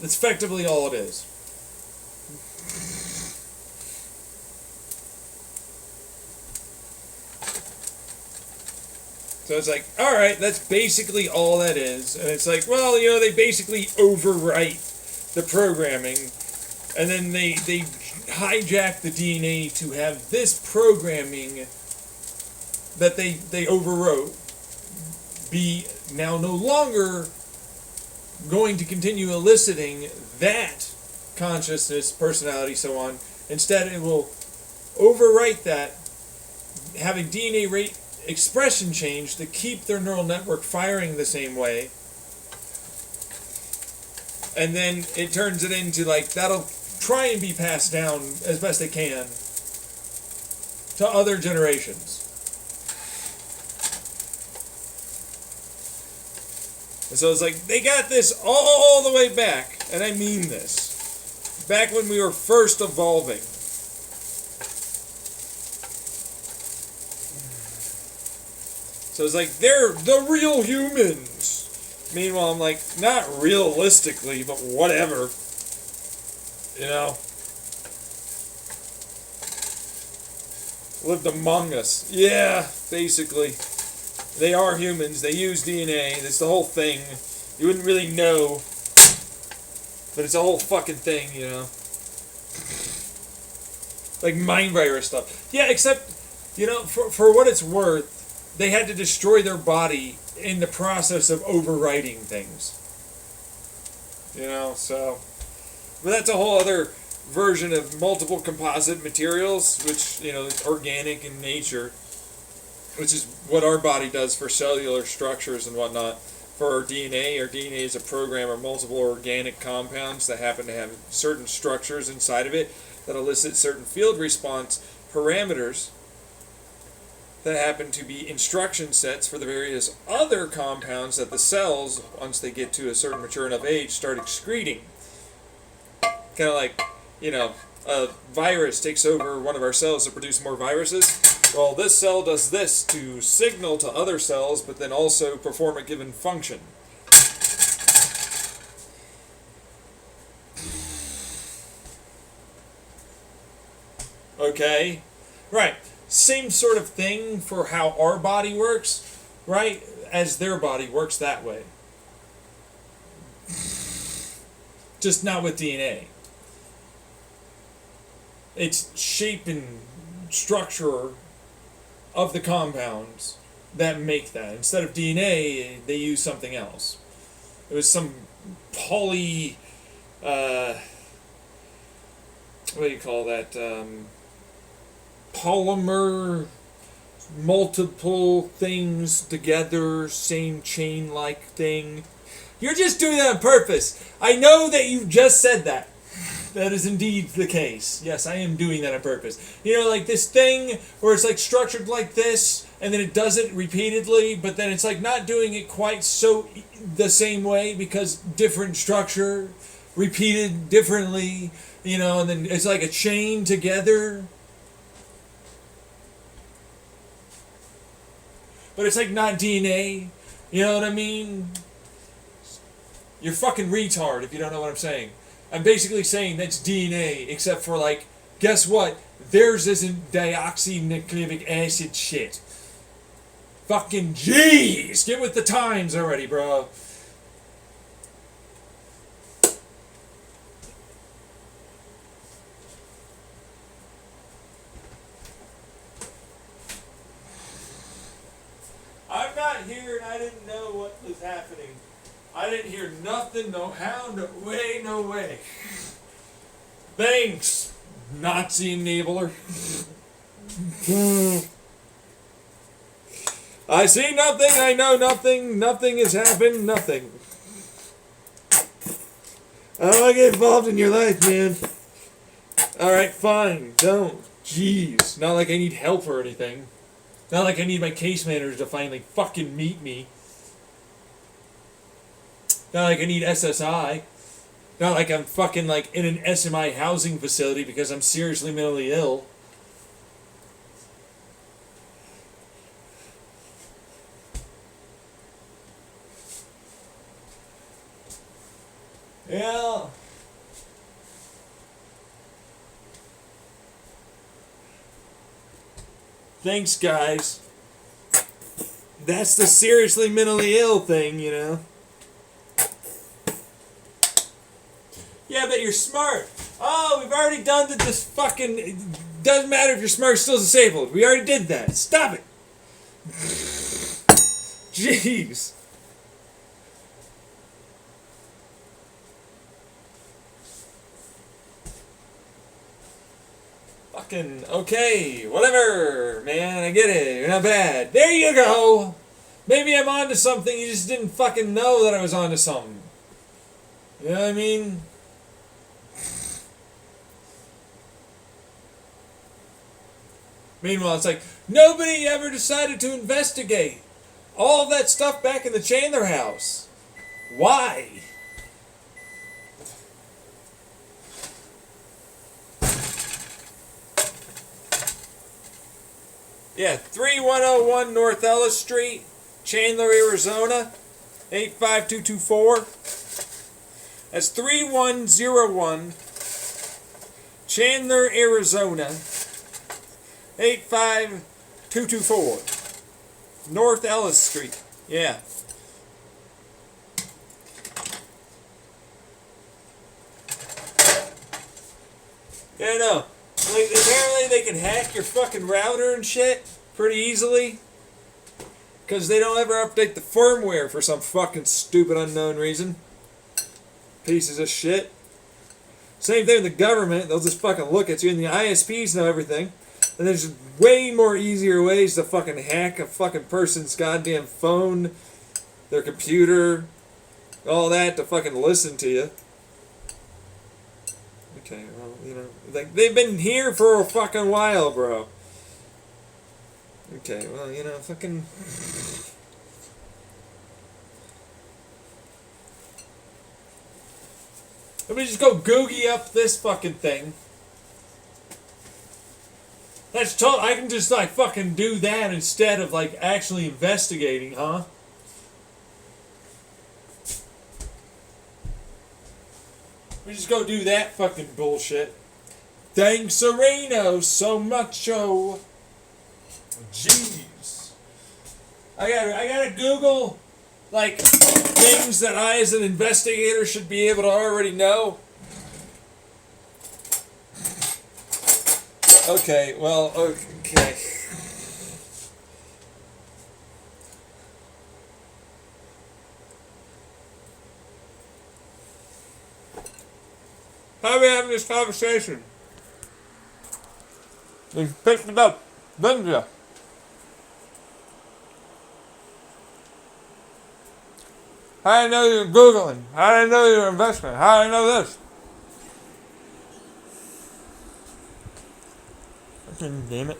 That's effectively all it is. So it's like, all right, that's basically all that is. And it's like, well, you know, they basically overwrite the programming, and then they hijack the DNA to have this programming that they overwrote be now no longer going to continue eliciting that consciousness, personality, so on. Instead, it will overwrite that, having DNA rate expression change to keep their neural network firing the same way, and then it turns it into like that'll try and be passed down as best they can to other generations. And so it's like they got this all the way back, and I mean this, back when we were first evolving. So it's like, they're the real humans. Meanwhile, I'm like, not realistically, but whatever. You know? Lived among us. Yeah, basically. They are humans. They use DNA. That's the whole thing. You wouldn't really know. But it's a whole fucking thing, you know? Like mind virus stuff. Yeah, except, you know, for what it's worth, they had to destroy their body in the process of overwriting things. You know, so... But that's a whole other version of multiple composite materials, which, you know, is organic in nature, which is what our body does for cellular structures and whatnot. For our DNA is a program of multiple organic compounds that happen to have certain structures inside of it that elicit certain field response parameters that happen to be instruction sets for the various other compounds that the cells, once they get to a certain mature enough age, start excreting. Kind of like, you know, a virus takes over one of our cells to produce more viruses. Well, this cell does this to signal to other cells, but then also perform a given function. Okay? Right. Same sort of thing for how our body works, right? As their body works that way. Just not with DNA. It's shape and structure of the compounds that make that. Instead of DNA, they use something else. It was some what do you call that? Polymer, multiple things together, same chain-like thing. You're just doing that on purpose. I know that you just said that. That is indeed the case. Yes, I am doing that on purpose. You know, like this thing where it's like structured like this, and then it does it repeatedly, but then it's like not doing it quite so the same way because different structure, repeated differently, you know, and then it's like a chain together. But it's like not DNA. You know what I mean? You're fucking retard if you don't know what I'm saying. I'm basically saying that's DNA, except for like, guess what? Theirs isn't deoxynucleic acid shit. Fucking jeez! Get with the times already, bro. I'm not here and I didn't know what was happening. I didn't hear nothing, no how, no way, no way. Thanks, Nazi enabler. I see nothing, I know nothing, nothing has happened, nothing. I don't want to get involved in your life, man. Alright, fine, don't. Jeez, not like I need help or anything. Not like I need my case manager to finally fucking meet me. Not like I need SSI. Not like I'm fucking like in an SMI housing facility because I'm seriously mentally ill. Yeah. Thanks, guys. That's the seriously mentally ill thing, you know. Yeah, but you're smart. Oh, we've already done this fucking... It doesn't matter if you're smart or still disabled. We already did that. Stop it. Jeez. Fucking, okay, whatever, man, I get it, you're not bad. There you go! Maybe I'm onto something, you just didn't fucking know that I was onto something. You know what I mean? Meanwhile, it's like, nobody ever decided to investigate all of that stuff back in the Chandler house. Why? Yeah, 3101 North Ellis Street, Chandler, Arizona, 85224. That's 3101 Chandler, Arizona, 85224. North Ellis Street. Yeah. Yeah, no. Like, apparently they can hack your fucking router and shit pretty easily. Because they don't ever update the firmware for some fucking stupid unknown reason. Pieces of shit. Same thing with the government. They'll just fucking look at you, and the ISPs know everything. And there's way more easier ways to fucking hack a fucking person's goddamn phone, their computer, all that to fucking listen to you. Okay, well, you know, like, they've been here for a fucking while, bro. Okay, well, you know, fucking... Let me just go googie up this fucking thing. That's total. I can just, like, fucking do that instead of, like, actually investigating, huh? We just go do that fucking bullshit. Thanks, Sereno, so much-o. Jeez. I gotta Google, like, things that I as an investigator should be able to already know. Okay, well, okay. How are we having this conversation? You picked it up, didn't you? How did I know you were Googling? How did I know you were investing? How did I know this? Fucking damn it.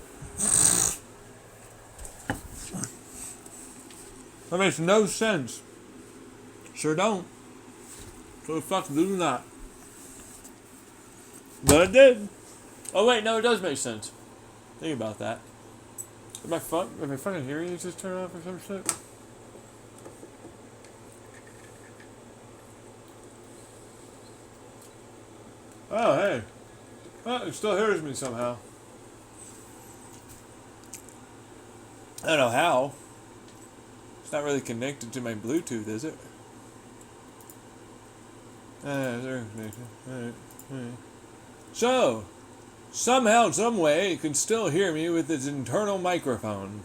That makes no sense. Sure don't. So the fuck do not. But it did. Oh wait, no, it does make sense. Think about that. Am I fucking hearing you just turn off or some shit? Oh, hey. Oh, it still hears me somehow. I don't know how. It's not really connected to my Bluetooth, is it? There's connection. Alright. So, somehow, some way, it can still hear me with its internal microphone.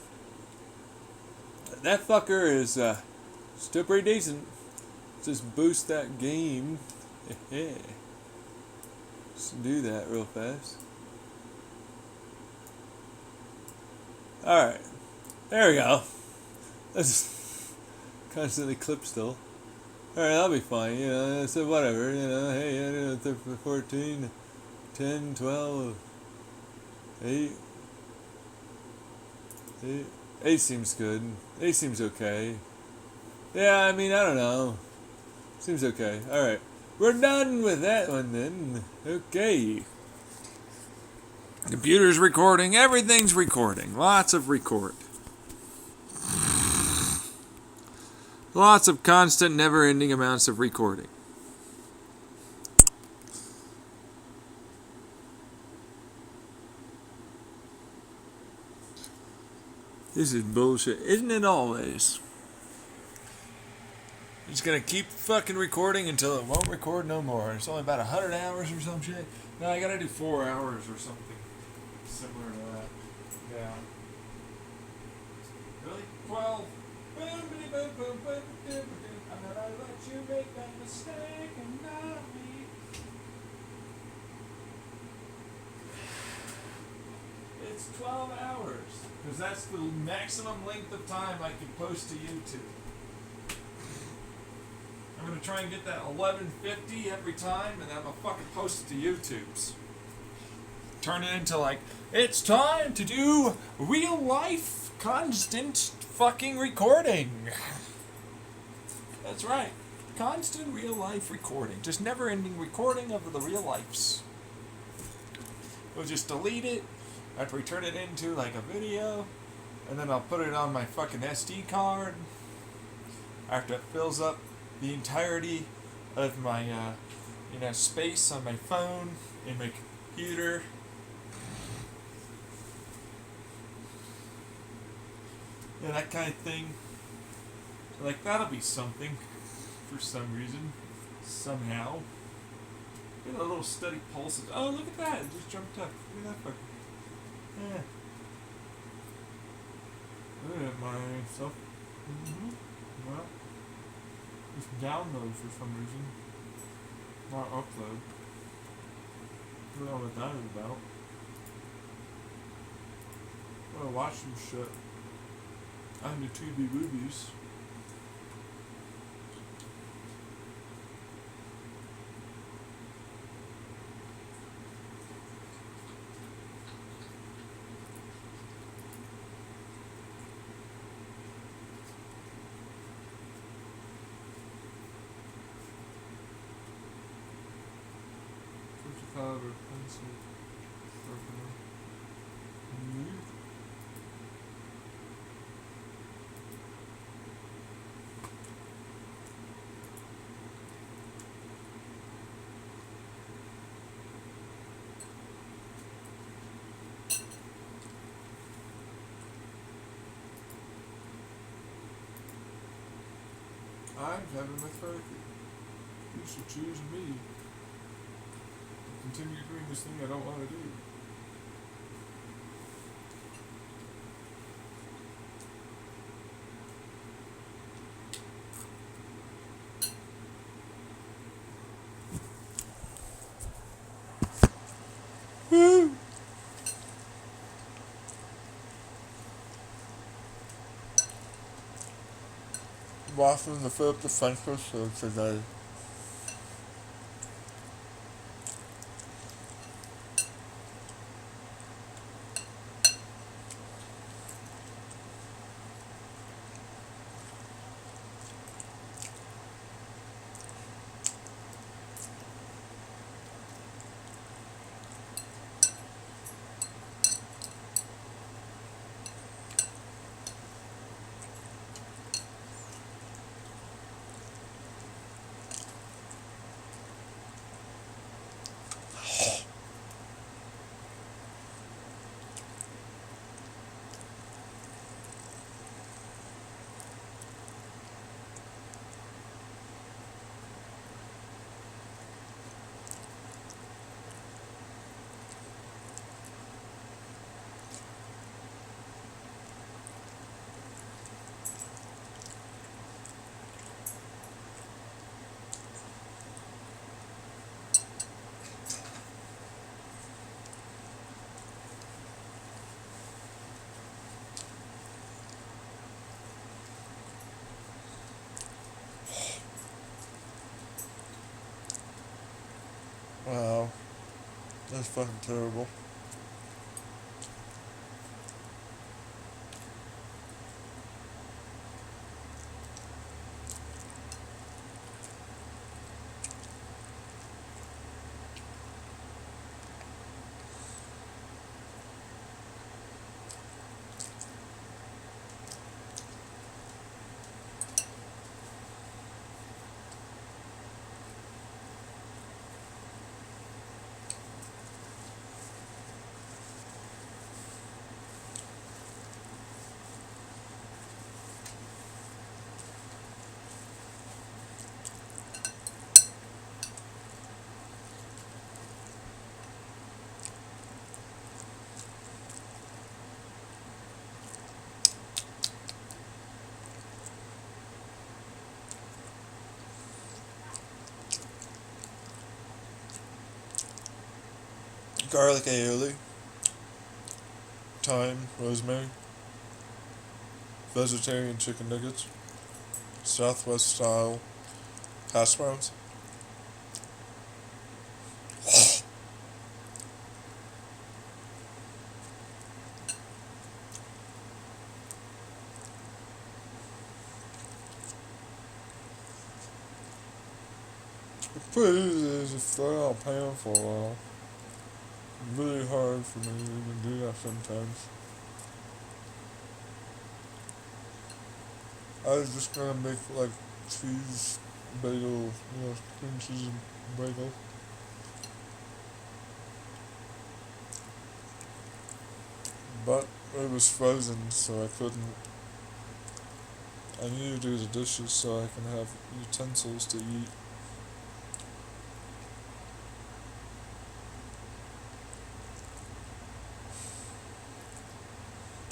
That fucker is still pretty decent. just boost that game. Just do that real fast. Alright. There we go. That's constantly clip still. Alright, that'll be fine, you know, so whatever, you know, hey, I don't know, 14, 10, 12, 8. 8 seems good. 8 seems okay. Yeah, I mean, I don't know. Seems okay. Alright. We're done with that one then. Okay. Computer's recording. Everything's recording. Lots of record. Lots of constant, never-ending amounts of recording. This is bullshit. Isn't it always? It's gonna keep fucking recording until it won't record no more. It's only about 100 hours or some shit. No, I gotta do 4 hours or something similar to that. Yeah. Really? 12. I'm gonna let you make that mistake and not me. It's 12 hours. Because that's the maximum length of time I can post to YouTube. I'm gonna try and get that 11:50 every time, and then I'm gonna fucking post it to YouTube's. Turn it into like, it's time to do real life constant fucking recording. That's right. Constant real life recording. Just never ending recording of the real lives. We'll just delete it after we turn it into like a video, and then I'll put it on my fucking SD card after it fills up the entirety of my space on my phone in my computer. Yeah, that kind of thing. Like, that'll be something for some reason. Somehow. Get a little steady pulse. Oh, look at that. It just jumped up. Look at that fucker. Yeah. Look at myself. Well, just download for some reason. Not upload. I don't know what that is about. I wanna watch some shit. I'm the Tubi Woobies. Or pencil. I'm Kevin McCarthy. You should choose me. Continue doing this thing I don't want to do. Woo! Watching the Philip the Central show today. That's fucking terrible. Garlic aioli, thyme, rosemary, vegetarian chicken nuggets, Southwest style hash browns. Pretty easy to throw out a pan for a while. Really hard for me to even do that sometimes. I was just gonna make like cheese bagel, cream cheese bagel. But it was frozen, so I couldn't. I need to do the dishes so I can have utensils to eat.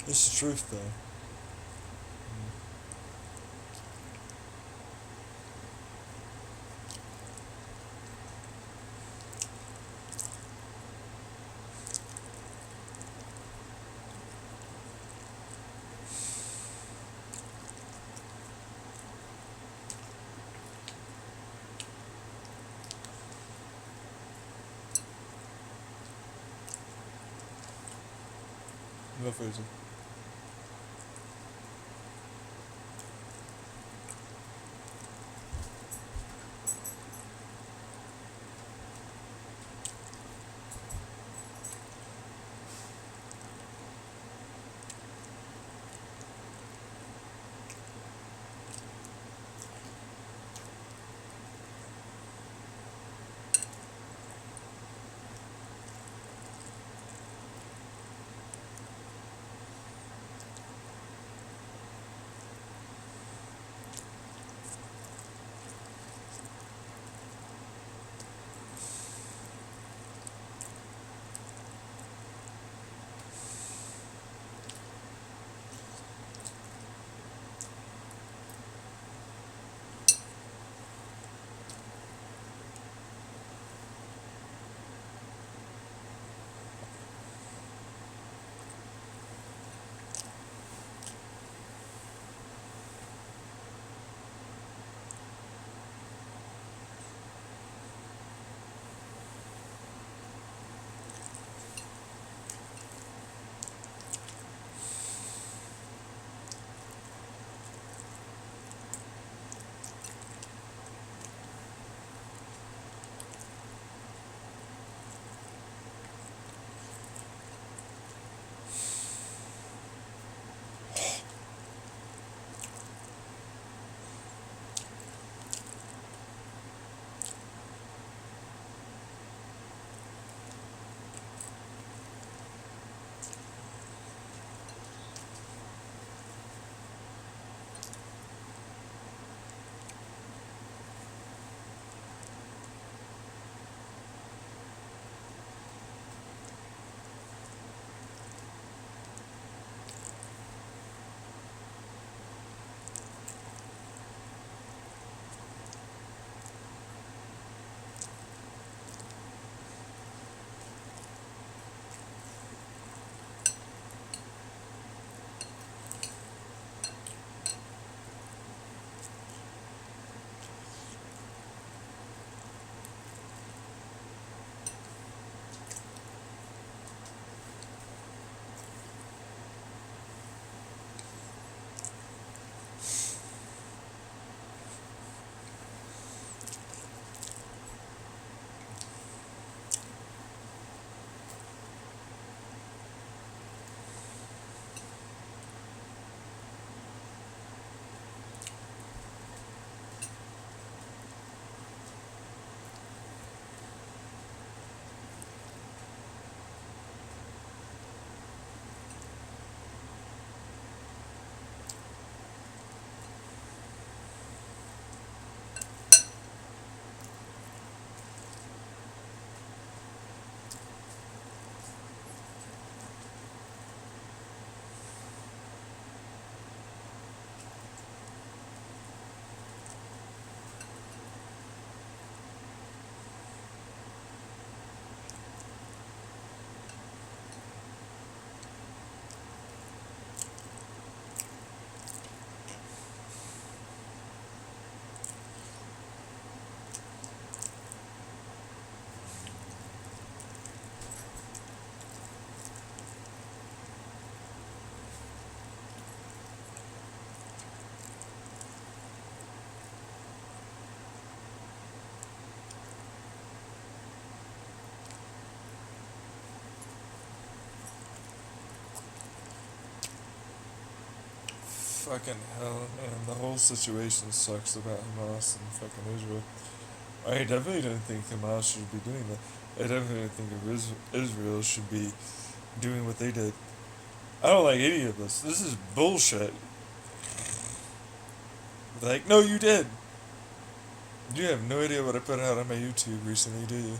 It's the truth, though. No freezer. fucking hell, man. The whole situation sucks about Hamas and fucking Israel. I definitely don't think Hamas should be doing that. I definitely don't think Israel should be doing what they did. I don't like any of this. This is bullshit. Like, no, you did. You have no idea what I put out on my YouTube recently, do you?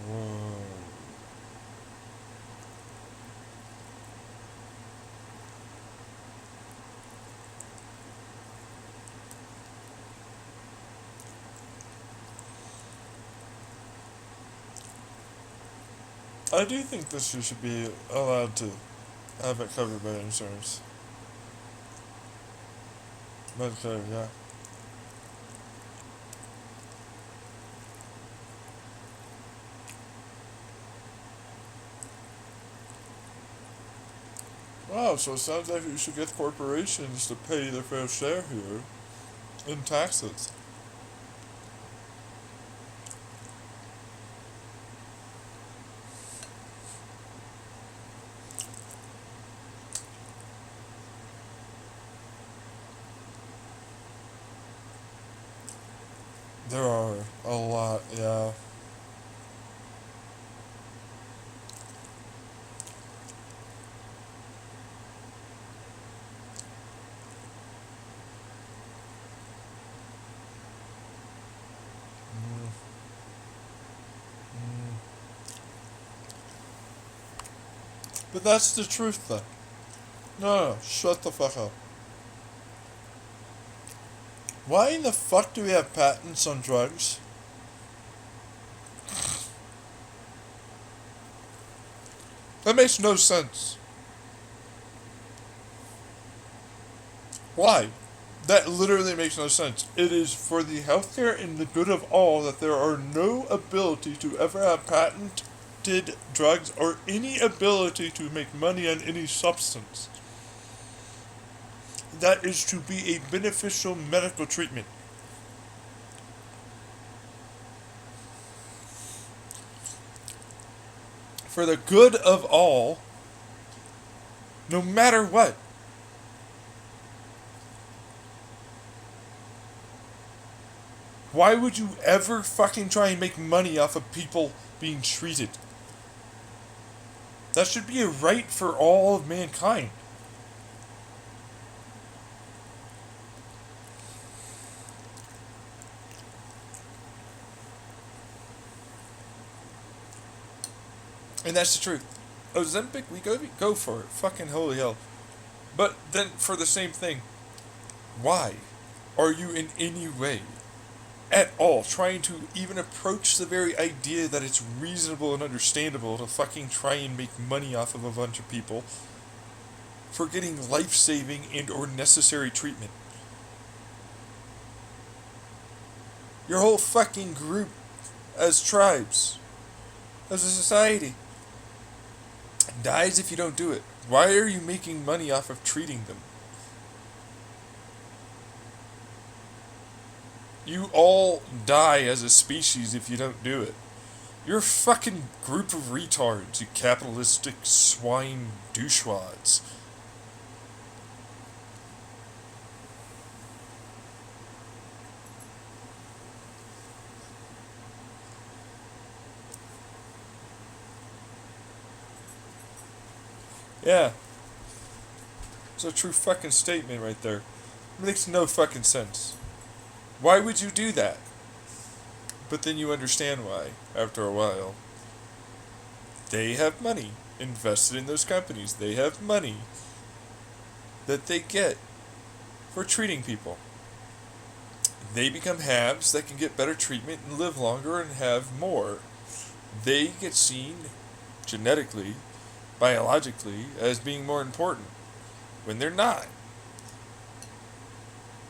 Whoa. I do think this should be allowed to have it covered by insurance. Medicare, yeah. Wow, so it sounds like you should get corporations to pay their fair share here in taxes. There are a lot, yeah. Mm, mm. But that's the truth, though. No, shut the fuck up. Why in the fuck do we have patents on drugs? That makes no sense. Why? That literally makes no sense. It is for the healthcare and the good of all that there are no ability to ever have patented drugs or any ability to make money on any substance. That is to be a beneficial medical treatment. For the good of all, no matter what. Why would you ever fucking try and make money off of people being treated? That should be a right for all of mankind. And that's the truth. Ozempic, we go for it. Fucking holy hell. But then for the same thing, why are you in any way at all trying to even approach the very idea that it's reasonable and understandable to fucking try and make money off of a bunch of people for getting life-saving and or necessary treatment? Your whole fucking group as tribes, as a society, dies if you don't do it. Why are you making money off of treating them? You all die as a species if you don't do it. You're a fucking group of retards, you capitalistic swine douchewads. Yeah. It's a true fucking statement right there. It makes no fucking sense. Why would you do that? But then you understand why, after a while. They have money invested in those companies. They have money that they get for treating people. they become haves that can get better treatment and live longer and have more. They get seen genetically, biologically, as being more important when they're not.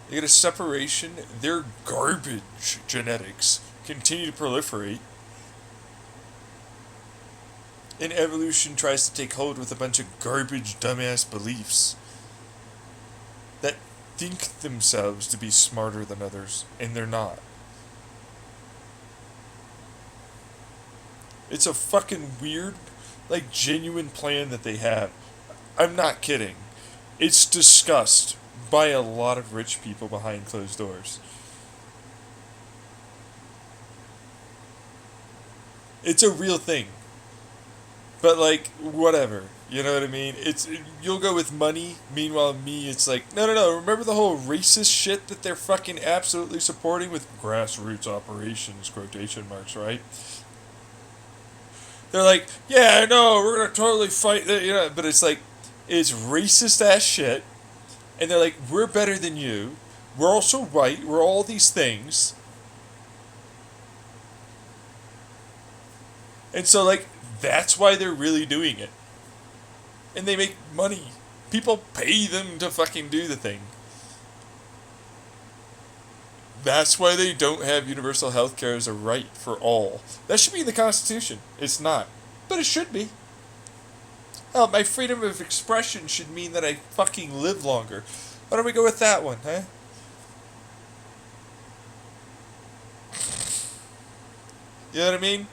They get a separation. Their garbage genetics continue to proliferate. And evolution tries to take hold with a bunch of garbage, dumbass beliefs that think themselves to be smarter than others, and they're not. It's a fucking weird, like, genuine plan that they have. I'm not kidding. It's discussed by a lot of rich people behind closed doors. It's a real thing. But, like, whatever. You know what I mean? You'll go with money. Meanwhile, me, it's like, no. Remember the whole racist shit that they're fucking absolutely supporting with grassroots operations, quotation marks, right? They're like, yeah, I know, we're gonna totally fight that, you know, but it's like, it's racist ass shit, and they're like, we're better than you, we're also white, we're all these things. And so, like, that's why they're really doing it. And they make money. People pay them to fucking do the thing. That's why they don't have universal health care as a right for all. That should be in the Constitution. It's not. But it should be. Hell, my freedom of expression should mean that I fucking live longer. Why don't we go with that one, huh? You know what I mean?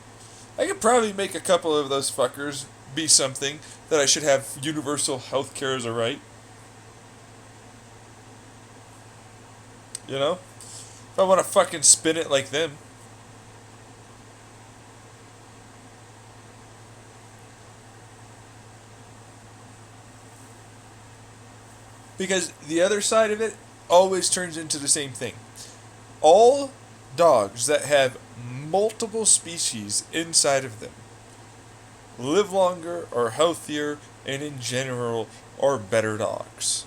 I could probably make a couple of those fuckers be something that I should have universal health care as a right. You know? If I want to fucking spin it like them. Because the other side of it always turns into the same thing. All dogs that have multiple species inside of them live longer, are healthier, and in general are better dogs.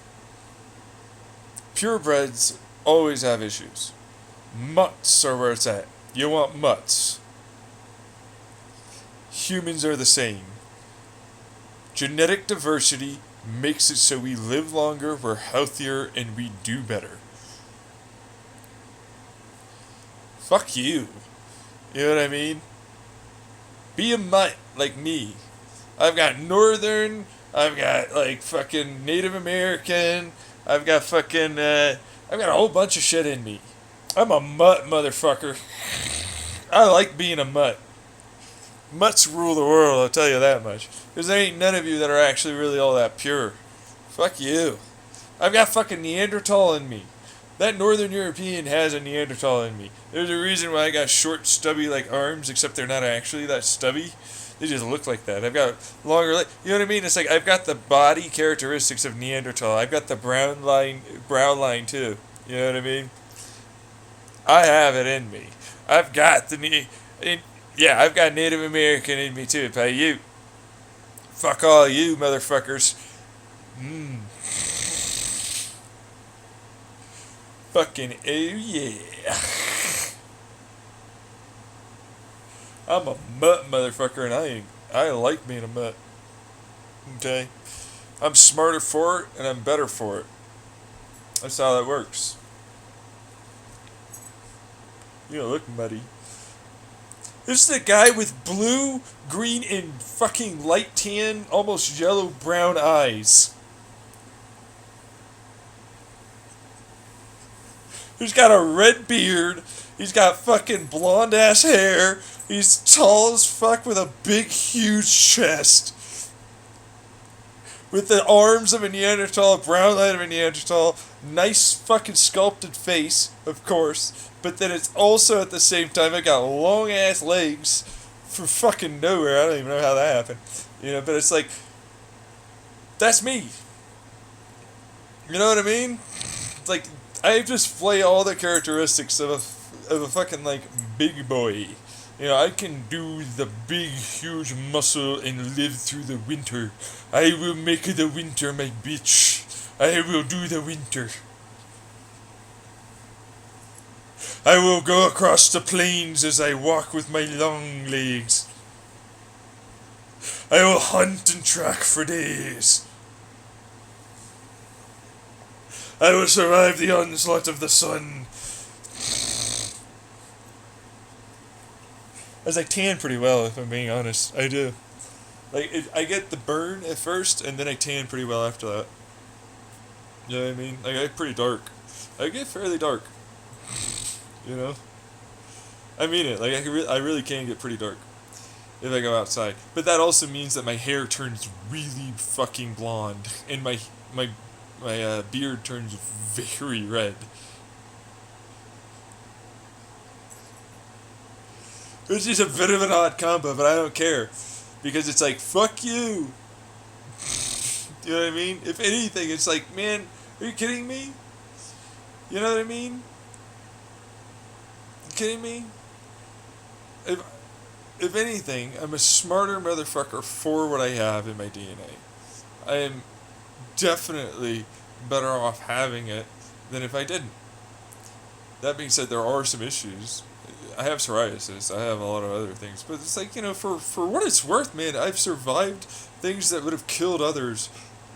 Purebreds always have issues. Mutts are where it's at. You want mutts. Humans are the same. Genetic diversity makes it so we live longer, we're healthier, and we do better. Fuck you. You know what I mean? Be a mutt like me. I've got Northern, I've got like fucking Native American, I've got fucking, I've got a whole bunch of shit in me. I'm a mutt, motherfucker. I like being a mutt. Mutts rule the world, I'll tell you that much. Because there ain't none of you that are actually really all that pure. Fuck you. I've got fucking Neanderthal in me. That Northern European has a Neanderthal in me. There's a reason why I got short, stubby like arms, except they're not actually that stubby. They just look like that. I've got longer legs. You know what I mean? It's like I've got the body characteristics of Neanderthal. I've got the brow line too. You know what I mean? I have it in me. I've got I've got Native American in me too. Pay you. Fuck all you motherfuckers. Fucking oh yeah. I'm a mutt motherfucker, and I like being a mutt. Okay? I'm smarter for it, and I'm better for it. That's how that works. You don't look muddy. This is the guy with blue, green, and fucking light tan, almost yellow-brown eyes. He's got a red beard. He's got fucking blonde-ass hair. He's tall as fuck with a big, huge chest. With the arms of a Neanderthal, brown line of a Neanderthal. Nice fucking sculpted face, of course. But then it's also at the same time, I got long-ass legs from fucking nowhere. I don't even know how that happened. You know, but it's like, that's me. You know what I mean? It's like, I display all the characteristics of a fucking, like, big boy. You know, I can do the big, huge muscle and live through the winter. I will make the winter my bitch. I will do the winter. I will go across the plains as I walk with my long legs. I will hunt and track for days. I will survive the onslaught of the sun. As I tan pretty well, if I'm being honest. I do. I get the burn at first, and then I tan pretty well after that. You know what I mean? I get pretty dark. I get fairly dark. You know? I mean it. I really can get pretty dark if I go outside. But that also means that my hair turns really fucking blonde, and my beard turns very red. Which is a bit of an odd combo, but I don't care. Because it's like, fuck you. You know what I mean? If anything, it's like, man, are you kidding me? You know what I mean? You kidding me? If anything, I'm a smarter motherfucker for what I have in my DNA. I am definitely better off having it than if I didn't. That being said, there are some issues. I have psoriasis. I have a lot of other things. But it's like, for what it's worth, man, I've survived things that would have killed others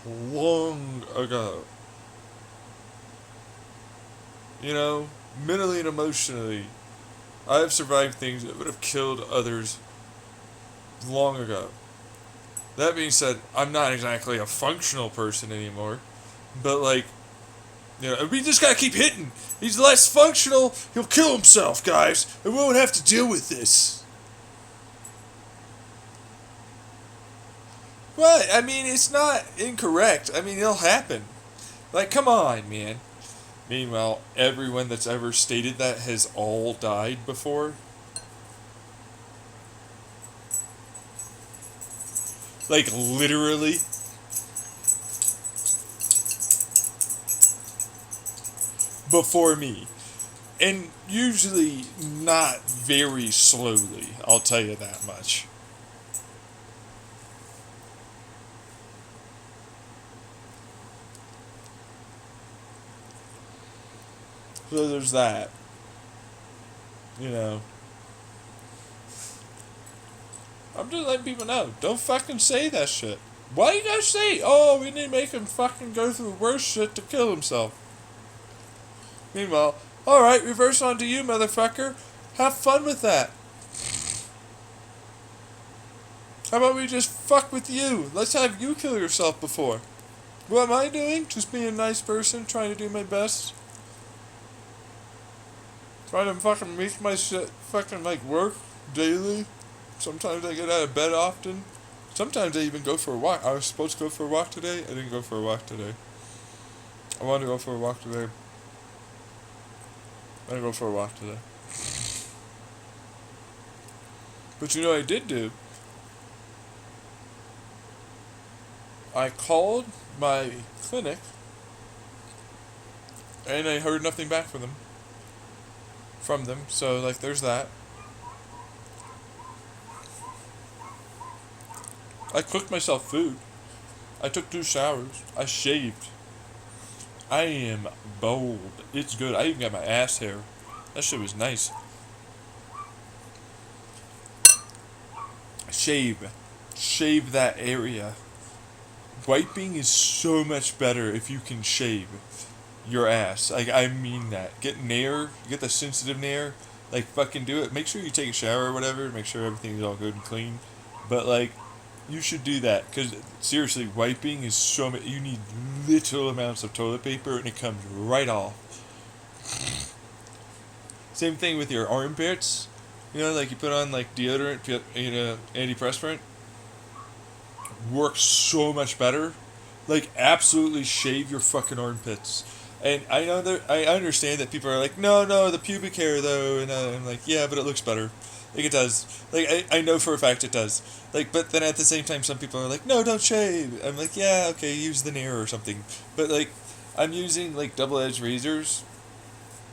long ago. Mentally and emotionally, I have survived things that would have killed others long ago. That being said, I'm not exactly a functional person anymore. But, we just gotta keep hitting. He's less functional, he'll kill himself, guys. And we won't have to deal with this. What? I mean, it's not incorrect. I mean, it'll happen. Come on, man. Meanwhile, everyone that's ever stated that has all died before. Literally. Before me. And usually not very slowly, I'll tell you that much. So there's that. I'm just letting people know. Don't fucking say that shit. Why you gotta say, oh, we need to make him fucking go through worse shit to kill himself? Meanwhile, alright, reverse onto you, motherfucker. Have fun with that. How about we just fuck with you? Let's have you kill yourself before. What am I doing? Just being a nice person, trying to do my best. Trying to fucking make my shit fucking work daily. Sometimes I get out of bed often. Sometimes I even go for a walk. I was supposed to go for a walk today. I didn't go for a walk today. I wanted to go for a walk today. I didn't go for a walk today. But you know what I did do? I called my clinic and I heard nothing back from them. So there's that. I cooked myself food. I took 2 showers. I shaved. I am bold. It's good. I even got my ass hair. That shit was nice. Shave. Shave that area. Wiping is so much better if you can shave your ass. I mean that. Get Nair. Get the sensitive Nair. Fucking do it. Make sure you take a shower or whatever. Make sure everything's all good and clean. But, you should do that. Because, seriously, wiping is so much. You need little amounts of toilet paper and it comes right off. Same thing with your armpits. You put on, deodorant, antiperspirant. Works so much better. Absolutely shave your fucking armpits. And I understand that people are like, no, the pubic hair though, and I'm like, yeah, but it looks better. It does. I know for a fact it does. But then at the same time, some people are like, no, don't shave. I'm like, yeah, okay, use the Nair or something. But I'm using double-edged razors,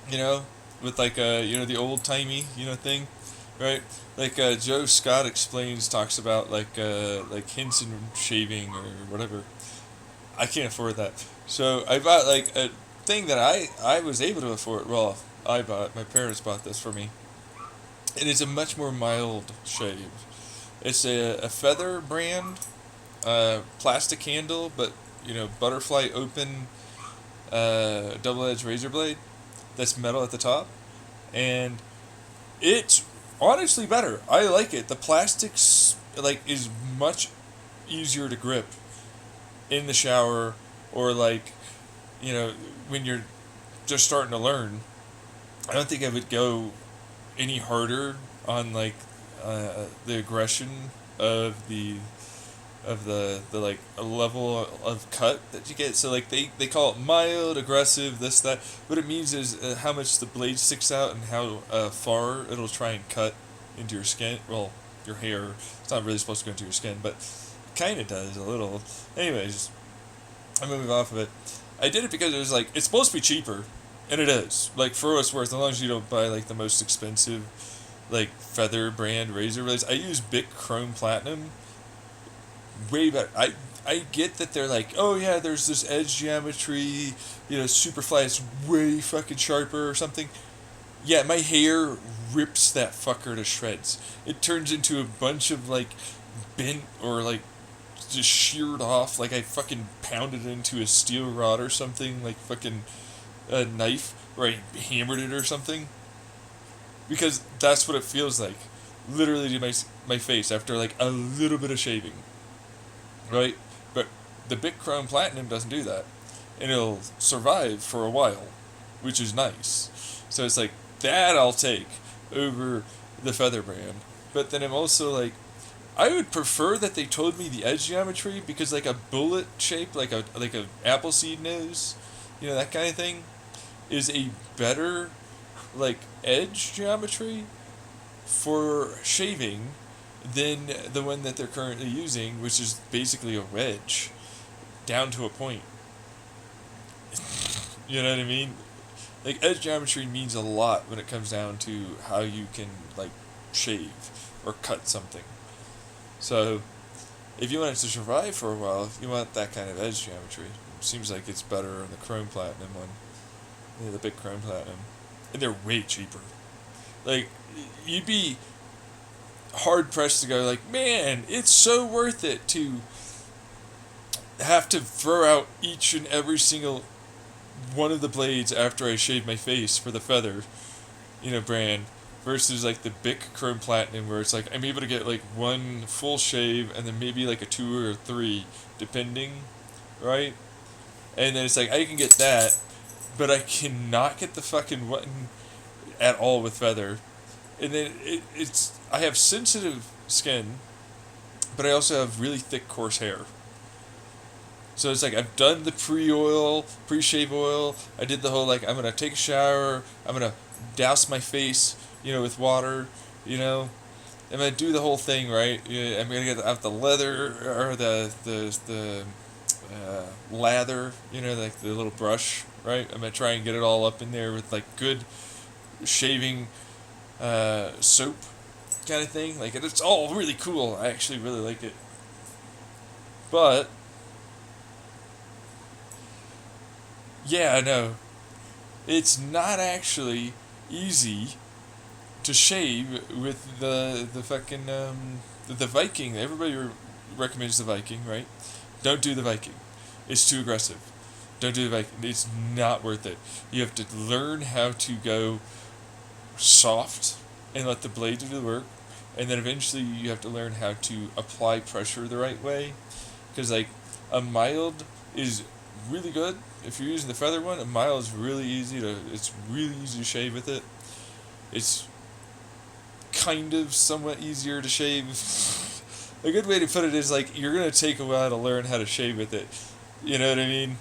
with the old-timey, thing, right? Joe Scott talks about Henson shaving or whatever. I can't afford that. So I bought a thing that I was able to afford. Well, My parents bought this for me. It is a much more mild shave. It's a feather brand, plastic handle, but butterfly open, double-edged razor blade. That's metal at the top, and it's honestly better. I like it. The plastics is much easier to grip in the shower, or when you're just starting to learn. I don't think I would go any harder on the aggression of the level of cut that you get. So they call it mild, aggressive, this, that. What it means is how much the blade sticks out and how far it'll try and cut into your skin. Well, your hair. It's not really supposed to go into your skin, but it kind of does a little. Anyways, I'm moving off of it. I did it because it was it's supposed to be cheaper, and it is. For what it's worth, as long as you don't buy the most expensive feather brand razor blades. I use Bic Chrome Platinum. Way better. I get that they're oh yeah, there's this edge geometry, Superfly is way fucking sharper or something. Yeah, my hair rips that fucker to shreds. It turns into a bunch of bent or just sheared off, I fucking pounded it into a steel rod or something, fucking a knife, or I hammered it or something. Because that's what it feels like, literally, to my face after a little bit of shaving. Right? But the Bic Chrome Platinum doesn't do that. And it'll survive for a while, which is nice. So it's that I'll take over the feather brand. But then I'm also I would prefer that they told me the edge geometry, because a bullet shape, like a apple seed nose, that kind of thing, is a better edge geometry for shaving than the one that they're currently using, which is basically a wedge, down to a point. You know what I mean? Edge geometry means a lot when it comes down to how you can shave or cut something. So, if you want it to survive for a while, you want that kind of edge geometry. It seems like it's better on the Chrome Platinum one. Yeah, the Bic Chrome Platinum. And they're way cheaper. You'd be hard pressed to go man, it's so worth it to have to throw out each and every single one of the blades after I shave my face for the feather, brand, versus the Bic Chrome Platinum, where it's I'm able to get one full shave and then maybe a 2 or 3 depending, right? And then it's I can get that, but I cannot get the fucking one at all with feather. And then it's I have sensitive skin, but I also have really thick, coarse hair. So it's I've done the pre-shave oil. I did the whole I'm gonna take a shower. I'm gonna douse my face, with water. I'm gonna do the whole thing, right. I'm gonna get out the leather or the lather, the little brush, right. I'm gonna try and get it all up in there with good shaving soap kind of thing. It's all really cool. I actually really like it. But yeah, no, it's not actually easy to shave with the fucking the Viking. Everybody recommends the Viking, right? Don't do the Viking. It's too aggressive. Don't do the Viking. It's not worth it. You have to learn how to go soft and let the blade do the work, and then eventually you have to learn how to apply pressure the right way, because a mild is really good if you're using the feather one. A mild is really easy to shave with it. It's kind of somewhat easier to shave. A good way to put it is you're gonna take a while to learn how to shave with it. You know what I mean?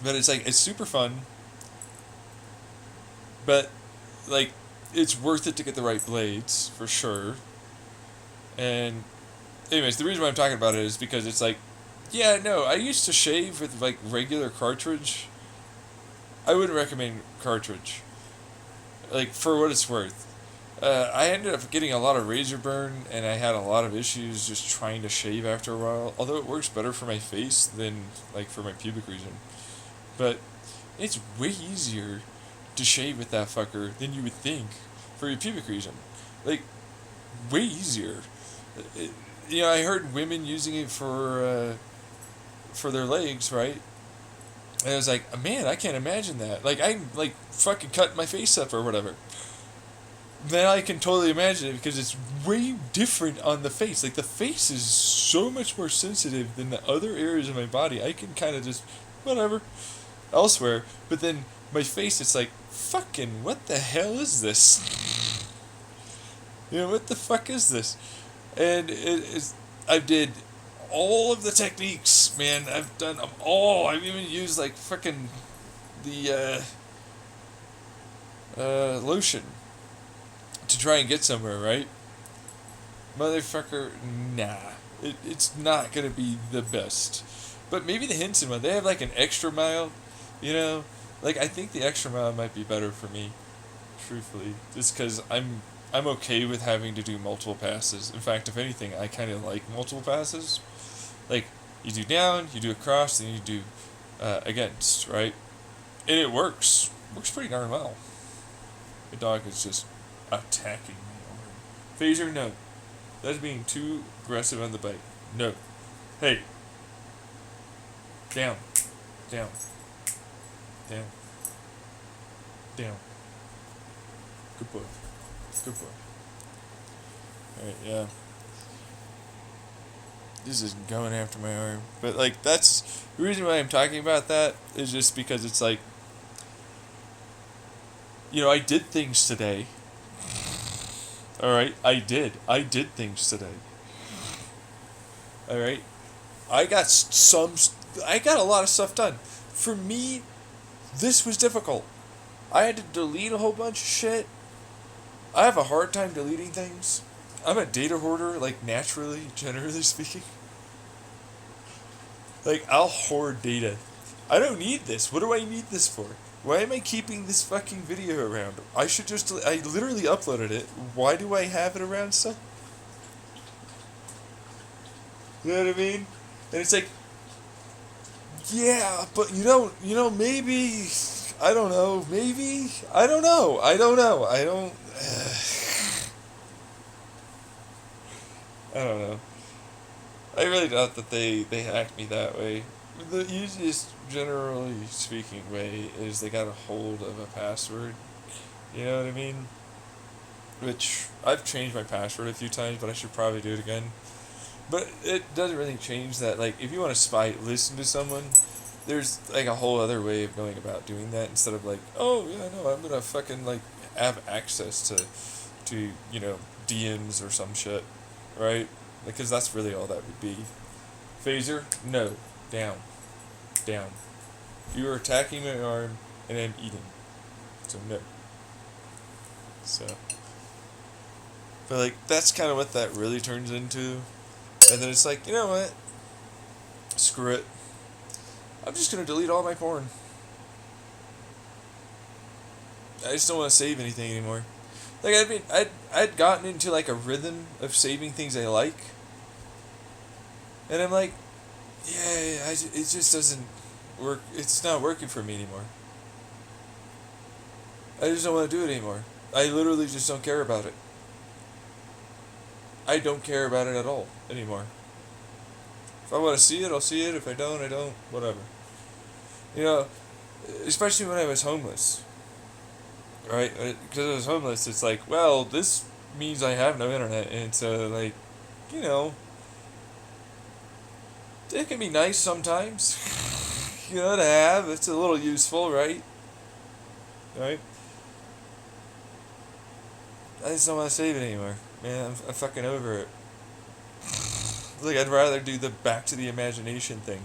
But it's it's super fun. But it's worth it to get the right blades for sure. And anyways, the reason why I'm talking about it is because it's yeah, no, I used to shave with regular cartridge. I wouldn't recommend cartridge. For what it's worth. I ended up getting a lot of razor burn, and I had a lot of issues just trying to shave after a while. Although it works better for my face than for my pubic region. But it's way easier to shave with that fucker than you would think for your pubic region. Like, way easier. You know, I heard women using it for their legs, right? And I was like, man, I can't imagine that. Like, I'm like fucking cutting my face up or whatever. Then I can totally imagine it because it's way different on the face. Like, the face is so much more sensitive than the other areas of my body. I can kind of just, whatever, elsewhere. But then my face, it's like, fucking, what the hell is this? You know, what the fuck is this? And I did all of the techniques, man. I've done them all. I've even used, like, fucking the lotion to try and get somewhere, right? Motherfucker, nah. It's not gonna be the best. But maybe the Henson one, they have like an extra mile, you know? Like, I think the extra mile might be better for me, truthfully. Just because I'm okay with having to do multiple passes. In fact, if anything, I kind of like multiple passes. Like, you do down, you do across, then you do against, right? And it works. Works pretty darn well. The dog is just attacking me. Phaser, no. That's being too aggressive on the bite. No. Hey. Down. Down. Down. Down. Good boy. Good boy. Alright, yeah. This is going after my arm. But, like, that's... The reason why I'm talking about that is just because it's like... You know, I did things today. Alright, I did things today. Alright? I got a lot of stuff done. For me, this was difficult. I had to delete a whole bunch of shit. I have a hard time deleting things. I'm a data hoarder, like, naturally, generally speaking. Like, I'll hoard data. I don't need this. What do I need this for? Why am I keeping this fucking video around? I literally uploaded it. Why do I have it around still? You know what I mean? And it's like, yeah, but maybe, I don't know, maybe, I don't know, I don't, I don't know. I really doubt that they hacked me that way. The easiest, generally speaking, way is they got a hold of a password. You know what I mean? Which, I've changed my password a few times, but I should probably do it again. But it doesn't really change that. Like, if you want to listen to someone, there's, like, a whole other way of going about doing that instead of, like, oh, yeah, no, I'm gonna fucking, like, have access to you know, DMs or some shit, right? Because that's really all that would be. Phaser? No. Down. Down. You are attacking my arm, and I'm eating. So, no. So. But, like, that's kind of what that really turns into. And then it's like, you know what? Screw it. I'm just gonna delete all my porn. I just don't want to save anything anymore. Like, I'd gotten into, like, a rhythm of saving things I like. And I'm like, yeah, it just doesn't work. It's not working for me anymore. I just don't want to do it anymore. I literally just don't care about it. I don't care about it at all anymore. If I want to see it, I'll see it. If I don't, I don't. Whatever. You know, especially when I was homeless. Right? Because I was homeless, it's like, well, this means I have no internet. And so, like, you know, it can be nice sometimes. You know, to have. It's a little useful, right? Right? I just don't want to save it anymore. Man, I'm fucking over it. Like, I'd rather do the back to the imagination thing.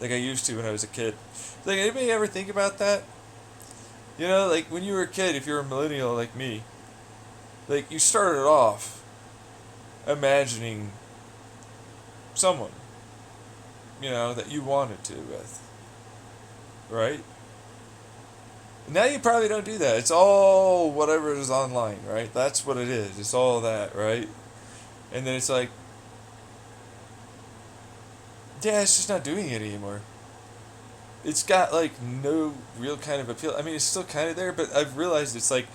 Like I used to when I was a kid. Like, anybody ever think about that? You know, like, when you were a kid, if you're a millennial like me, like, you started off imagining someone, you know, that you wanted to with. Right? Now you probably don't do that. It's all whatever is online, right? That's what it is. It's all that, right? And then it's like, yeah, it's just not doing it anymore. it's got like no real kind of appeal. I mean, it's still kind of there, but I've realized it's like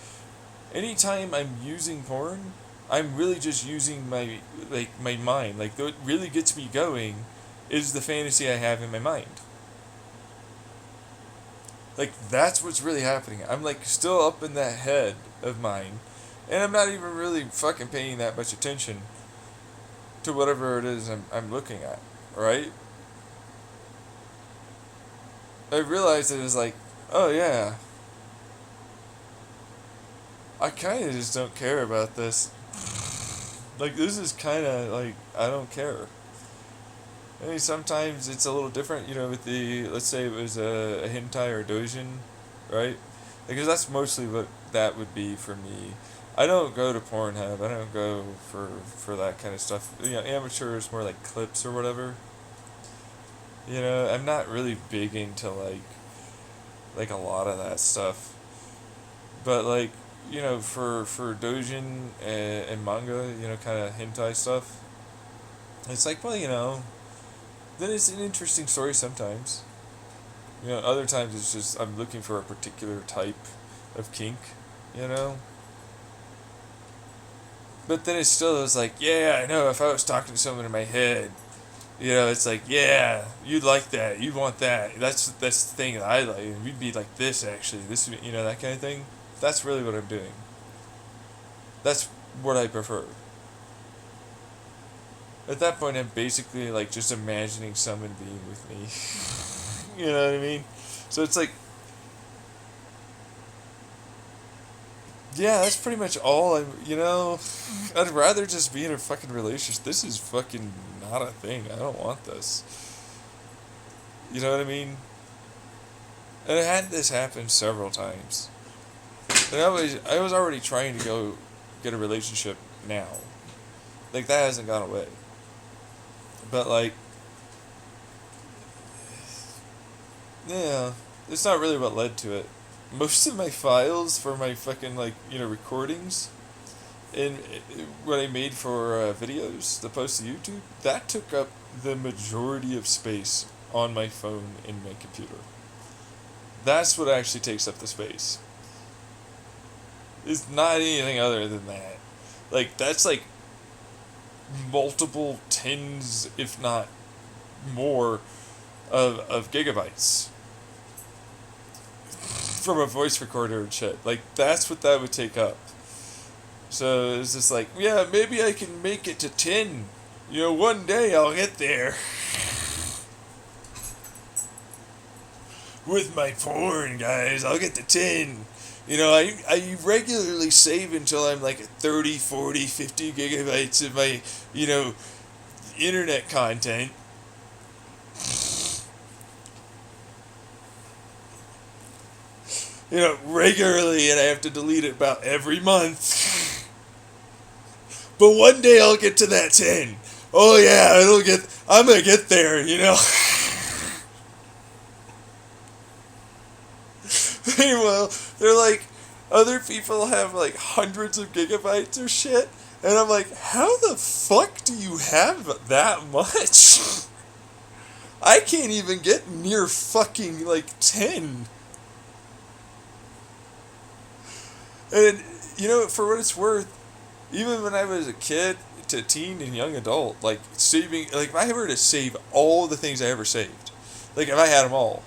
anytime I'm using porn, I'm really just using my mind. Like what really gets me going is the fantasy I have in my mind. Like that's what's really happening. I'm like still up in that head of mine, and I'm not even really fucking paying that much attention to whatever it is I'm looking at, right? I realized it is like, oh yeah, I kind of just don't care about this. Like this is kind of like I don't care. I mean, sometimes it's a little different, with the, let's say it was a hentai or doujin, right? Because that's mostly what that would be for me. I don't go to Pornhub. I don't go for that kind of stuff. Amateur is more like clips or whatever. I'm not really big into like a lot of that stuff. But like, for doujin and manga, kind of hentai stuff, it's like, well, then it's an interesting story sometimes. Other times it's just I'm looking for a particular type of kink, you know? But then it still is like, yeah, I know if I was talking to someone in my head, it's like, yeah, you'd like that, you'd want that. That's the thing that I like. We'd be like this actually. This that kind of thing. That's really what I'm doing. That's what I prefer. At that point, I'm basically like just imagining someone being with me. You know what I mean? So it's like, yeah, that's pretty much all I'd rather just be in a fucking relationship. This is fucking not a thing. I don't want this. You know what I mean? And I had this happen several times. And I was already trying to go get a relationship now. Like, that hasn't gone away. But, like, yeah, it's not really what led to it. Most of my files for my fucking, recordings and what I made for videos to post to YouTube, that took up the majority of space on my phone and my computer. That's what actually takes up the space. It's not anything other than that. Like, that's like multiple tens, if not more, of gigabytes from a voice recorder and shit. Like, that's what that would take up. So it's just like, yeah, maybe I can make it to 10. One day I'll get there. With my porn, guys, I'll get to 10. I regularly save until I'm like at 30, 40, 50 gigabytes of my, internet content. Regularly, and I have to delete it about every month. But one day I'll get to that 10. Oh yeah, I'm gonna get there, Meanwhile, they're like, other people have like hundreds of gigabytes or shit, and I'm like, how the fuck do you have that much? I can't even get near fucking 10. And, for what it's worth, even when I was a kid to teen and young adult, saving, if I were to save all the things I ever saved, if I had them all,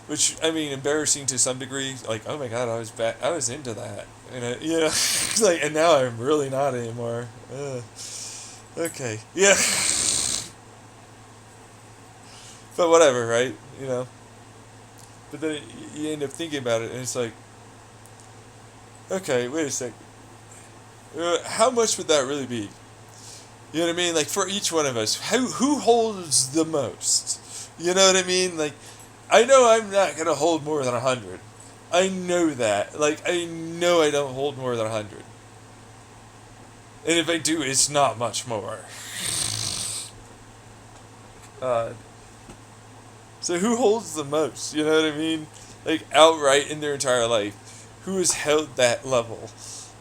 which, I mean, embarrassing to some degree, oh my god, I was into that, and, and now I'm really not anymore. Okay, yeah. But whatever, right, But then you end up thinking about it, and it's like, okay, wait a sec. How much would that really be? You know what I mean? For each one of us, who holds the most? You know what I mean? I know I'm not going to hold more than 100. I know that. I know I don't hold more than 100. And if I do, it's not much more. So who holds the most? You know what I mean? Outright in their entire life. Who has held that level?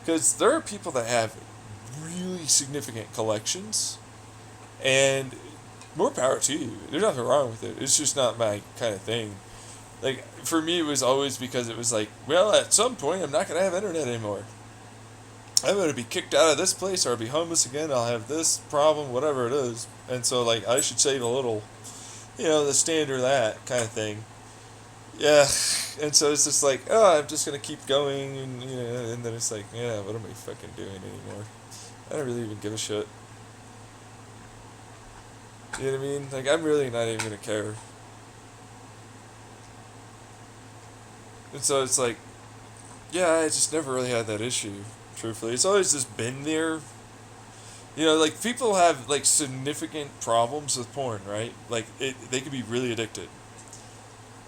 Because there are people that have really significant collections, and more power to you. There's nothing wrong with it. It's just not my kind of thing. Like, for me, it was always because it was like, well, at some point, I'm not going to have internet anymore. I'm going to be kicked out of this place, or I'll be homeless again, I'll have this problem, whatever it is. And so, like, I should save a little, the standard that kind of thing. Yeah. And so it's just like, oh, I'm just going to keep going, and then it's like, yeah, what am I fucking doing anymore? I don't really even give a shit. You know what I mean? Like, I'm really not even going to care. And so it's like, yeah, I just never really had that issue, truthfully. It's always just been there. Like, people have, like, significant problems with porn, right? Like, they can be really addicted.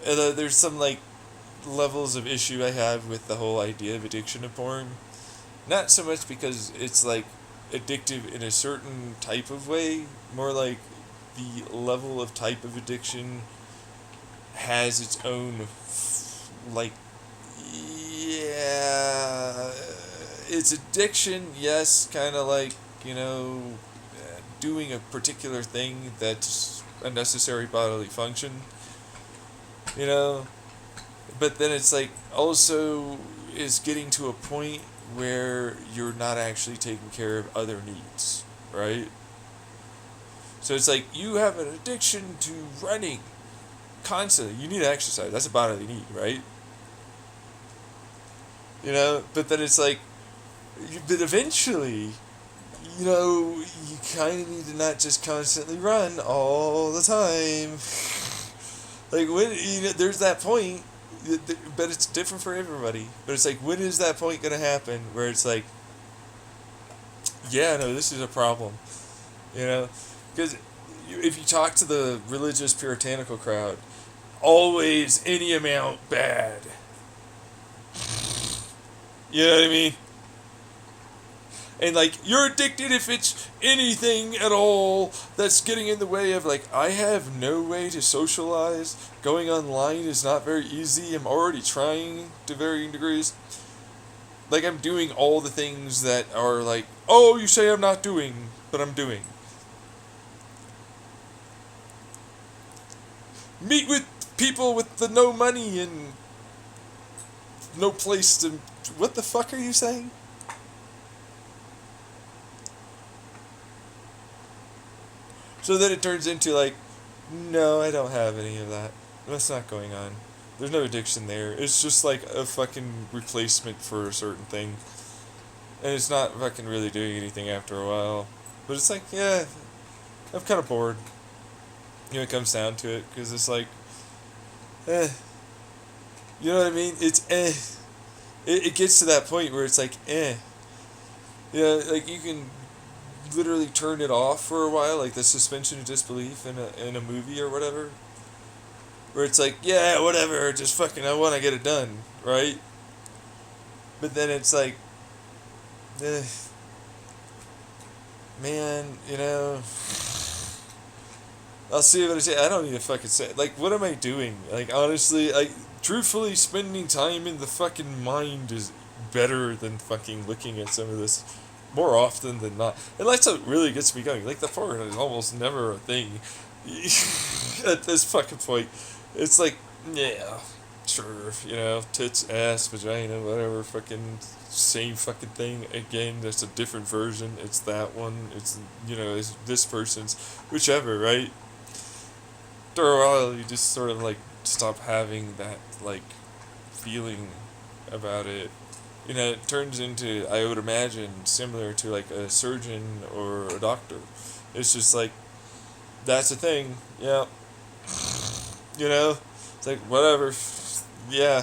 And there's some, like, levels of issue I have with the whole idea of addiction to porn. Not so much because it's, like, addictive in a certain type of way, more like the level of type of addiction has its own, like, yeah, it's addiction, yes, kind of like, doing a particular thing that's a necessary bodily function, but then it's like also is getting to a point where you're not actually taking care of other needs, right? So it's like you have an addiction to running constantly. You need to exercise. That's a bodily need, right? But then it's like, but eventually, you kind of need to not just constantly run all the time. Like, when, there's that point, but it's different for everybody. But it's like, when is that point going to happen where it's like, yeah, no, this is a problem, Because if you talk to the religious puritanical crowd, always any amount bad. You know what I mean? And, like, you're addicted if it's anything at all that's getting in the way of, like, I have no way to socialize. Going online is not very easy. I'm already trying to varying degrees. Like, I'm doing all the things that are like, oh, you say I'm not doing, but I'm doing. Meet with people with the no money and no place to... What the fuck are you saying? So then it turns into like, no, I don't have any of that. That's not going on. There's no addiction there. It's just like a fucking replacement for a certain thing. And it's not fucking really doing anything after a while. But it's like, yeah, I'm kind of bored. It comes down to it. Because it's like, You know what I mean? It's It gets to that point where it's like, like you can literally turn it off for a while, like the suspension of disbelief in a movie or whatever. Where it's like, yeah, whatever, just fucking, I want to get it done, right? But then it's like, man, I'll see what I say. I don't need to fucking say. Like, what am I doing? Like, honestly, truthfully, spending time in the fucking mind is better than fucking looking at some of this more often than not. And that's what really gets me going. Like, the porn is almost never a thing at this fucking point. It's like, yeah, sure, tits, ass, vagina, whatever, fucking same fucking thing. Again, there's a different version. It's that one. It's, it's this person's, whichever, right? After a while, you just sort of, like, stop having that, like, feeling about it. It turns into, I would imagine, similar to, like, a surgeon or a doctor. It's just like, that's a thing, yeah. It's like, whatever, yeah.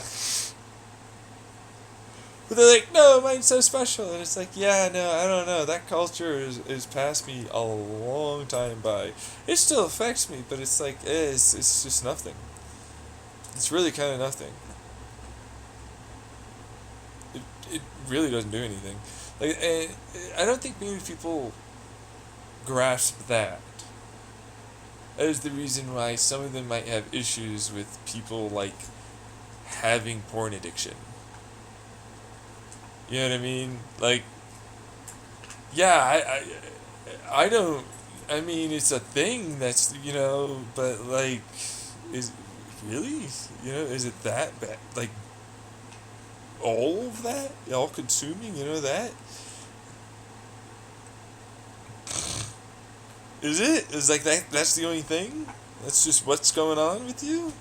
But they're like, no, mine's so special. And it's like, yeah, no, I don't know. That culture is past me a long time by. It still affects me, but it's like, it's just nothing. It's really kind of nothing. It really doesn't do anything. Like, and I don't think many people grasp that as the reason why some of them might have issues with people, like, having porn addiction. You know what I mean? Like, yeah, I don't, I mean, it's a thing that's, but, like, really? You know, is it that bad? Like, all of that? All consuming, you know that? Is it? Is like that's the only thing? That's just what's going on with you?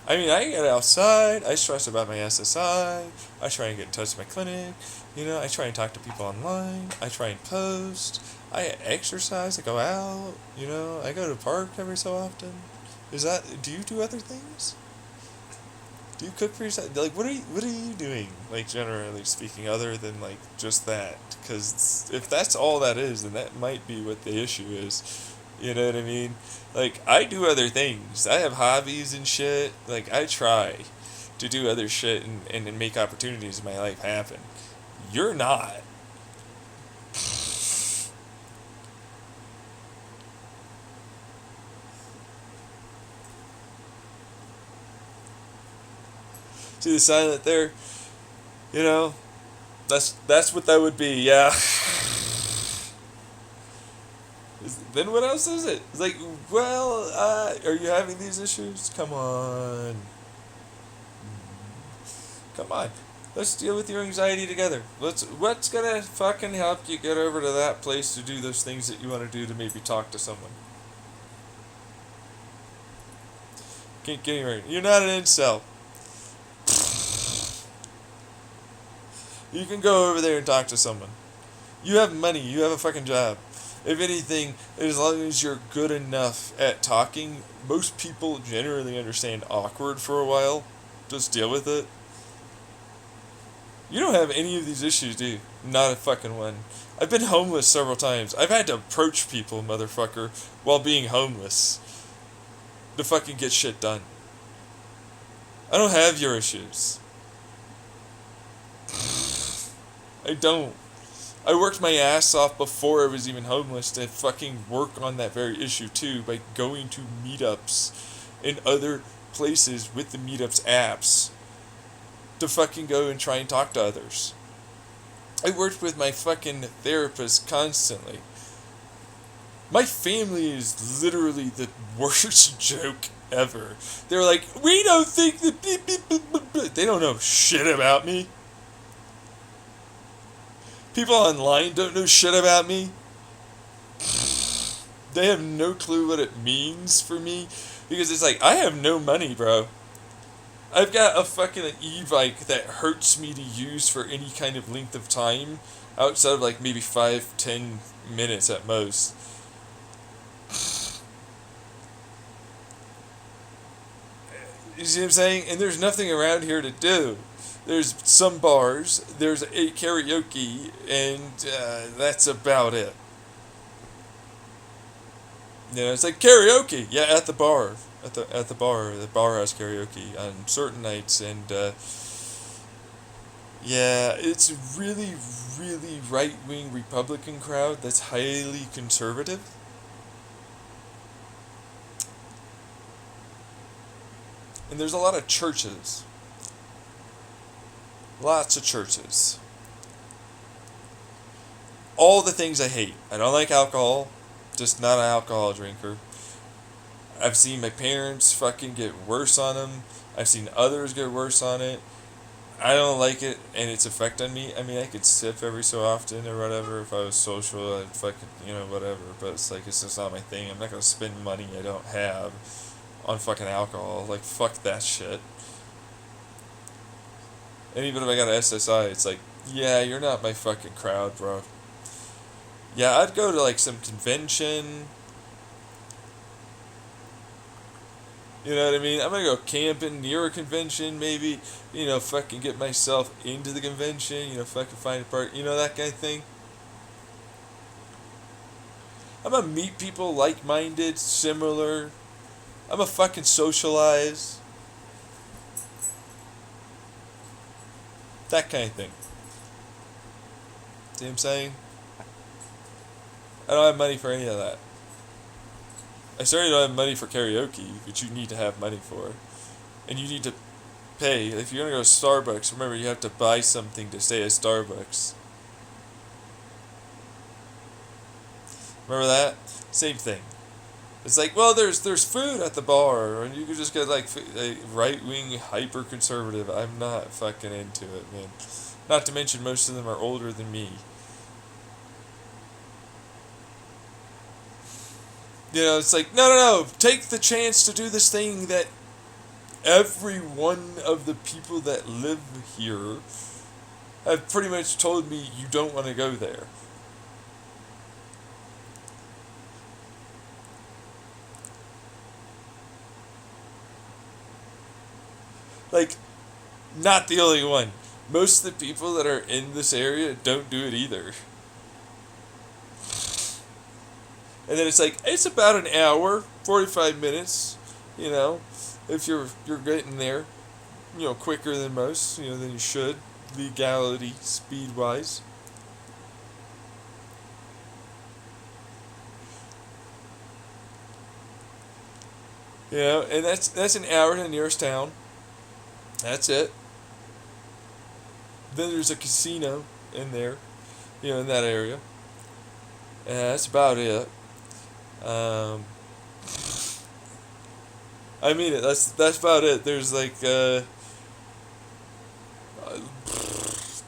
I mean, I get outside, I stress about my SSI, I try and get in touch with my clinic, you know, I try and talk to people online, I try and post, I exercise, I go out, you know, I go to the park every so often. Do you do other things? Do you cook for yourself? Like, what are you doing, like, generally speaking, other than, like, just that? Because if that's all that is, then that might be what the issue is. You know what I mean? Like, I do other things. I have hobbies and shit. Like, I try to do other shit and make opportunities in my life happen. You're not. See the silent there? You know? That's what that would be, yeah. Then what else is it? It's like, well, are you having these issues? Come on. Come on. Let's deal with your anxiety together. What's gonna fucking help you get over to that place to do those things that you want to do to maybe talk to someone? Can't get right. You're not an incel. You can go over there and talk to someone. You have money. You have a fucking job. If anything, as long as you're good enough at talking, most people generally understand awkward for a while. Just deal with it. You don't have any of these issues, do you? Not a fucking one. I've been homeless several times. I've had to approach people, motherfucker, while being homeless to fucking get shit done. I don't have your issues. I don't. I worked my ass off before I was even homeless to fucking work on that very issue too by going to meetups and other places with the meetups apps to fucking go and try and talk to others. I worked with my fucking therapist constantly. My family is literally the worst joke ever. They're like, we don't think that... They don't know shit about me. People online don't know shit about me. They have no clue what it means for me. Because it's like, I have no money, bro. I've got a fucking e-bike that hurts me to use for any kind of length of time. Outside of like maybe 5-10 minutes at most. You see what I'm saying? And there's nothing around here to do. There's some bars, there's a karaoke, and that's about it. You know, it's like karaoke, yeah, at the bar, the bar has karaoke on certain nights, and yeah, it's really, really right-wing Republican crowd that's highly conservative. And there's a lot of churches. Lots of churches. All the things I hate. I don't like alcohol. Just not an alcohol drinker. I've seen my parents fucking get worse on them. I've seen others get worse on it. I don't like it and its effect on me. I mean, I could sip every so often or whatever. If I was social, I'd fucking, you know, whatever. But it's like, it's just not my thing. I'm not going to spend money I don't have on fucking alcohol. Like, fuck that shit. And even if I got an SSI, it's like, yeah, you're not my fucking crowd, bro. Yeah, I'd go to like some convention. You know what I mean? I'm gonna go camping near a convention, maybe. You know, fucking get myself into the convention. You know, fucking find a park. You know, that kind of thing. I'm gonna meet people like-minded, similar. I'm gonna fucking socialize. That kind of thing. See what I'm saying? I don't have money for any of that. I certainly don't have money for karaoke, which you need to have money for. And you need to pay. If you're going to go to Starbucks, remember you have to buy something to stay at Starbucks. Remember that? Same thing. It's like, well, there's food at the bar, and you could just get like a right wing hyper conservative. I'm not fucking into it, man. Not to mention most of them are older than me. You know, it's like, no. Take the chance to do this thing that every one of the people that live here have pretty much told me you don't want to go there. Like, not the only one. Most of the people that are in this area don't do it either. And then it's like, it's about an hour, 45 minutes, you know, if you're getting there, you know, quicker than most, you know, than you should, legality, speed-wise. You know, and that's an hour to the nearest town. That's it. Then there's a casino in there, you know, in that area. And that's about it. I mean it. That's about it. There's like that.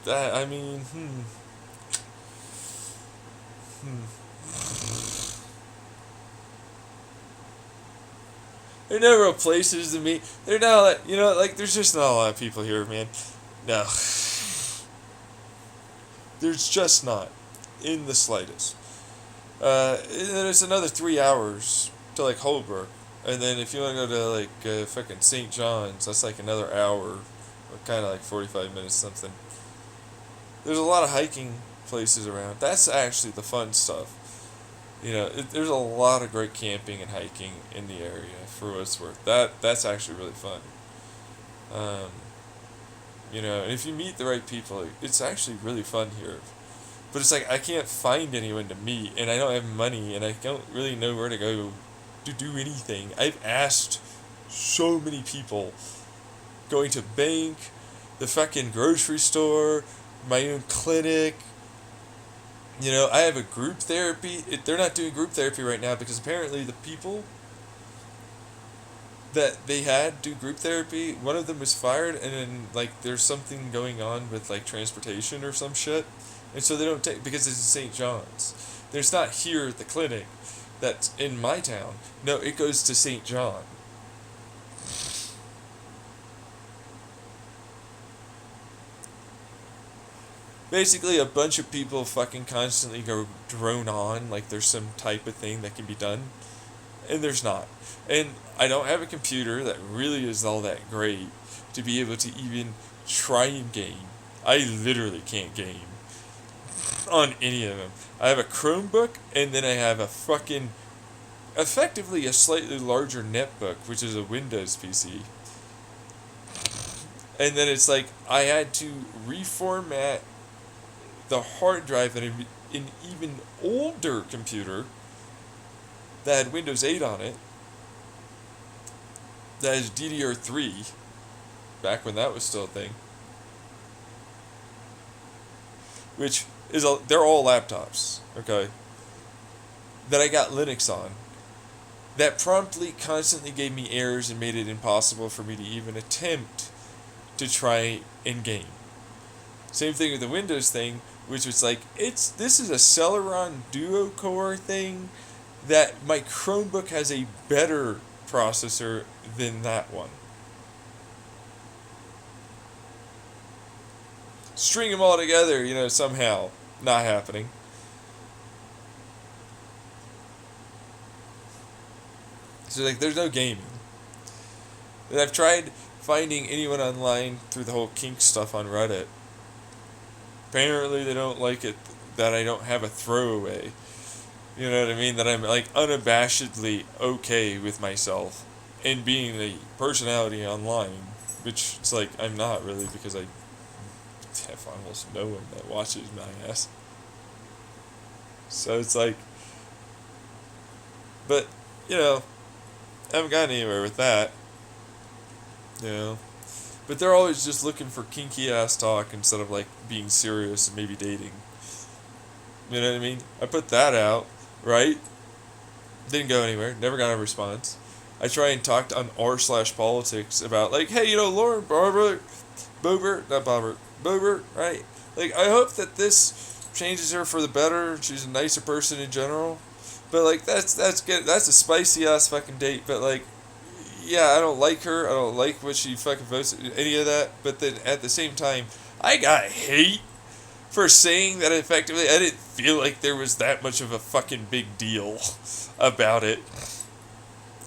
I mean, They're no real places to meet. They're not like, you know, like there's just not a lot of people here, man. No, there's just not, in the slightest. And then it's another 3 hours to like Holbrook, and then if you want to go to like fucking St. John's, that's like another hour, or kind of like 45 minutes something. There's a lot of hiking places around. That's actually the fun stuff. You know, there's a lot of great camping and hiking in the area for what it's worth. That's actually really fun. You know, and if you meet the right people, it's actually really fun here. But it's like, I can't find anyone to meet, and I don't have money, and I don't really know where to go to do anything. I've asked so many people, going to bank, the fucking grocery store, my own clinic. You know, I have a group therapy. They're not doing group therapy right now because apparently the people that they had do group therapy, one of them was fired, and then like there's something going on with like transportation or some shit. And so they don't take, because it's in St. John's. There's not here at the clinic that's in my town. No, it goes to St. John. Basically, a bunch of people fucking constantly go drone on like there's some type of thing that can be done. And there's not. And I don't have a computer that really is all that great to be able to even try and game. I literally can't game on any of them. I have a Chromebook, and then I have a fucking, effectively a slightly larger netbook, which is a Windows PC. And then it's like, I had to reformat the hard drive in an even older computer that had Windows 8 on it, that is DDR3, back when that was still a thing, which is they're all laptops, okay, that I got Linux on, that promptly constantly gave me errors and made it impossible for me to even attempt to try and game. Same thing with the Windows thing, which was like, this is a Celeron duo core thing that my Chromebook has a better processor than that one. String them all together, you know, somehow. Not happening. So, like, there's no gaming. And I've tried finding anyone online through the whole kink stuff on Reddit. Apparently they don't like it that I don't have a throwaway. You know what I mean? That I'm, like, unabashedly okay with myself and being a personality online. Which, it's like, I'm not really, because I have almost no one that watches my ass. So it's like, but, you know, I haven't gotten anywhere with that. You know, but they're always just looking for kinky ass talk instead of like being serious and maybe dating. You know what I mean? I put that out, right? Didn't go anywhere. Never got a response. I try and talked on r/politics about like, hey, Lauren Boebert, not Boebert, Boebert, right? Like, I hope that this changes her for the better. She's a nicer person in general. But like, that's good. That's a spicy ass fucking date. But like, yeah, I don't like her. I don't like what she fucking votes. Any of that. But then at the same time, I got hate for saying that effectively. I didn't feel like there was that much of a fucking big deal about it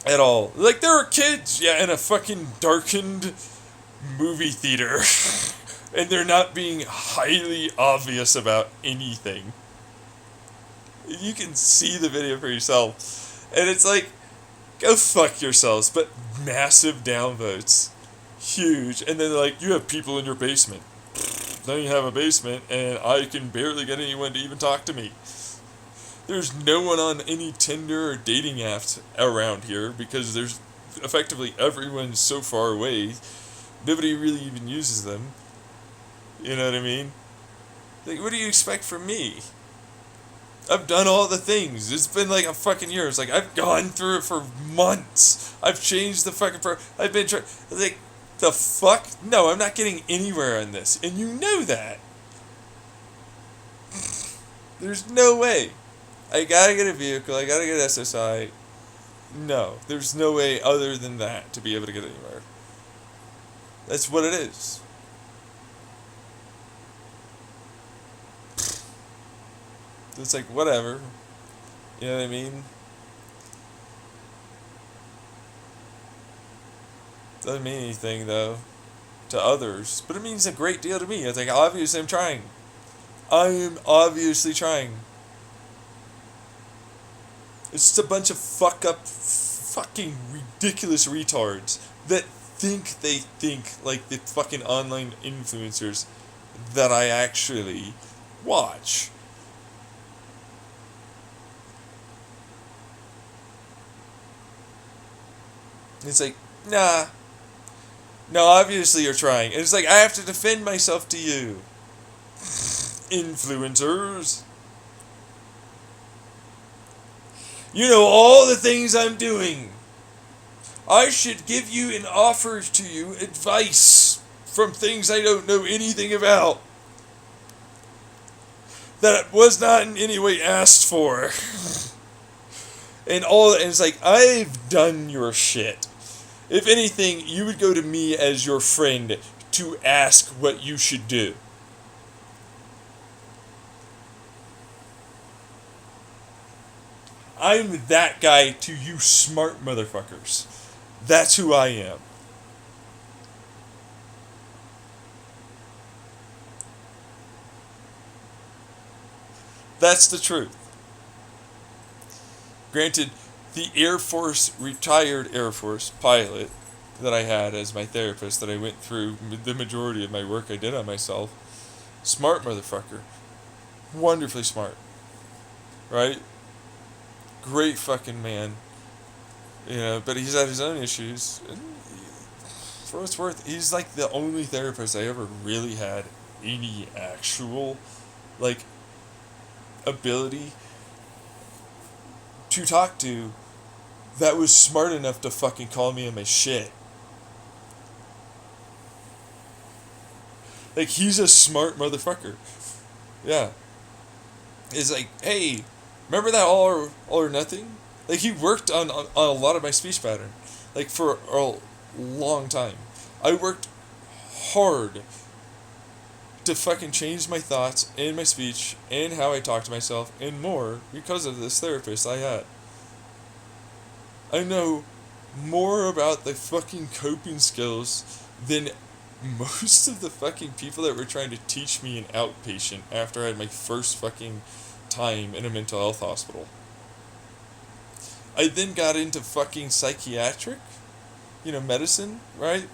at all. Like, there are kids, yeah, in a fucking darkened movie theater, and they're not being highly obvious about anything. You can see the video for yourself, and it's like, go fuck yourselves, but massive downvotes. Huge. And then, like, you have people in your basement. Then you have a basement, and I can barely get anyone to even talk to me. There's no one on any Tinder or dating apps around here because there's effectively everyone's so far away. Nobody really even uses them. You know what I mean? Like, what do you expect from me? I've done all the things. It's been like a fucking year. It's like, I've gone through it for months. I've changed the fucking I've been trying. Like, the fuck? No, I'm not getting anywhere on this. And you know that. There's no way. I gotta get a vehicle. I gotta get SSI. No, there's no way other than that to be able to get anywhere. That's what it is. It's like, whatever. You know what I mean? Doesn't mean anything, though, to others. But it means a great deal to me. It's like, obviously I'm trying. I am obviously trying. It's just a bunch of fucking ridiculous retards that think like the fucking online influencers that I actually watch. It's like, nah. No, obviously you're trying. And it's like, I have to defend myself to you. Influencers. You know all the things I'm doing. I should give you and offer to you advice from things I don't know anything about. That was not in any way asked for. And it's like, I've done your shit. If anything, you would go to me as your friend to ask what you should do. I'm that guy to you smart motherfuckers. That's who I am. That's the truth. Granted, the retired Air Force pilot that I had as my therapist, that I went through the majority of my work I did on myself, smart motherfucker. Wonderfully smart. Right? Great fucking man. You know, but he's had his own issues. And for what it's worth, he's like the only therapist I ever really had any actual, like, ability to talk to that was smart enough to fucking call me on my shit. Like, he's a smart motherfucker. Yeah. It's like, hey, remember that all or nothing? Like, he worked on a lot of my speech pattern. Like, for a long time. I worked hard to fucking change my thoughts and my speech and how I talk to myself and more because of this therapist I had. I know more about the fucking coping skills than most of the fucking people that were trying to teach me an outpatient after I had my first fucking time in a mental health hospital. I then got into fucking psychiatric, medicine, right?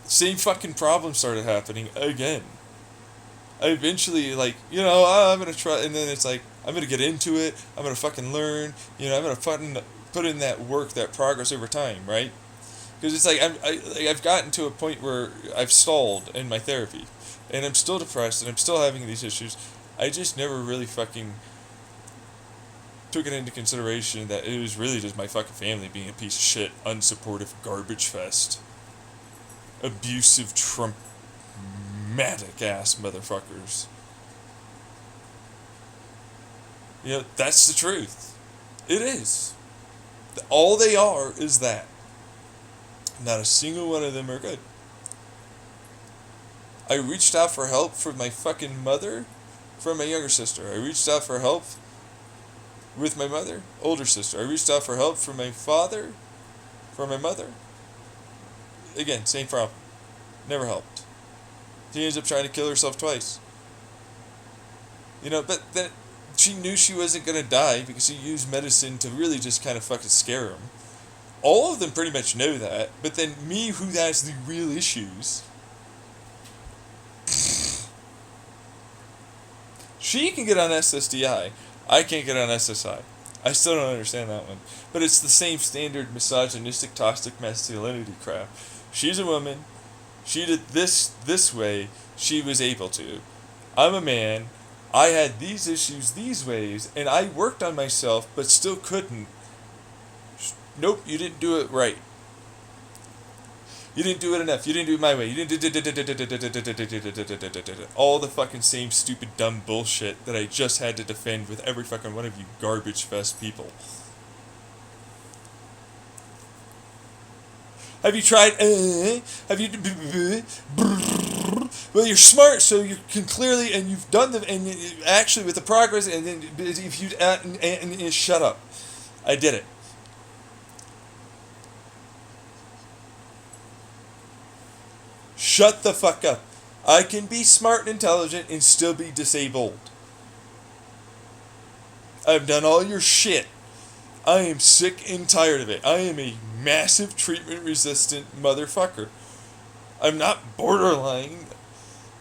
Same fucking problem started happening again. I eventually, I'm gonna try, and then it's like, I'm gonna get into it, I'm gonna fucking learn, I'm gonna fucking put in that work, that progress over time, right? Because it's like, I've gotten to a point where I've stalled in my therapy, and I'm still depressed, and I'm still having these issues. I just never really fucking took it into consideration that it was really just my fucking family being a piece of shit, unsupportive garbage fest. Abusive, Trump-matic ass motherfuckers. You know, that's the truth. It is. All they are is that. Not a single one of them are good. I reached out for help from my fucking mother, from my younger sister. I reached out for help with my mother, older sister. I reached out for help from my father, from my mother. Again, same problem. Never helped. She ends up trying to kill herself twice. You know, but then she knew she wasn't going to die because she used medicine to really just kind of fucking scare him. All of them pretty much know that, but then me, who has the real issues, she can get on SSDI. I can't get on SSI. I still don't understand that one. But it's the same standard misogynistic, toxic masculinity crap. She's a woman. She did this way. She was able to. I'm a man. I had these issues these ways, and I worked on myself, but still couldn't. Nope, you didn't do it right. You didn't do it enough. You didn't do it my way. You didn't do all the fucking same stupid dumb bullshit that I just had to defend with every fucking one of you garbage fest people. Have you tried? Have you? Well, you're smart, so you can clearly, and you've done them, and actually with the progress, and then if you and shut up, I did it. Shut the fuck up. I can be smart and intelligent and still be disabled. I've done all your shit. I am sick and tired of it. I am a massive treatment resistant motherfucker. I'm not borderline.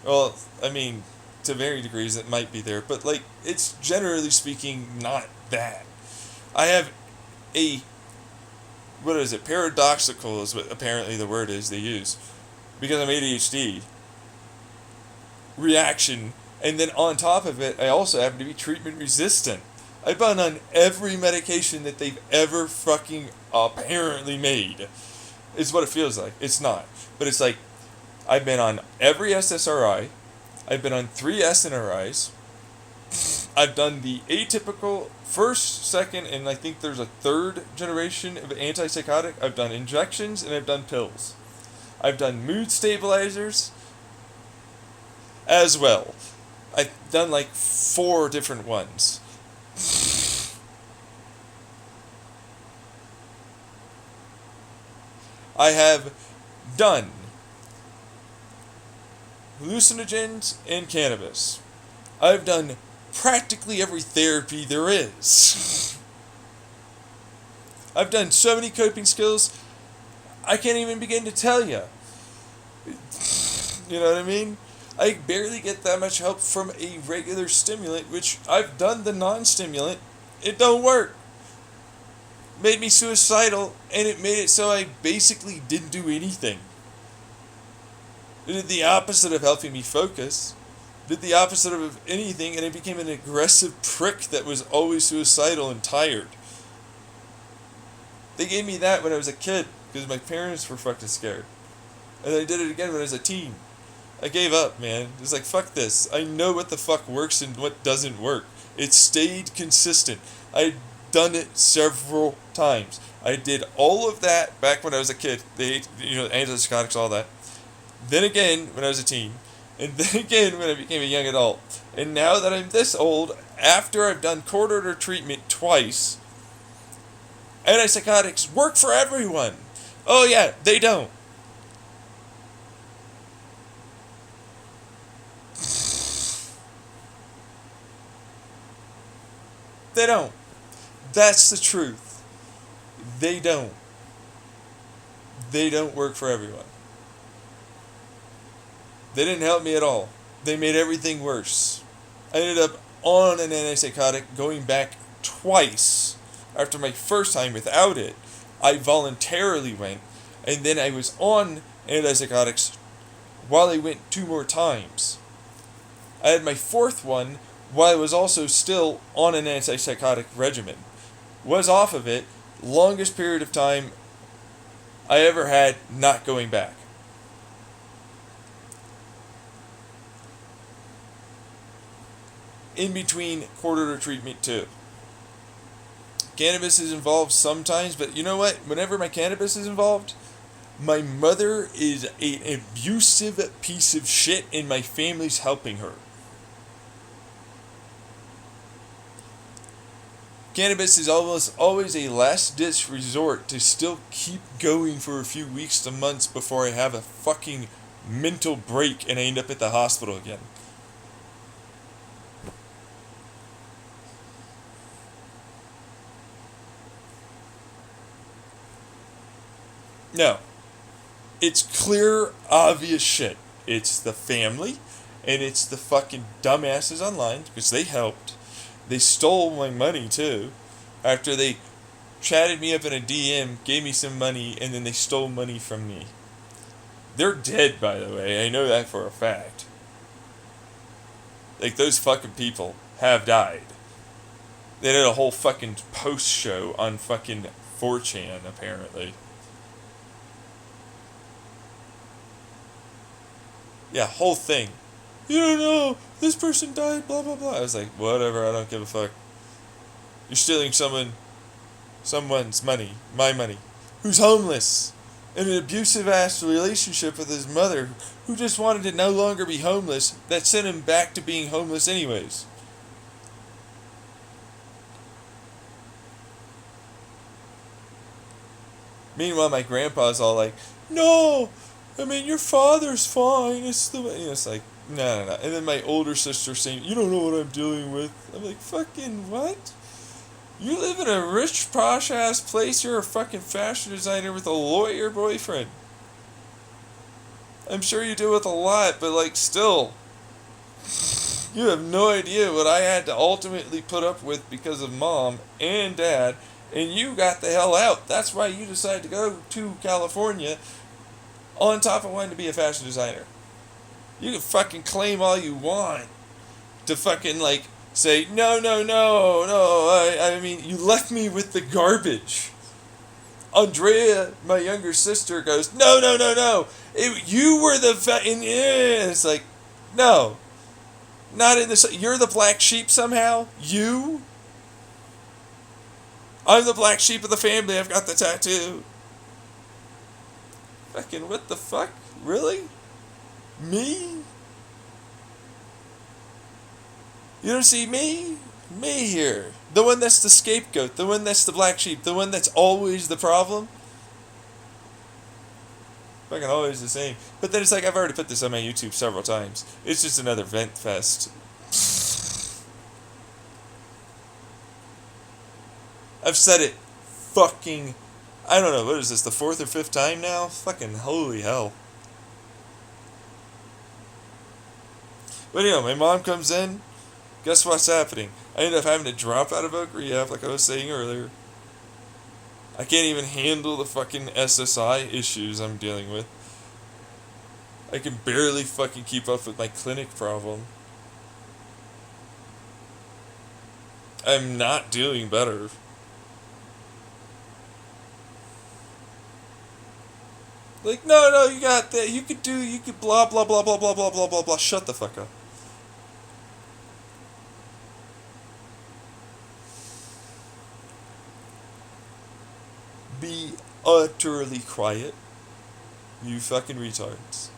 Well, I mean, to varying degrees it might be there, but like, it's generally speaking not that. I have a, what is it, paradoxical is what apparently the word is they use, because I'm ADHD, reaction, and then on top of it, I also happen to be treatment resistant. I've been on every medication that they've ever fucking apparently made, is what it feels like. It's not. But it's like, I've been on every SSRI, I've been on 3 SNRIs, I've done the atypical first, second, and I think there's a 3rd generation of antipsychotic. I've done injections, and I've done pills. I've done mood stabilizers as well. I've done like 4 different ones. I have done hallucinogens and cannabis. I've done practically every therapy there is. I've done so many coping skills, I can't even begin to tell you. You know what I mean? I barely get that much help from a regular stimulant, which I've done the non-stimulant. It don't work. Made me suicidal, and it made it so I basically didn't do anything. It did the opposite of helping me focus. It did the opposite of anything, and I became an aggressive prick that was always suicidal and tired. They gave me that when I was a kid, because my parents were fucking scared. And I did it again when I was a teen. I gave up, man. It was like, fuck this. I know what the fuck works and what doesn't work. It stayed consistent. I'd done it several times. I did all of that back when I was a kid. Antipsychotics, all that. Then again, when I was a teen. And then again, when I became a young adult. And now that I'm this old, after I've done court order treatment twice, antipsychotics work for everyone. Oh yeah, they don't. They don't. That's the truth. They don't. They don't work for everyone. They didn't help me at all. They made everything worse. I ended up on an antipsychotic going back twice. After my first time without it, I voluntarily went, and then I was on antipsychotics while I went 2 more times. I had my 4th one while I was also still on an antipsychotic regimen. Was off of it, longest period of time I ever had not going back. In between quarter to treatment too. Cannabis is involved sometimes, but you know what? Whenever my cannabis is involved, my mother is an abusive piece of shit and my family's helping her. Cannabis is almost always a last ditch resort to still keep going for a few weeks to months before I have a fucking mental break and I end up at the hospital again. No. It's clear, obvious shit. It's the family, and it's the fucking dumbasses online, because they helped. They stole my money, too. After they chatted me up in a DM, gave me some money, and then they stole money from me. They're dead, by the way. I know that for a fact. Like, those fucking people have died. They did a whole fucking post show on fucking 4chan, apparently. Yeah, whole thing. You don't know, this person died, blah blah blah. I was like, whatever, I don't give a fuck. You're stealing someone's money, my money, who's homeless, in an abusive ass relationship with his mother, who just wanted to no longer be homeless, that sent him back to being homeless anyways. Meanwhile, my grandpa's all like, no, I mean, your father's fine. It's the way. It's like, no. And then my older sister saying, you don't know what I'm dealing with. I'm like, fucking what? You live in a rich, posh-ass place. You're a fucking fashion designer with a lawyer boyfriend. I'm sure you deal with a lot, but, like, still. You have no idea what I had to ultimately put up with because of mom and dad, and you got the hell out. That's why you decided to go to California on top of wanting to be a fashion designer. You can fucking claim all you want to fucking, like, say, no, I mean, you left me with the garbage. Andrea, my younger sister, goes, no, you were the it's like, no, not in this, you're the black sheep somehow, you? I'm the black sheep of the family, I've got the tattoo. Fucking what the fuck? Really? Me? You don't see me? Me here. The one that's the scapegoat. The one that's the black sheep. The one that's always the problem. Fucking always the same. But then it's like, I've already put this on my YouTube several times. It's just another vent fest. I've said it fucking, I don't know, what is this, the 4th or 5th time now? Fucking holy hell. But anyway, my mom comes in. Guess what's happening? I end up having to drop out of Oak Rehab, like I was saying earlier. I can't even handle the fucking SSI issues I'm dealing with. I can barely fucking keep up with my clinic problem. I'm not doing better. Like, no, you got that. You could blah, blah, blah, blah, blah, blah, blah, blah, blah. Shut the fuck up. Be utterly quiet. You fucking retards.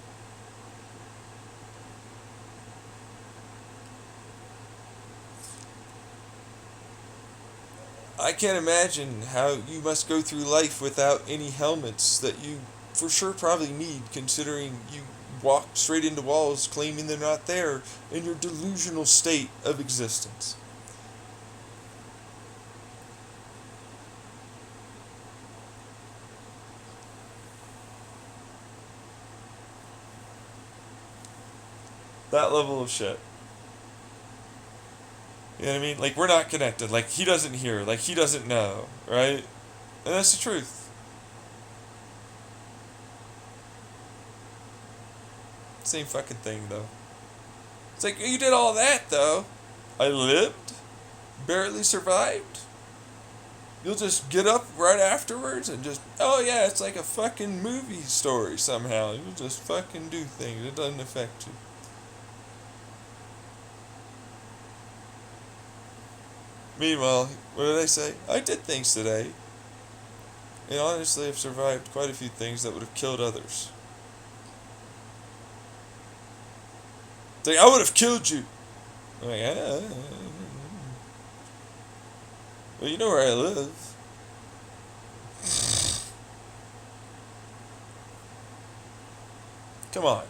I can't imagine how you must go through life without any helmets that you for sure probably need, considering you walk straight into walls claiming they're not there in your delusional state of existence. That level of shit. You know what I mean? Like, we're not connected. Like, he doesn't hear. Like, he doesn't know. Right? And that's the truth. Same fucking thing, though. It's like, you did all that, though. I lived, barely survived. You'll just get up right afterwards and just, oh yeah, it's like a fucking movie story somehow. You'll just fucking do things. It doesn't affect you. Meanwhile, what did I say? I did things today. And honestly, I've survived quite a few things that would have killed others. It's like, I would have killed you. I'm like, well, you know where I live. Come on.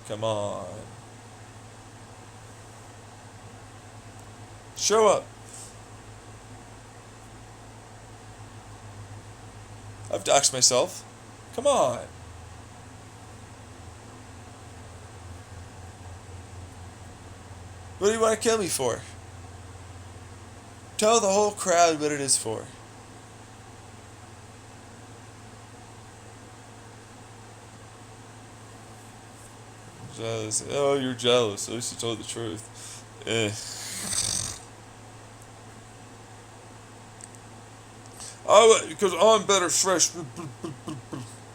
Come on. Show up. I've doxed myself. Come on. What do you want to kill me for? Tell the whole crowd what it is for. Jealous. Oh, you're jealous. At least you told the truth. Oh, because I'm better fresh.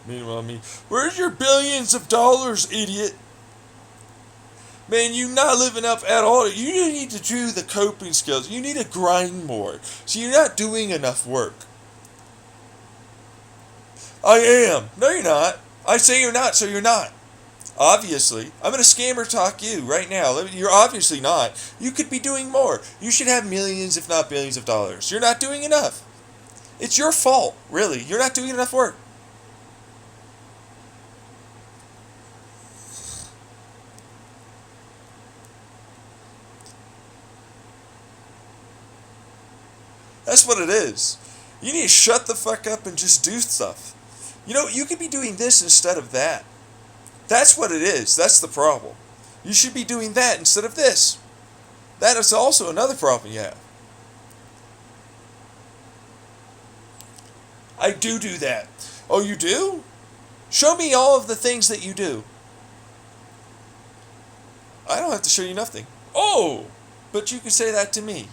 Meanwhile, me. Where's your billions of dollars, idiot? Man, you not living up at all. You need to do the coping skills. You need to grind more. So you're not doing enough work. I am. No, you're not. I say you're not, so you're not. Obviously. I'm going to scammer talk you right now. You're obviously not. You could be doing more. You should have millions, if not billions of dollars. You're not doing enough. It's your fault, really. You're not doing enough work. That's what it is. You need to shut the fuck up and just do stuff. You know, you could be doing this instead of that. That's what it is. That's the problem. You should be doing that instead of this. That is also another problem you have. I do that. Oh, you do? Show me all of the things that you do. I don't have to show you nothing. Oh, but you can say that to me.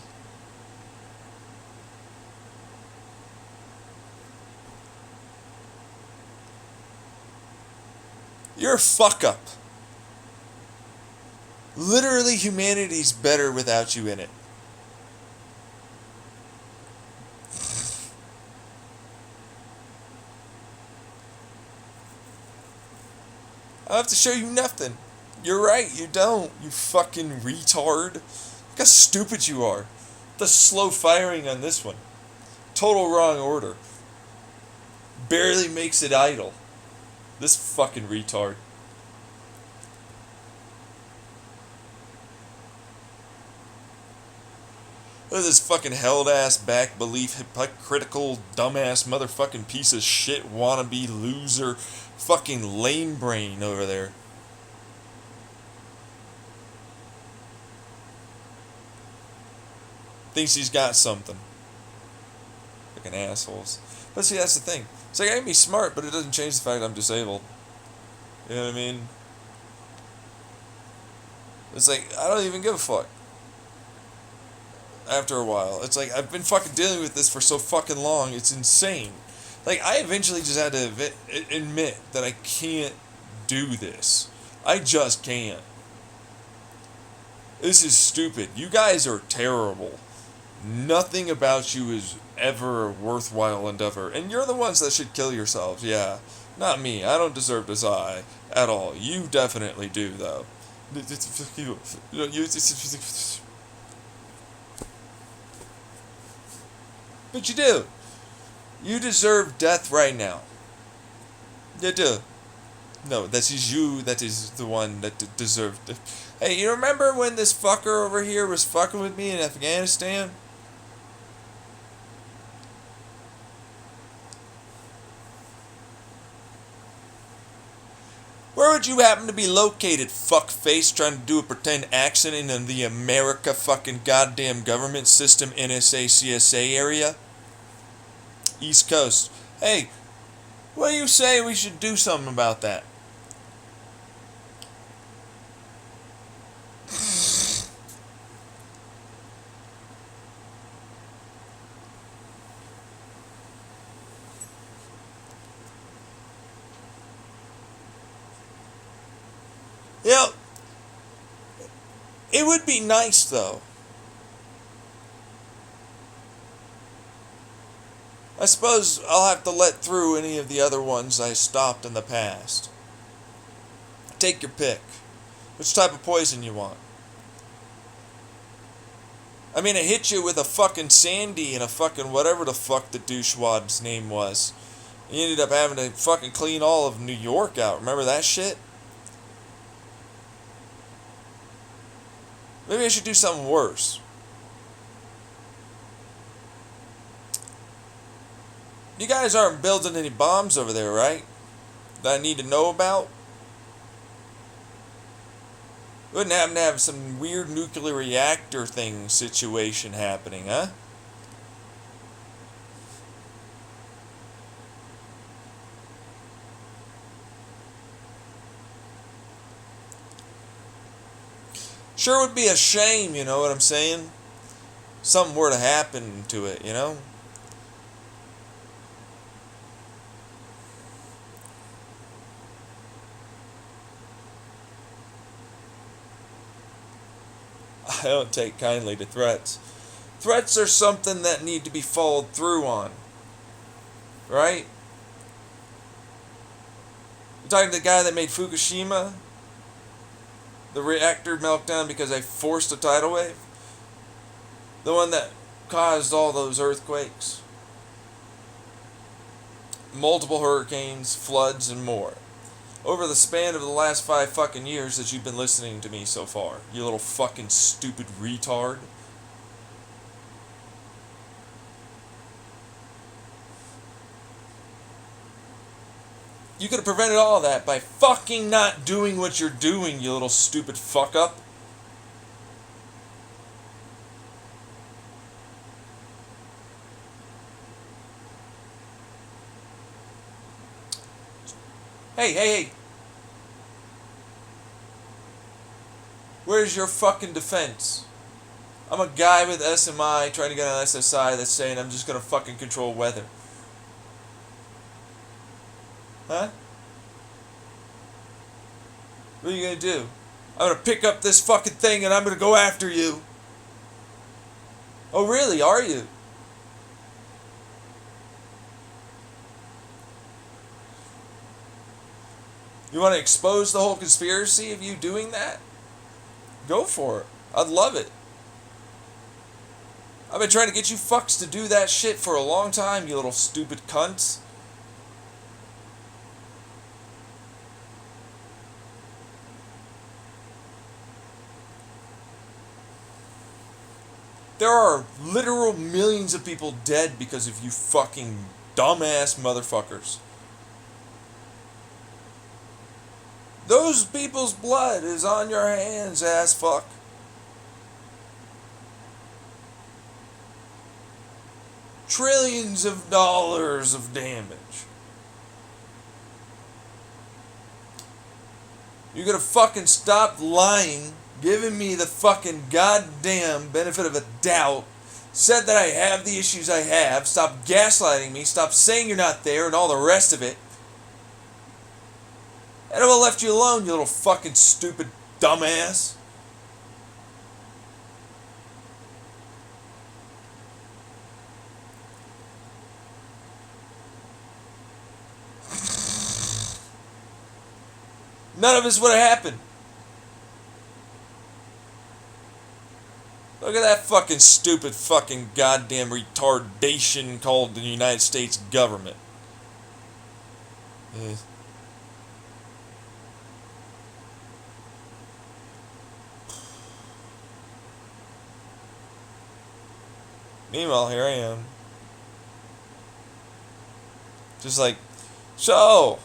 You're a fuck up. Literally, humanity's better without you in it. I have to show you nothing. You're right, you don't, you fucking retard. Look how stupid you are. The slow firing on this one. Total wrong order. Barely makes it idle. This fucking retard. Look at this fucking held-ass, back-belief, hypocritical, dumbass, motherfucking piece of shit, wannabe, loser, fucking lame brain over there. Thinks he's got something. Fucking assholes. But see, that's the thing. It's like, I can be smart, but it doesn't change the fact I'm disabled. You know what I mean? It's like, I don't even give a fuck. After a while. It's like, I've been fucking dealing with this for so fucking long, it's insane. Like, I eventually just had to admit that I can't do this. I just can't. This is stupid. You guys are terrible. Nothing about you is ever a worthwhile endeavor. And you're the ones that should kill yourselves, yeah. Not me. I don't deserve to die at all. You definitely do, though. But you do. You deserve death right now. You do. No, that is you that is the one that deserved it. Hey, you remember when this fucker over here was fucking with me in Afghanistan? Where would you happen to be located, fuckface, trying to do a pretend accent in the America fucking goddamn government system NSA CSA area? East Coast. Hey, what do you say we should do something about that? You know, it would be nice though. I suppose I'll have to let through any of the other ones I stopped in the past. Take your pick. Which type of poison you want? I mean, it hit you with a fucking Sandy and a fucking whatever the fuck the douchewad's name was. You ended up having to fucking clean all of New York out. Remember that shit? Maybe I should do something worse. You guys aren't building any bombs over there, right? That I need to know about? Wouldn't happen to have some weird nuclear reactor thing situation happening, huh? Sure would be a shame, you know what I'm saying? Something were to happen to it, you know? I don't take kindly to threats. Threats are something that need to be followed through on. Right? You talking to the guy that made Fukushima? The reactor meltdown because they forced a tidal wave? The one that caused all those earthquakes? Multiple hurricanes, floods, and more. Over the span of the last 5 fucking years that you've been listening to me so far. You little fucking stupid retard. You could have prevented all of that by fucking not doing what you're doing, you little stupid fuck up. Hey. Where's your fucking defense? I'm a guy with SMI trying to get an SSI that's saying I'm just gonna fucking control weather. Huh? What are you gonna do? I'm gonna pick up this fucking thing and I'm gonna go after you. Oh really, are you? You want to expose the whole conspiracy of you doing that? Go for it. I'd love it. I've been trying to get you fucks to do that shit for a long time, you little stupid cunts. There are literal millions of people dead because of you fucking dumbass motherfuckers. Those people's blood is on your hands, ass fuck. Trillions of dollars of damage. You gotta fucking stop lying, giving me the fucking goddamn benefit of a doubt, said that I have the issues I have, stop gaslighting me, stop saying you're not there and all the rest of it. And I would have left you alone, you little fucking stupid dumbass. None of this would have happened. Look at that fucking stupid fucking goddamn retardation called the United States government. Meanwhile, here I am. Just like, so,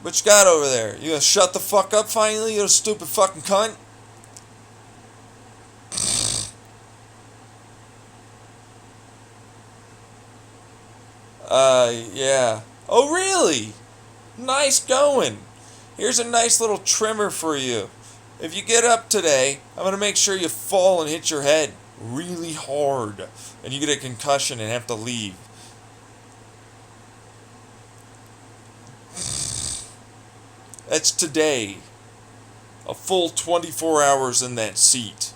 what you got over there? You gonna shut the fuck up finally, you little stupid fucking cunt? Yeah. Oh, really? Nice going. Here's a nice little trimmer for you. If you get up today, I'm going to make sure you fall and hit your head really hard. And you get a concussion and have to leave. That's today. A full 24 hours in that seat.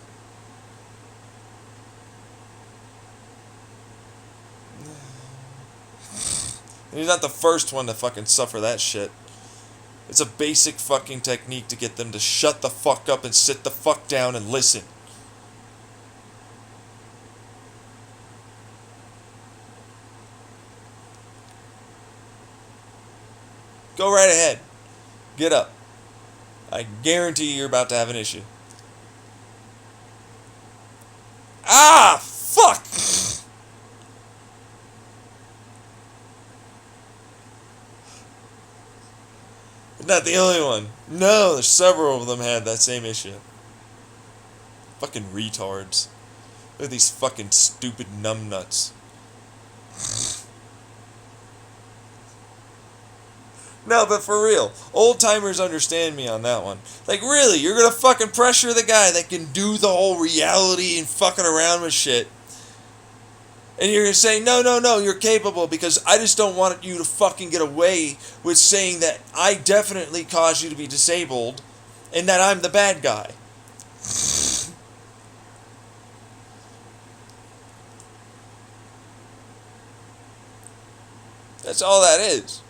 And he's not the first one to fucking suffer that shit. It's a basic fucking technique to get them to shut the fuck up and sit the fuck down and listen. Go right ahead. Get up. I guarantee you're about to have an issue. Ah! Fuck! Not the only one. No, there's several of them had that same issue. Fucking retards. Look at these fucking stupid numbnuts. No, but for real, old timers understand me on that one. Like, really, you're gonna fucking pressure the guy that can do the whole reality and fucking around with shit. And you're gonna say, no, you're capable, because I just don't want you to fucking get away with saying that I definitely caused you to be disabled and that I'm the bad guy. That's all that is.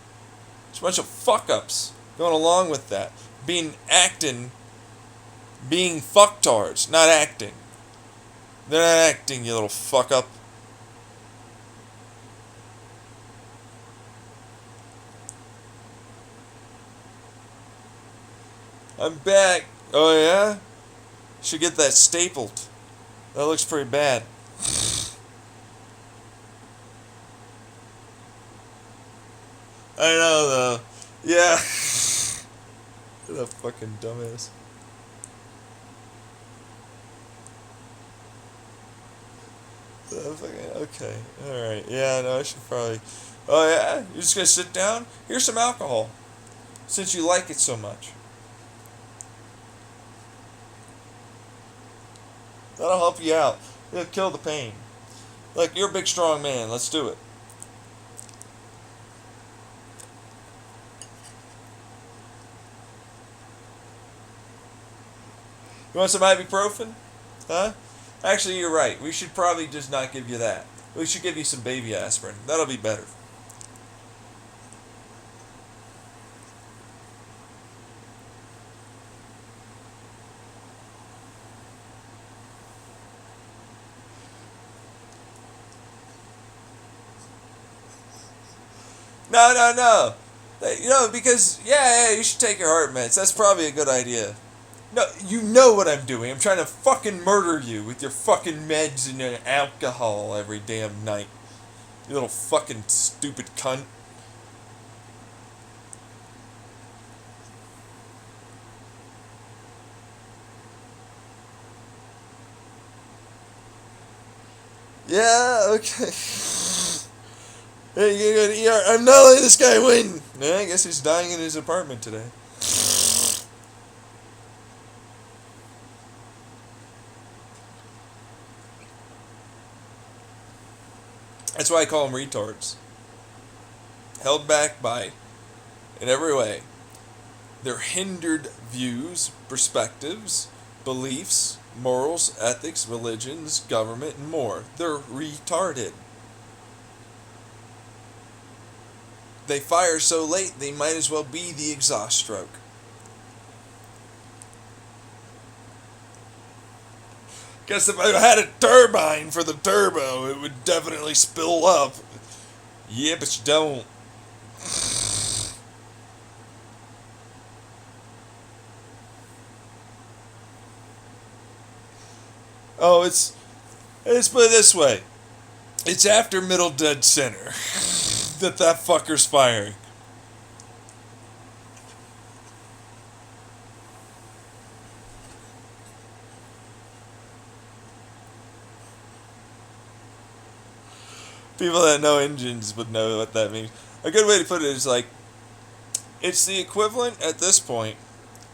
It's a bunch of fuck-ups going along with that. Being fucktards, not acting. They're not acting, you little fuck-up. I'm back. Oh yeah? Should get that stapled. That looks pretty bad. I know though. Yeah. What a fucking dumbass. Okay. Alright. Yeah, no, I should probably. Oh yeah? You're just gonna sit down? Here's some alcohol. Since you like it so much. That'll help you out. It'll kill the pain. Look, you're a big, strong man. Let's do it. You want some ibuprofen? Huh? Actually, you're right. We should probably just not give you that. We should give you some baby aspirin. That'll be better. No. You know, because, yeah, you should take your heart meds. That's probably a good idea. No, you know what I'm doing. I'm trying to fucking murder you with your fucking meds and your alcohol every damn night. You little fucking stupid cunt. Yeah, okay. Hey, you go to ER. I'm not letting this guy win. Yeah, I guess he's dying in his apartment today. That's why I call them retards. Held back by, in every way, their hindered views, perspectives, beliefs, morals, ethics, religions, government, and more. They're retarded. They fire so late, they might as well be the exhaust stroke. Guess if I had a turbine for the turbo, it would definitely spill up. Yeah, but you don't. Oh, let's put it this way. It's after middle dead center that fucker's firing. People that know engines would know what that means. A good way to put it is like, It's the equivalent at this point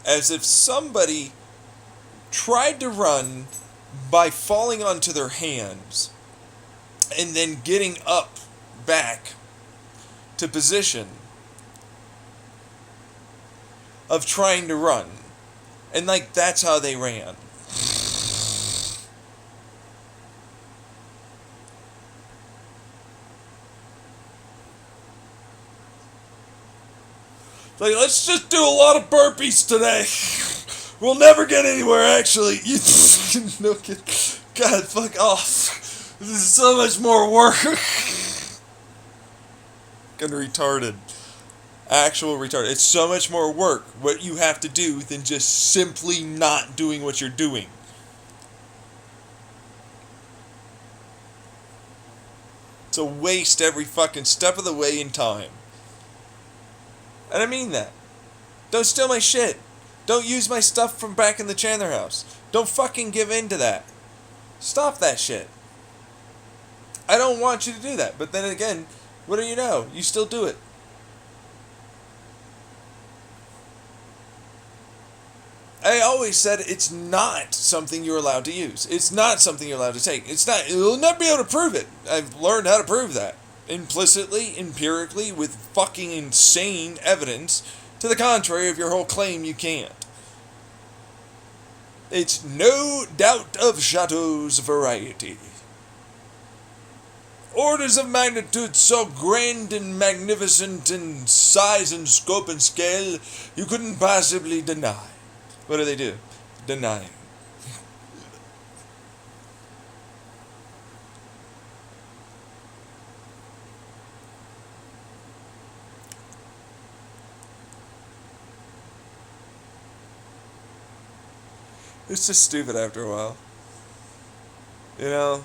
as if somebody tried to run by falling onto their hands and then getting up back to position of trying to run. And like that's how they ran. Like, let's just do a lot of burpees today. We'll never get anywhere, actually. You no kid. God, fuck off. This is so much more work. Kinda retarded. Actual retarded. It's so much more work what you have to do than just simply not doing what you're doing. It's a waste every fucking step of the way in time. And I mean that. Don't steal my shit. Don't use my stuff from back in the Chandler house. Don't fucking give in to that. Stop that shit. I don't want you to do that. But then again, what do you know? You still do it. I always said it's not something you're allowed to use. It's not something you're allowed to take. It's not. You'll never be able to prove it. I've learned how to prove that. Implicitly, empirically, with fucking insane evidence to the contrary of your whole claim you can't. It's no doubt of Chateau's variety. Orders of magnitude so grand and magnificent in size and scope and scale you couldn't possibly deny. What do? Deny. It's just stupid after a while. You know?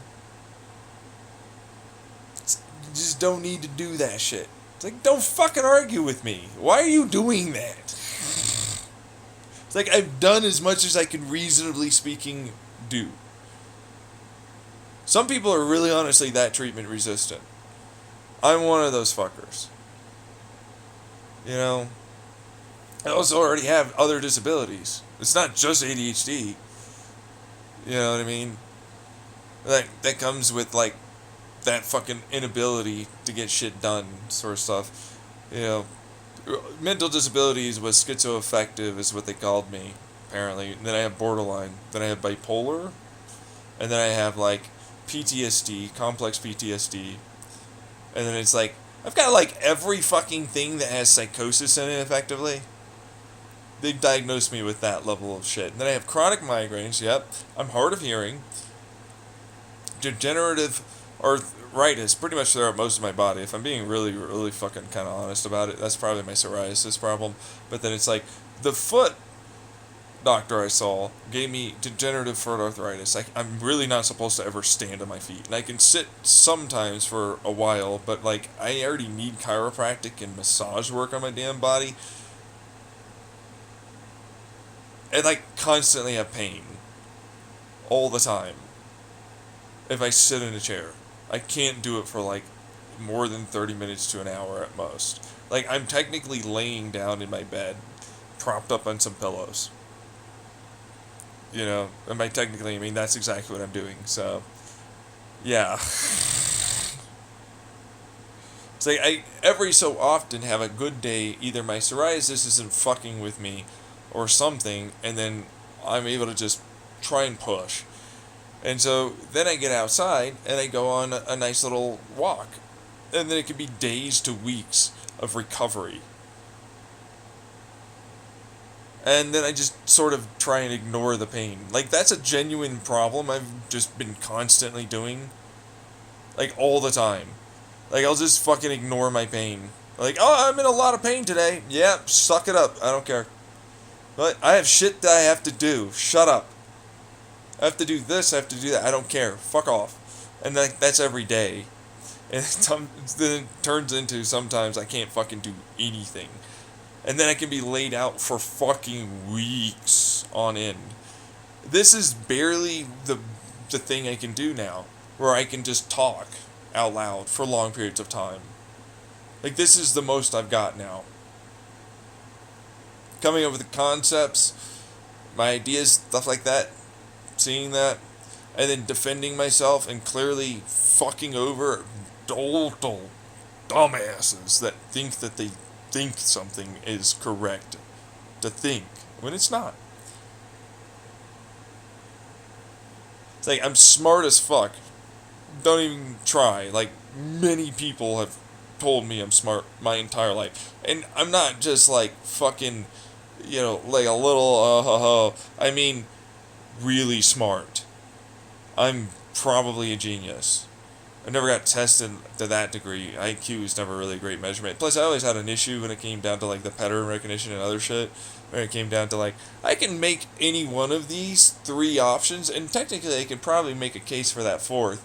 You just don't need to do that shit. It's like, don't fucking argue with me. Why are you doing that? It's like, I've done as much as I can reasonably speaking do. Some people are really honestly that treatment resistant. I'm one of those fuckers. You know? I also already have other disabilities. It's not just ADHD. You know what I mean? That comes with, like, that fucking inability to get shit done sort of stuff. You know, mental disabilities was schizoaffective is what they called me, apparently. And then I have borderline. Then I have bipolar. And then I have, like, PTSD, complex PTSD. And then it's like, I've got, like, every fucking thing that has psychosis in it, effectively. They've diagnosed me with that level of shit. And then I have chronic migraines, yep. I'm hard of hearing. Degenerative arthritis, pretty much throughout most of my body. If I'm being really, really fucking kind of honest about it, that's probably my psoriasis problem. But then it's like, the foot doctor I saw gave me degenerative foot arthritis. I'm really not supposed to ever stand on my feet. And I can sit sometimes for a while, but like, I already need chiropractic and massage work on my damn body. And like, constantly have pain. All the time. If I sit in a chair. I can't do it for like more than 30 minutes to an hour at most. Like, I'm technically laying down in my bed, propped up on some pillows. You know, and by technically, I mean that's exactly what I'm doing, so, yeah. It's like, I every so often have a good day, either my psoriasis isn't fucking with me, or something, and then I'm able to just try and push. And so, then I get outside, and I go on a nice little walk. And then it could be days to weeks of recovery. And then I just sort of try and ignore the pain. Like, that's a genuine problem I've just been constantly doing. Like, all the time. Like, I'll just fucking ignore my pain. Like, oh, I'm in a lot of pain today. Yeah, suck it up. I don't care. But I have shit that I have to do. Shut up. I have to do this, I have to do that. I don't care. Fuck off. And that's every day. And then it turns into sometimes I can't fucking do anything. And then I can be laid out for fucking weeks on end. This is barely the thing I can do now. Where I can just talk out loud for long periods of time. Like, this is the most I've got now. coming up with the concepts, my ideas, stuff like that, seeing that, and then defending myself and clearly fucking over total dumbasses that think they think something is correct to think when it's not. It's like, I'm smart as fuck. Don't even try. Like, many people have told me I'm smart my entire life. And I'm not just like fucking, like a little, I mean, really smart. I'm probably a genius. I never got tested to that degree. IQ is never really a great measurement. Plus, I always had an issue when it came down to like the pattern recognition and other shit. When it came down to like, I can make any one of these 3 options, and technically I could probably make a case for that 4th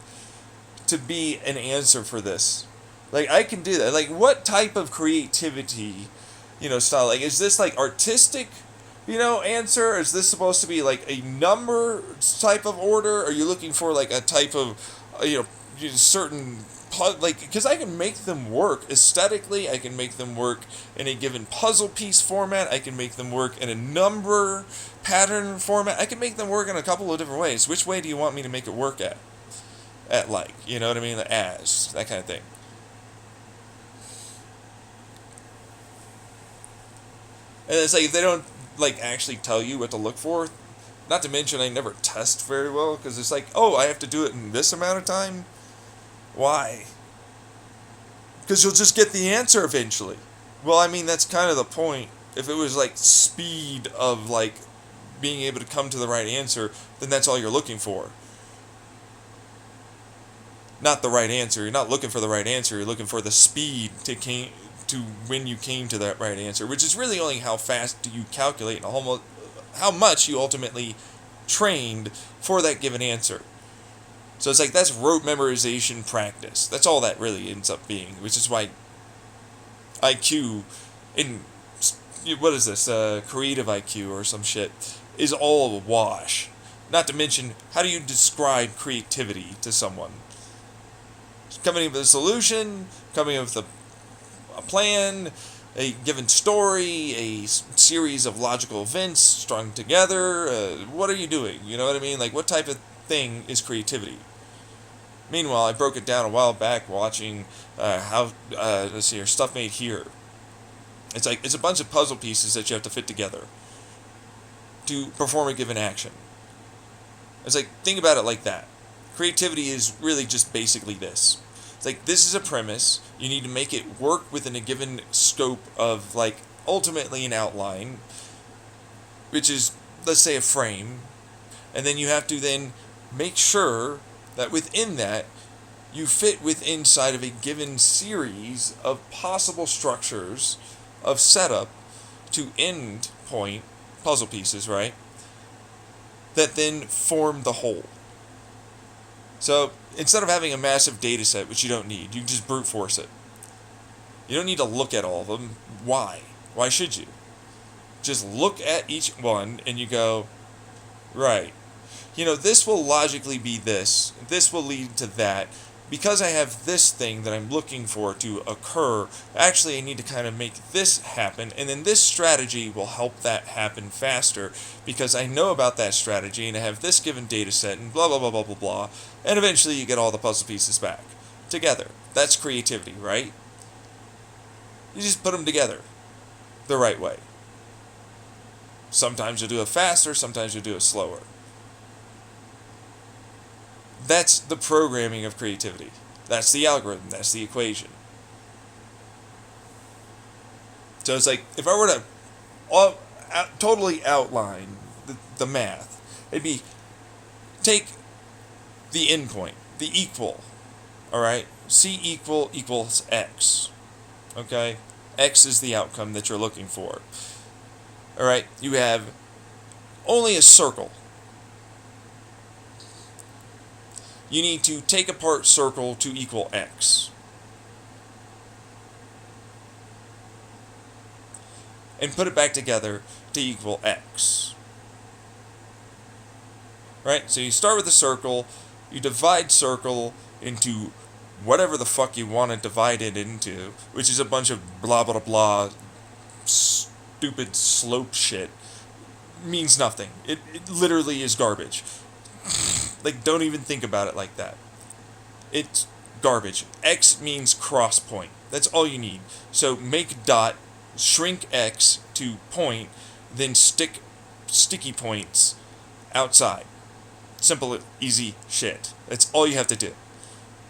to be an answer for this. Like, I can do that. Like, what type of creativity, style? Like, is this like artistic, answer? Is this supposed to be like a number type of order? Are you looking for like a type of, certain, like, because I can make them work aesthetically. I can make them work in a given puzzle piece format. I can make them work in a number pattern format. I can make them work in a couple of different ways. Which way do you want me to make it work at? Like, you know what I mean? As, that kind of thing. And it's like, if they don't, like, actually tell you what to look for, not to mention I never test very well, because it's like, oh, I have to do it in this amount of time? Why? Because you'll just get the answer eventually. Well, I mean, that's kind of the point. If it was, like, speed of, like, being able to come to the right answer, then that's all you're looking for. Not the right answer. You're not looking for the right answer. You're looking for the speed to when you came to that right answer, which is really only how fast do you calculate and how much you ultimately trained for that given answer. So it's like, that's rote memorization practice. That's all that really ends up being, which is why IQ in, what is this, creative IQ or some shit, is all a wash. Not to mention, how do you describe creativity to someone? Coming up with a solution, coming up with a plan, a given story, a series of logical events strung together. What are you doing? You know what I mean? Like, what type of thing is creativity? Meanwhile, I broke it down a while back watching let's see here, Stuff Made Here. It's like, it's a bunch of puzzle pieces that you have to fit together to perform a given action. It's like, think about it like that. Creativity is really just basically this. It's like, this is a premise. You need to make it work within a given scope of, like, ultimately an outline, which is, let's say, a frame. And then you have to then make sure that within that, you fit inside of a given series of possible structures of setup to end point puzzle pieces, right? That then form the whole. So, instead of having a massive data set, which you don't need, you can just brute force it. You don't need to look at all of them. Why? Why should you? Just look at each one and you go, right. This will logically be this. This will lead to that. Because I have this thing that I'm looking for to occur, actually I need to kind of make this happen, and then this strategy will help that happen faster, because I know about that strategy, and I have this given data set, and blah, blah, blah, blah, blah, blah, and eventually you get all the puzzle pieces back together. That's creativity, right? You just put them together the right way. Sometimes you'll do it faster, sometimes you'll do it slower. That's the programming of creativity. That's the algorithm. That's the equation. So it's like, if I were to totally outline the math, it'd be, take the endpoint, the equal, alright? C equals X, okay? X is the outcome that you're looking for. Alright, you have only a circle. You need to take apart circle to equal X. And put it back together to equal X. Right? So you start with a circle, you divide circle into whatever the fuck you want to divide it into, which is a bunch of blah blah blah stupid slope shit means nothing. It literally is garbage. Like, don't even think about it like that. It's garbage. X means cross point. That's all you need. So make dot, shrink X to point, then stick sticky points outside. Simple, easy shit. That's all you have to do.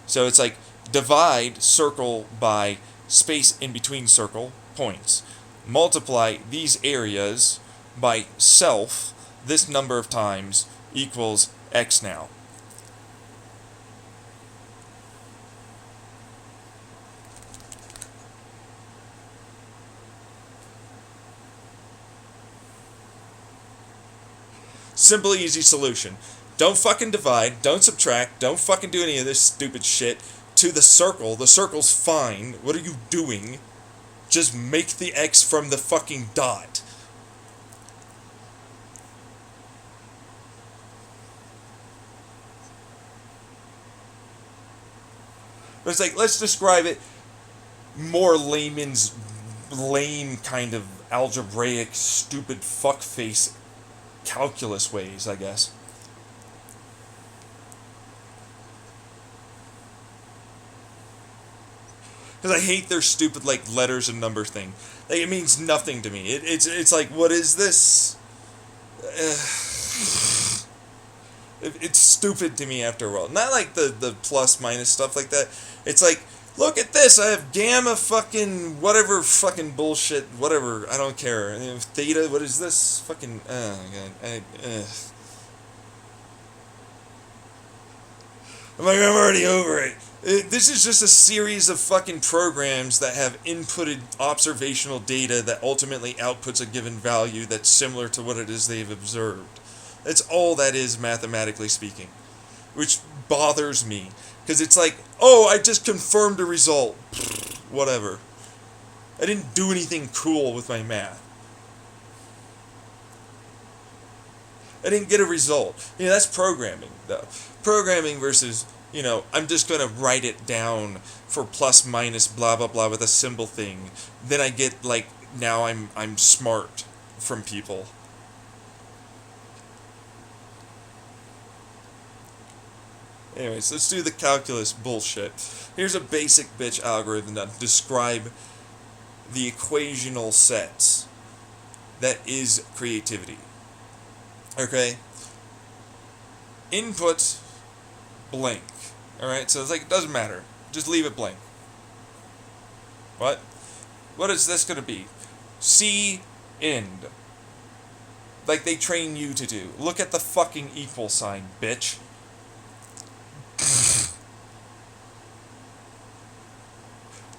So it's like divide circle by space in between circle points. Multiply these areas by self this number of times equals X now. Simple, easy solution. Don't fucking divide, don't subtract, don't fucking do any of this stupid shit to the circle. The circle's fine. What are you doing? Just make the X from the fucking dot. But it's like, let's describe it more layman's lame kind of algebraic, stupid fuckface calculus ways, I guess. Because I hate their stupid, like, letters and numbers thing. Like, it means nothing to me. It's like, what is this? It's stupid to me after a while. Not like the plus minus stuff like that. It's like, look at this. I have gamma fucking whatever fucking bullshit. Whatever. I don't care. Theta. What is this? Fucking. Oh my god. I'm like, I'm already over it. This is just a series of fucking programs that have inputted observational data that ultimately outputs a given value that's similar to what it is they've observed. That's all that is, mathematically speaking. Which bothers me. Because it's like, oh, I just confirmed a result. Whatever. I didn't do anything cool with my math. I didn't get a result. You know, that's programming, though. Programming versus, you know, I'm just going to write it down for plus minus blah blah blah with a symbol thing. Then I get, like, now I'm smart from people. Anyways, let's do the calculus bullshit. Here's a basic bitch algorithm that describe the equational sets that is creativity. Okay? Input blank. Alright, so it's like, it doesn't matter. Just leave it blank. What? What is this going to be? C end. Like they train you to do. Look at the fucking equal sign, bitch.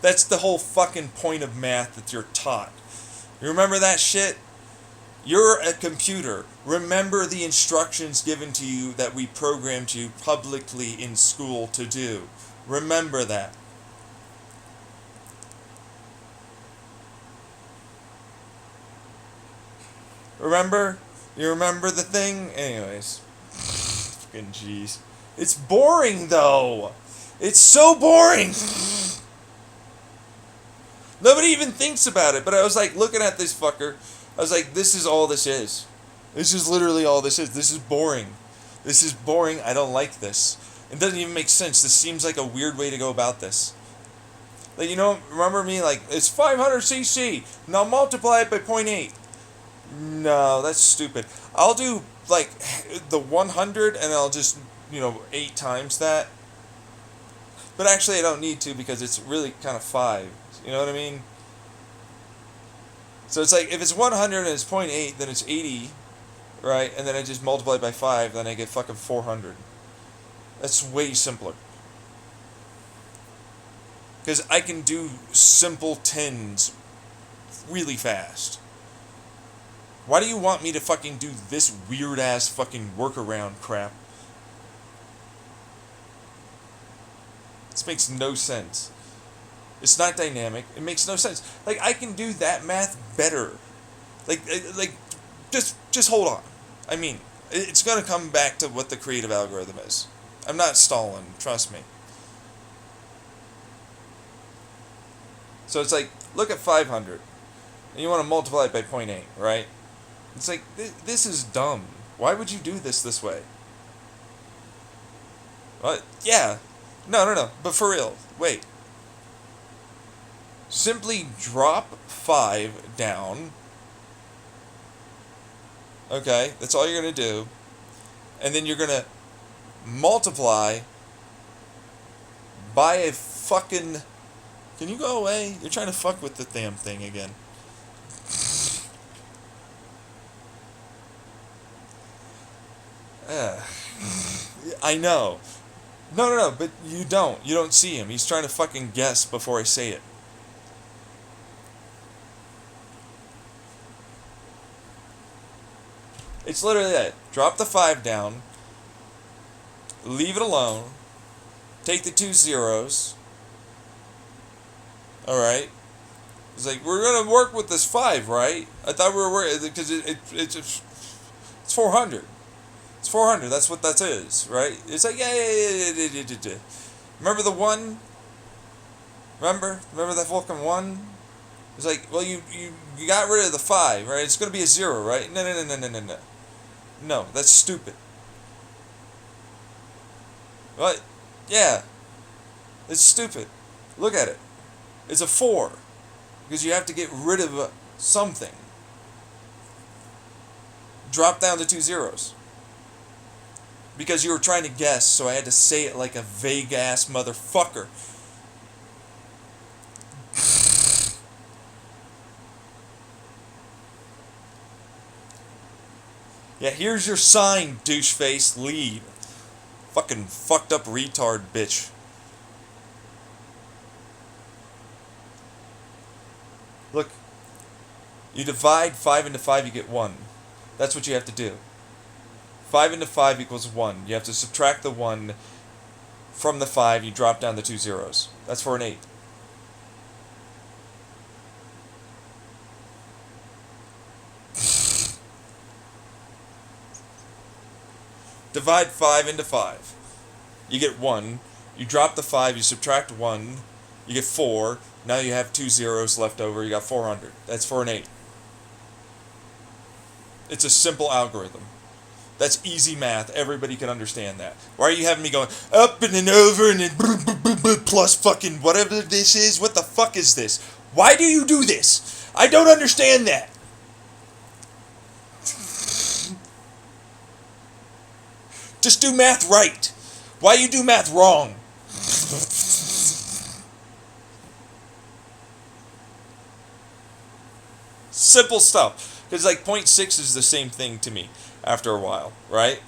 That's the whole fucking point of math that you're taught. You remember that shit? You're a computer. Remember the instructions given to you that we programmed you publicly in school to do. Remember that. Remember? You remember the thing? Anyways. Fucking jeez. It's boring, though. It's so boring. Nobody even thinks about it, but I was like looking at this fucker. I was like, this is all this is. This is literally all this is. This is boring. This is boring. I don't like this. It doesn't even make sense. This seems like a weird way to go about this. Like, you know, remember me, like, it's 500 cc. Now multiply it by 0.8. No, that's stupid. I'll do, like, the 100 and I'll just, you know, 8 times that. But actually I don't need to because it's really kind of 5. You know what I mean? So it's like, if it's 100 and it's 0.8, then it's 80, right? And then I just multiply by 5, then I get fucking 400. That's way simpler. Because I can do simple tens really fast. Why do you want me to fucking do this weird-ass fucking workaround crap? This makes no sense. It's not dynamic. It makes no sense. Like, I can do that math better. Like, just hold on. I mean, it's going to come back to what the creative algorithm is. I'm not stalling. Trust me. So it's like, look at 500. and you want to multiply it by 0.8, right? It's like, this is dumb. Why would you do this way? What? Yeah. No. But for real, wait. Simply drop 5 down. Okay, that's all you're going to do. And then you're going to multiply by a fucking... Can you go away? You're trying to fuck with the damn thing again. I know. No, but you don't. You don't see him. He's trying to fucking guess before I say it. It's literally that. Drop the 5 down. Leave it alone. Take the 2 zeros. Alright. It's like, we're going to work with this 5, right? I thought we were working, because it's 400. It's 400, that's what that is, right? It's like, yeah. Remember the 1? Remember that fucking 1? It's like, well, you got rid of the 5, right? It's going to be a 0, right? No. No, that's stupid. What? Yeah. It's stupid. Look at it. It's a 4. Because you have to get rid of something. Drop down to 2 zeros. Because you were trying to guess, so I had to say it like a vague-ass motherfucker. Yeah, here's your sign, douche-face. Leave. Fucking fucked up retard bitch. Look. You divide 5 into 5, you get 1. That's what you have to do. 5 into 5 equals 1. You have to subtract the 1 from the 5. You drop down the 2 zeros. That's for an 8. Divide 5 into 5. You get 1. You drop the 5. You subtract 1. You get 4. Now you have 2 zeros left over. You got 400. That's for an 8. It's a simple algorithm. That's easy math. Everybody can understand that. Why are you having me going up and then over and then plus fucking whatever this is? What the fuck is this? Why do you do this? I don't understand that. Just do math right. Why you do math wrong? Simple stuff. Because like 0.6 is the same thing to me after a while, right?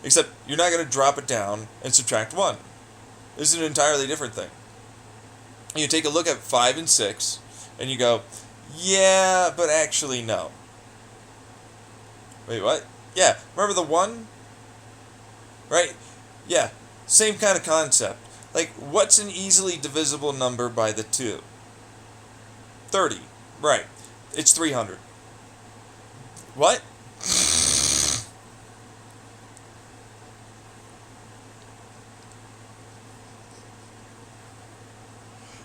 Except you're not going to drop it down and subtract 1. This is an entirely different thing. You take a look at 5 and 6, and you go, yeah, but actually no. Wait, what? Yeah, remember the 1? Right? Yeah, same kind of concept. Like, what's an easily divisible number by the 2? 30. Right. It's 300. What?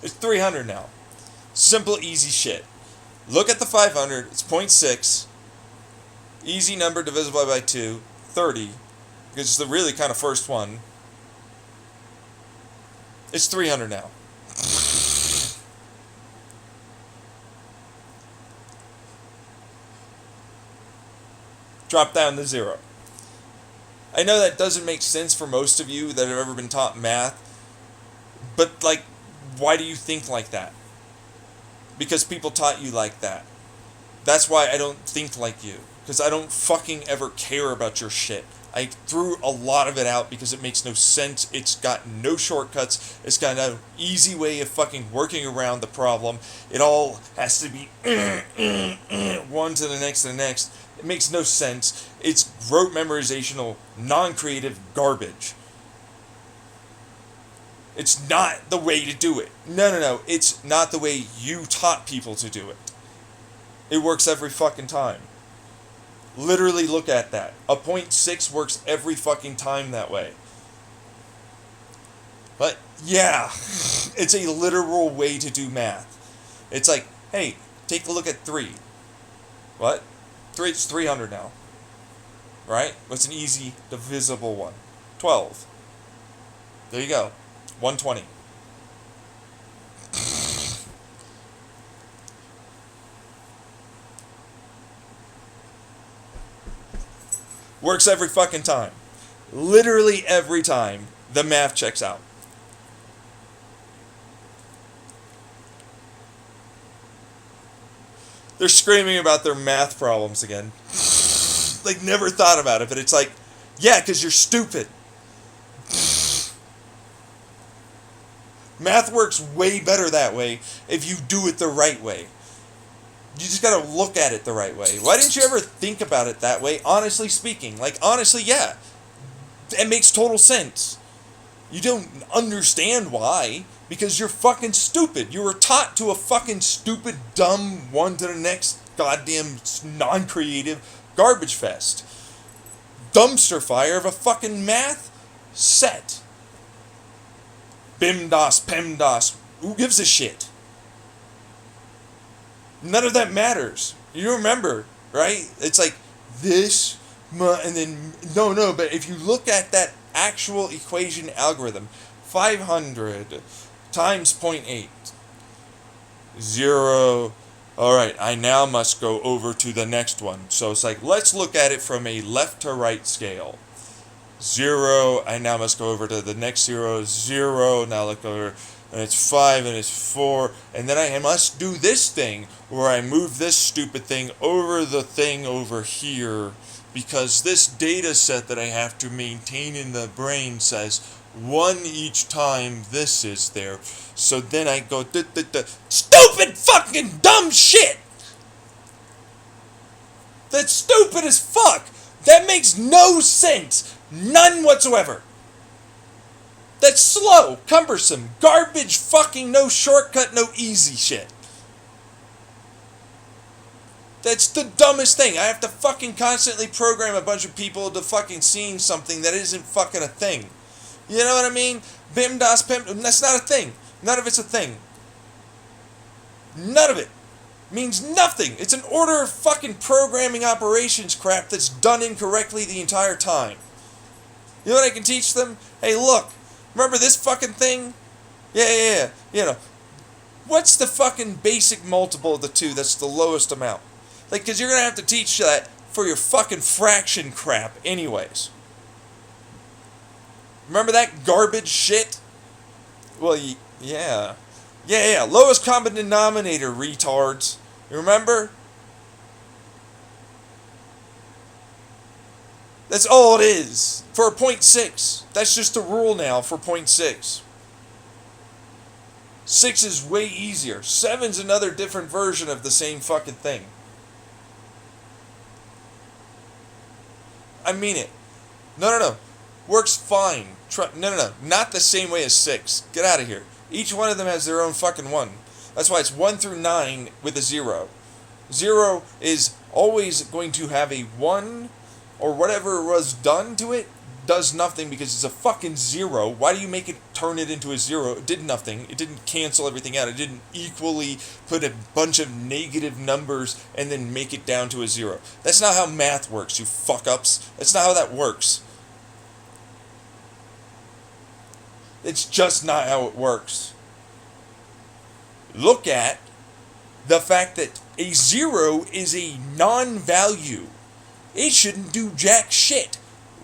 It's 300 now. Simple, easy shit. Look at the 500. It's 0.6. Easy number divisible by 2. 30. Because it's the really kind of first one. It's 300 now. Drop down to 0. I know that doesn't make sense for most of you that have ever been taught math. But, like, why do you think like that? Because people taught you like that. That's why I don't think like you. Because I don't fucking ever care about your shit. I threw a lot of it out because it makes no sense. It's got no shortcuts. It's got no easy way of fucking working around the problem. It all has to be one to the next to the next. It makes no sense. It's rote memorizational, non-creative garbage. It's not the way to do it. No. It's not the way you taught people to do it. It works every fucking time. Literally look at that. A 0.6 works every fucking time that way. But, yeah. It's a literal way to do math. It's like, hey, Take a look at 3. What? 3, it's 300 now. Right? What's an easy divisible one? 12. There you go. 120. Works every fucking time. Literally every time the math checks out. They're screaming about their math problems again. Like, never thought about it, but it's like, yeah, because you're stupid. Math works way better that way if you do it the right way. You just gotta look at it the right way. Why didn't you ever think about it that way, honestly speaking? Like, honestly, yeah. It makes total sense. You don't understand why, because you're fucking stupid. You were taught to a fucking stupid, dumb, one to the next goddamn non-creative garbage fest. Dumpster fire of a fucking math set. BIMDOS, PEMDOS, who gives a shit? None of that matters. You remember, right? It's like this, and then, no, but if you look at that actual equation algorithm, 500 times 0.8, 0, alright, I now must go over to the next one. So it's like, let's look at it from a left to right scale. 0, I now must go over to the next 0, 0, now look over, and it's 5, and it's 4, and then I must do this thing, where I move this stupid thing over the thing over here, because this data set that I have to maintain in the brain says 1 each time this is there. So then I go, stupid fucking dumb shit! That's stupid as fuck! That makes no sense! None whatsoever! That's slow, cumbersome, garbage, fucking no shortcut, no easy shit. That's the dumbest thing. I have to fucking constantly program a bunch of people to fucking seeing something that isn't fucking a thing. You know what I mean? BIMDOS, PIM, that's not a thing. None of it's a thing. None of it means nothing. It's an order of fucking programming operations crap that's done incorrectly the entire time. You know what I can teach them? Hey, look, remember this fucking thing? Yeah. You know, what's the fucking basic multiple of the two that's the lowest amount? Like, because you're going to have to teach that for your fucking fraction crap anyways. Remember that garbage shit? Well, yeah. Yeah. Lowest common denominator, retards. You remember? That's all it is. For 0.6. That's just the rule now for 0.6. 6 is way easier. 7's another different version of the same fucking thing. I mean it. No. Works fine. No. Not the same way as 6. Get out of here. Each one of them has their own fucking one. That's why it's 1 through 9 with a 0. 0 is always going to have a 1, or whatever was done to it does nothing because it's a fucking 0. Why do you make it turn it into a 0? It did nothing. It didn't cancel everything out. It didn't equally put a bunch of negative numbers and then make it down to a 0. That's not how math works, you fuck-ups. That's not how that works. It's just not how it works. Look at the fact that a 0 is a non-value. It shouldn't do jack shit.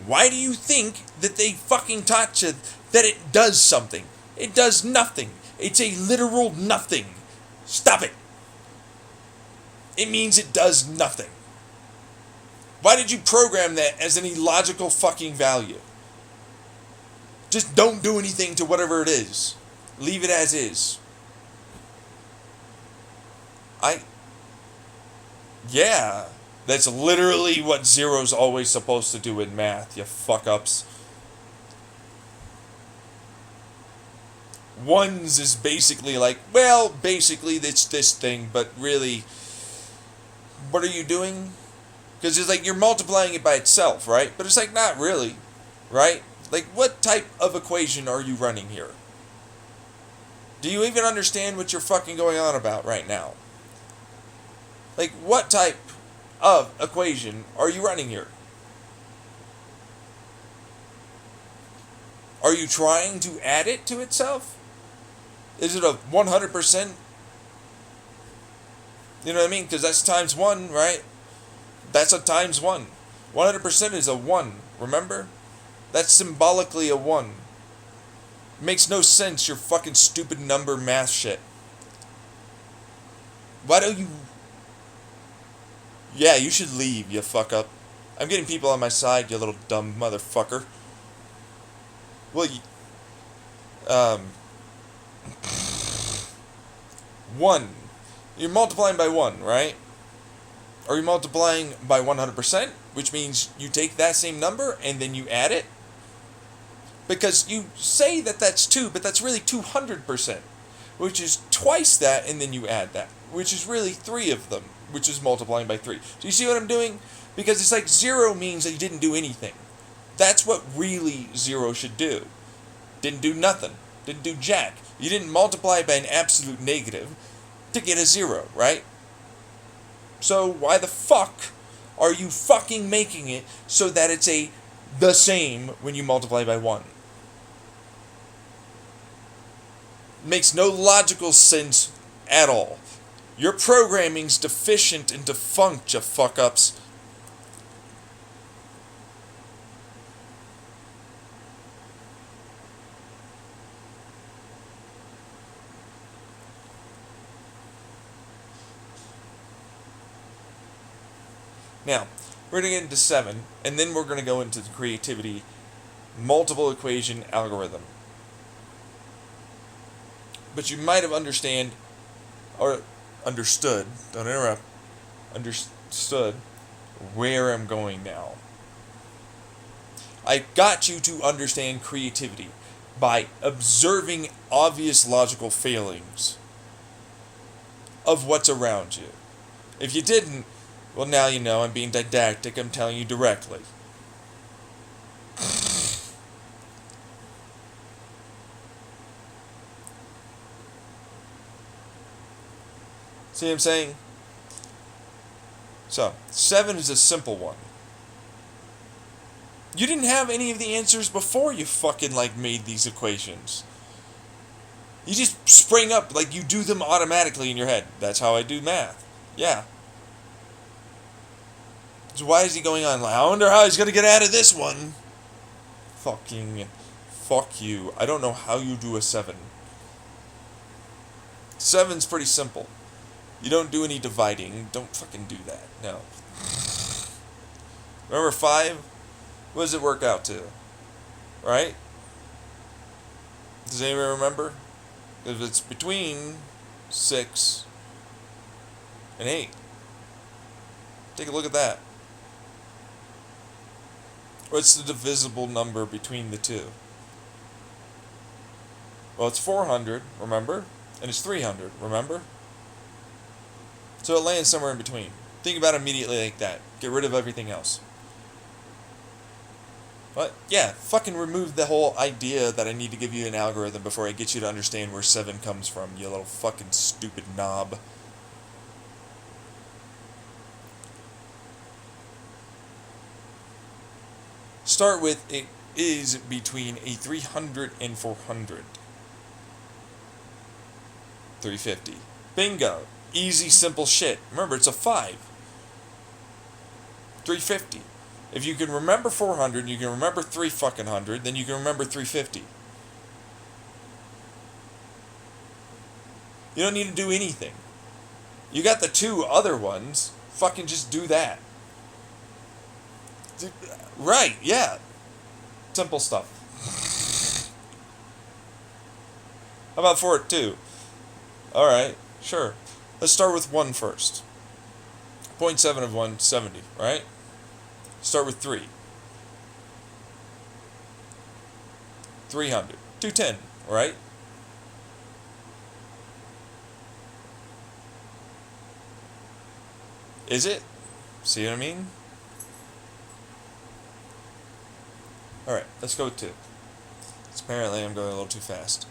Why do you think that they fucking taught you that it does something? It does nothing. It's a literal nothing. Stop it. It means it does nothing. Why did you program that as an illogical fucking value? Just don't do anything to whatever it is. Leave it as is. Yeah. That's literally what 0's always supposed to do in math, you fuck-ups. 1's is basically like, well, basically it's this thing, but really, what are you doing? Because it's like you're multiplying it by itself, right? But it's like, not really, right? Like, what type of equation are you running here? Do you even understand what you're fucking going on about right now? Like, what type of equation are you running here? Are you trying to add it to itself? Is it a 100%? You know what I mean? Because that's times 1, right? That's a times 1. 100% is a 1, remember? That's symbolically a 1. Makes no sense, your fucking stupid number math shit. Why don't you... Yeah, you should leave, you fuck up. I'm getting people on my side, you little dumb motherfucker. Well, 1. You're multiplying by 1, right? Are you multiplying by 100%? Which means you take that same number and then you add it? Because you say that that's 2, but that's really 200%. Which is twice that, and then you add that. Which is really 3 of them, which is multiplying by 3. Do you see what I'm doing? Because it's like 0 means that you didn't do anything. That's what really 0 should do. Didn't do nothing. Didn't do jack. You didn't multiply by an absolute negative to get a 0, right? So why the fuck are you fucking making it so that it's the same when you multiply by 1? Makes no logical sense at all. Your programming's deficient and defunct, you fuck-ups. Now, we're going to get into 7, and then we're going to go into the creativity multiple equation algorithm. But you might have understood, don't interrupt, understood where I'm going now. I got you to understand creativity by observing obvious logical failings of what's around you. If you didn't, well, now you know. I'm being didactic. I'm telling you directly. See what I'm saying? So, 7 is a simple one. You didn't have any of the answers before you fucking, made these equations. You just spring up, you do them automatically in your head. That's how I do math. Yeah. So why is he going on? I wonder how he's going to get out of this one. Fuck you. I don't know how you do a 7. 7's pretty simple. You don't do any dividing. Don't fucking do that. No. Remember 5? What does it work out to? Right? Does anyone remember? If it's between 6 and 8. Take a look at that. What's the divisible number between the two? Well, it's 400, remember? And it's 300, remember? So it lands somewhere in between. Think about it immediately like that. Get rid of everything else. But, yeah, fucking remove the whole idea that I need to give you an algorithm before I get you to understand where 7 comes from, you little fucking stupid knob. Start with, it is between a 300 and 400. 350. Bingo. Easy, simple shit. Remember, it's a 5. 350. If you can remember 400, you can remember 300, then you can remember 350. You don't need to do anything. You got the 2 other ones. Fucking just do that. Right, yeah. Simple stuff. How about 4 at 2? Alright, sure. Let's start with 1 first. 0.7 of 170, right? Start with 3. 300. 210, right? Is it? See what I mean? Alright, let's go with 2. Apparently I'm going a little too fast.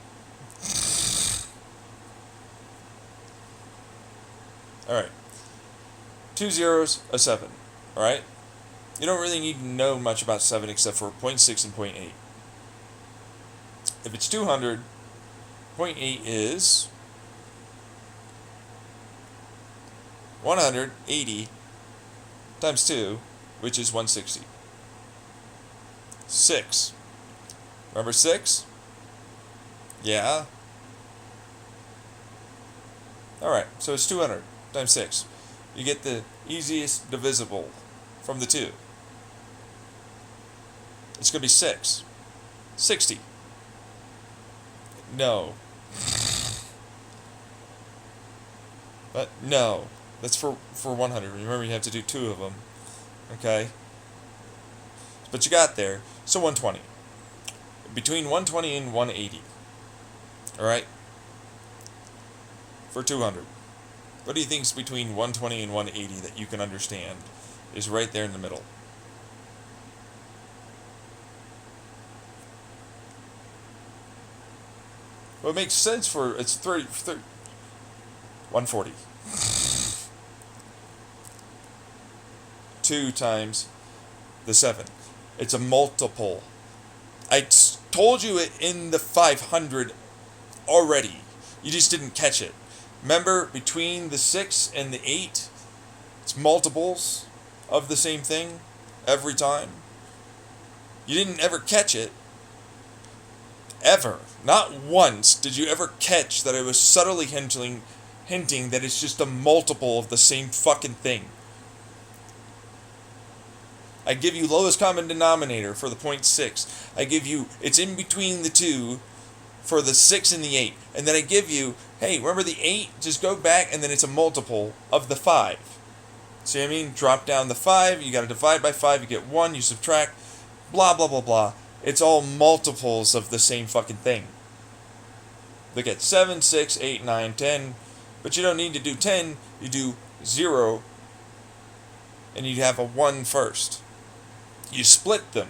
Alright. 2 zeros, a 7. Alright? You don't really need to know much about 7 except for 0.6 and 0.8. If it's 200, 0.8 is 180 times 2, which is 160. 6. Remember 6? Yeah. Alright, so it's 200 times 6. You get the easiest divisible from the 2. It's going to be 6. 60. No. But no. That's for 100. Remember, you have to do 2 of them. Okay? But you got there. So 120. Between 120 and 180. Alright? For 200. What do you think is between 120 and 180 that you can understand is right there in the middle? Well, it makes sense for, it's 140. 2 times the 7. It's a multiple. I told you it in the 500 already. You just didn't catch it. Remember, between the 6 and the 8, it's multiples of the same thing every time. You didn't ever catch it. Ever. Not once did you ever catch that I was subtly hinting that it's just a multiple of the same fucking thing. I give you lowest common denominator for the 0.6. I give you, it's in between the 2 for the 6 and the 8. And then I give you, hey, remember the 8? Just go back and then it's a multiple of the 5. See what I mean? Drop down the 5, you got to divide by 5, you get 1, you subtract, blah, blah, blah, blah. It's all multiples of the same fucking thing. Look at 7, 6, 8, 9, 10. But you don't need to do 10, you do 0. And you have a 1 first. You split them.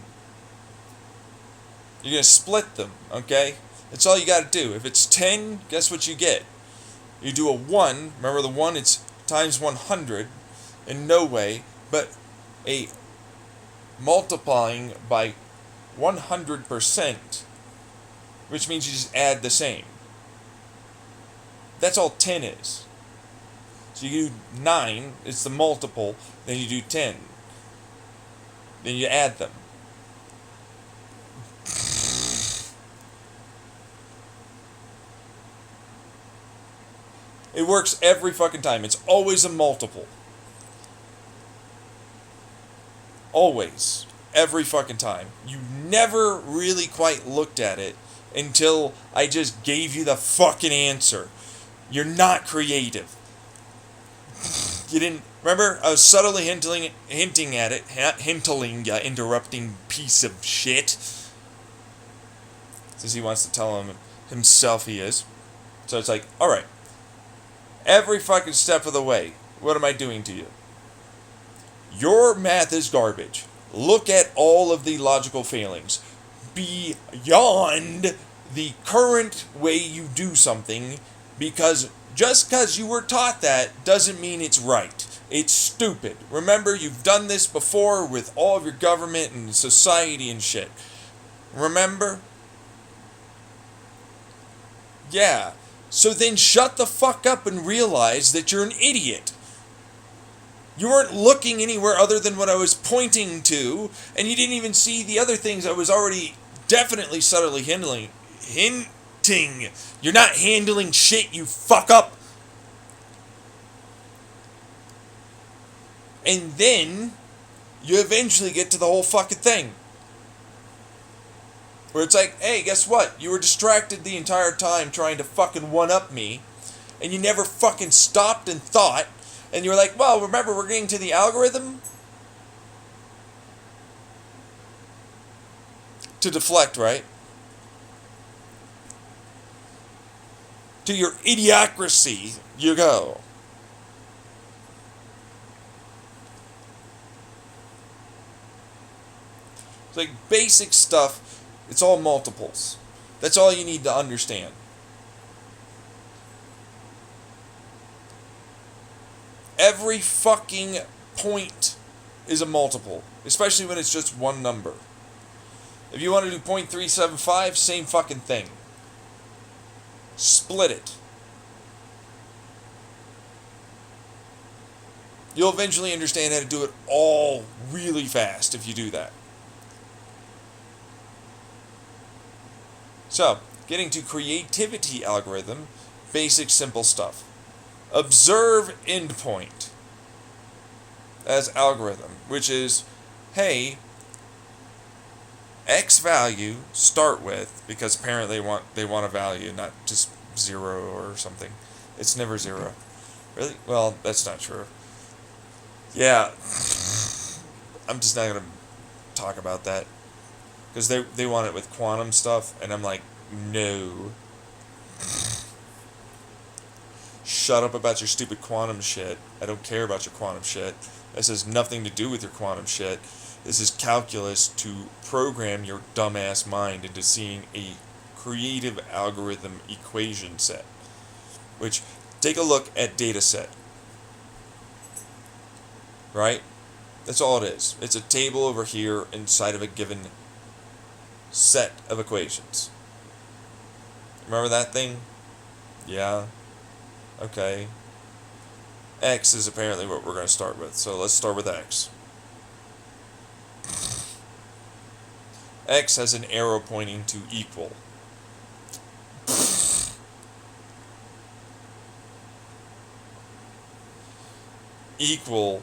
You're going to split them, okay? That's all you got to do. If it's 10, guess what you get? You do a 1. Remember the 1, it's times 100. In no way, but a multiplying by 100%, which means you just add the same. That's all 10 is. So you do 9, it's the multiple, then you do 10. Then you add them. It works every fucking time. It's always a multiple. Always. Every fucking time. You never really quite looked at it until I just gave you the fucking answer. You're not creative. You didn't... Remember, I was subtly hinting at it. Hinting, you interrupting piece of shit. Since he wants to tell himself he is. So it's like, alright. Every fucking step of the way, what am I doing to you? Your math is garbage. Look at all of the logical failings. Beyond the current way you do something, because just because you were taught that doesn't mean it's right. It's stupid. Remember, you've done this before with all of your government and society and shit. Remember? Yeah. So then shut the fuck up and realize that you're an idiot. You weren't looking anywhere other than what I was pointing to, and you didn't even see the other things I was already definitely subtly hinting. You're not handling shit, you fuck up. And then you eventually get to the whole fucking thing. Where it's like, hey, guess what? You were distracted the entire time trying to fucking one-up me, and you never fucking stopped and thought, and you were like, well, remember, we're getting to the algorithm? To deflect, right? To your idiocracy you go. It's like basic stuff, it's all multiples. That's all you need to understand. Every fucking point is a multiple, especially when it's just one number. If you want to do 0.375, same fucking thing. Split it. You'll eventually understand how to do it all really fast if you do that. So, getting to creativity algorithm, basic simple stuff. Observe endpoint as algorithm, which is, hey, X value start with, because apparently they want a value, not just 0 or something. It's never 0. Really? Well, that's not true. Yeah, I'm just not gonna talk about that because they want it with quantum stuff, and I'm like, no. Shut up about your stupid quantum shit. I don't care about your quantum shit. This has nothing to do with your quantum shit. This is calculus to program your dumbass mind into seeing a creative algorithm equation set. Which, take a look at data set. Right? That's all it is. It's a table over here inside of a given set of equations. Remember that thing? Yeah. Okay. X is apparently what we're going to start with. So let's start with X. X has an arrow pointing to equal. Equal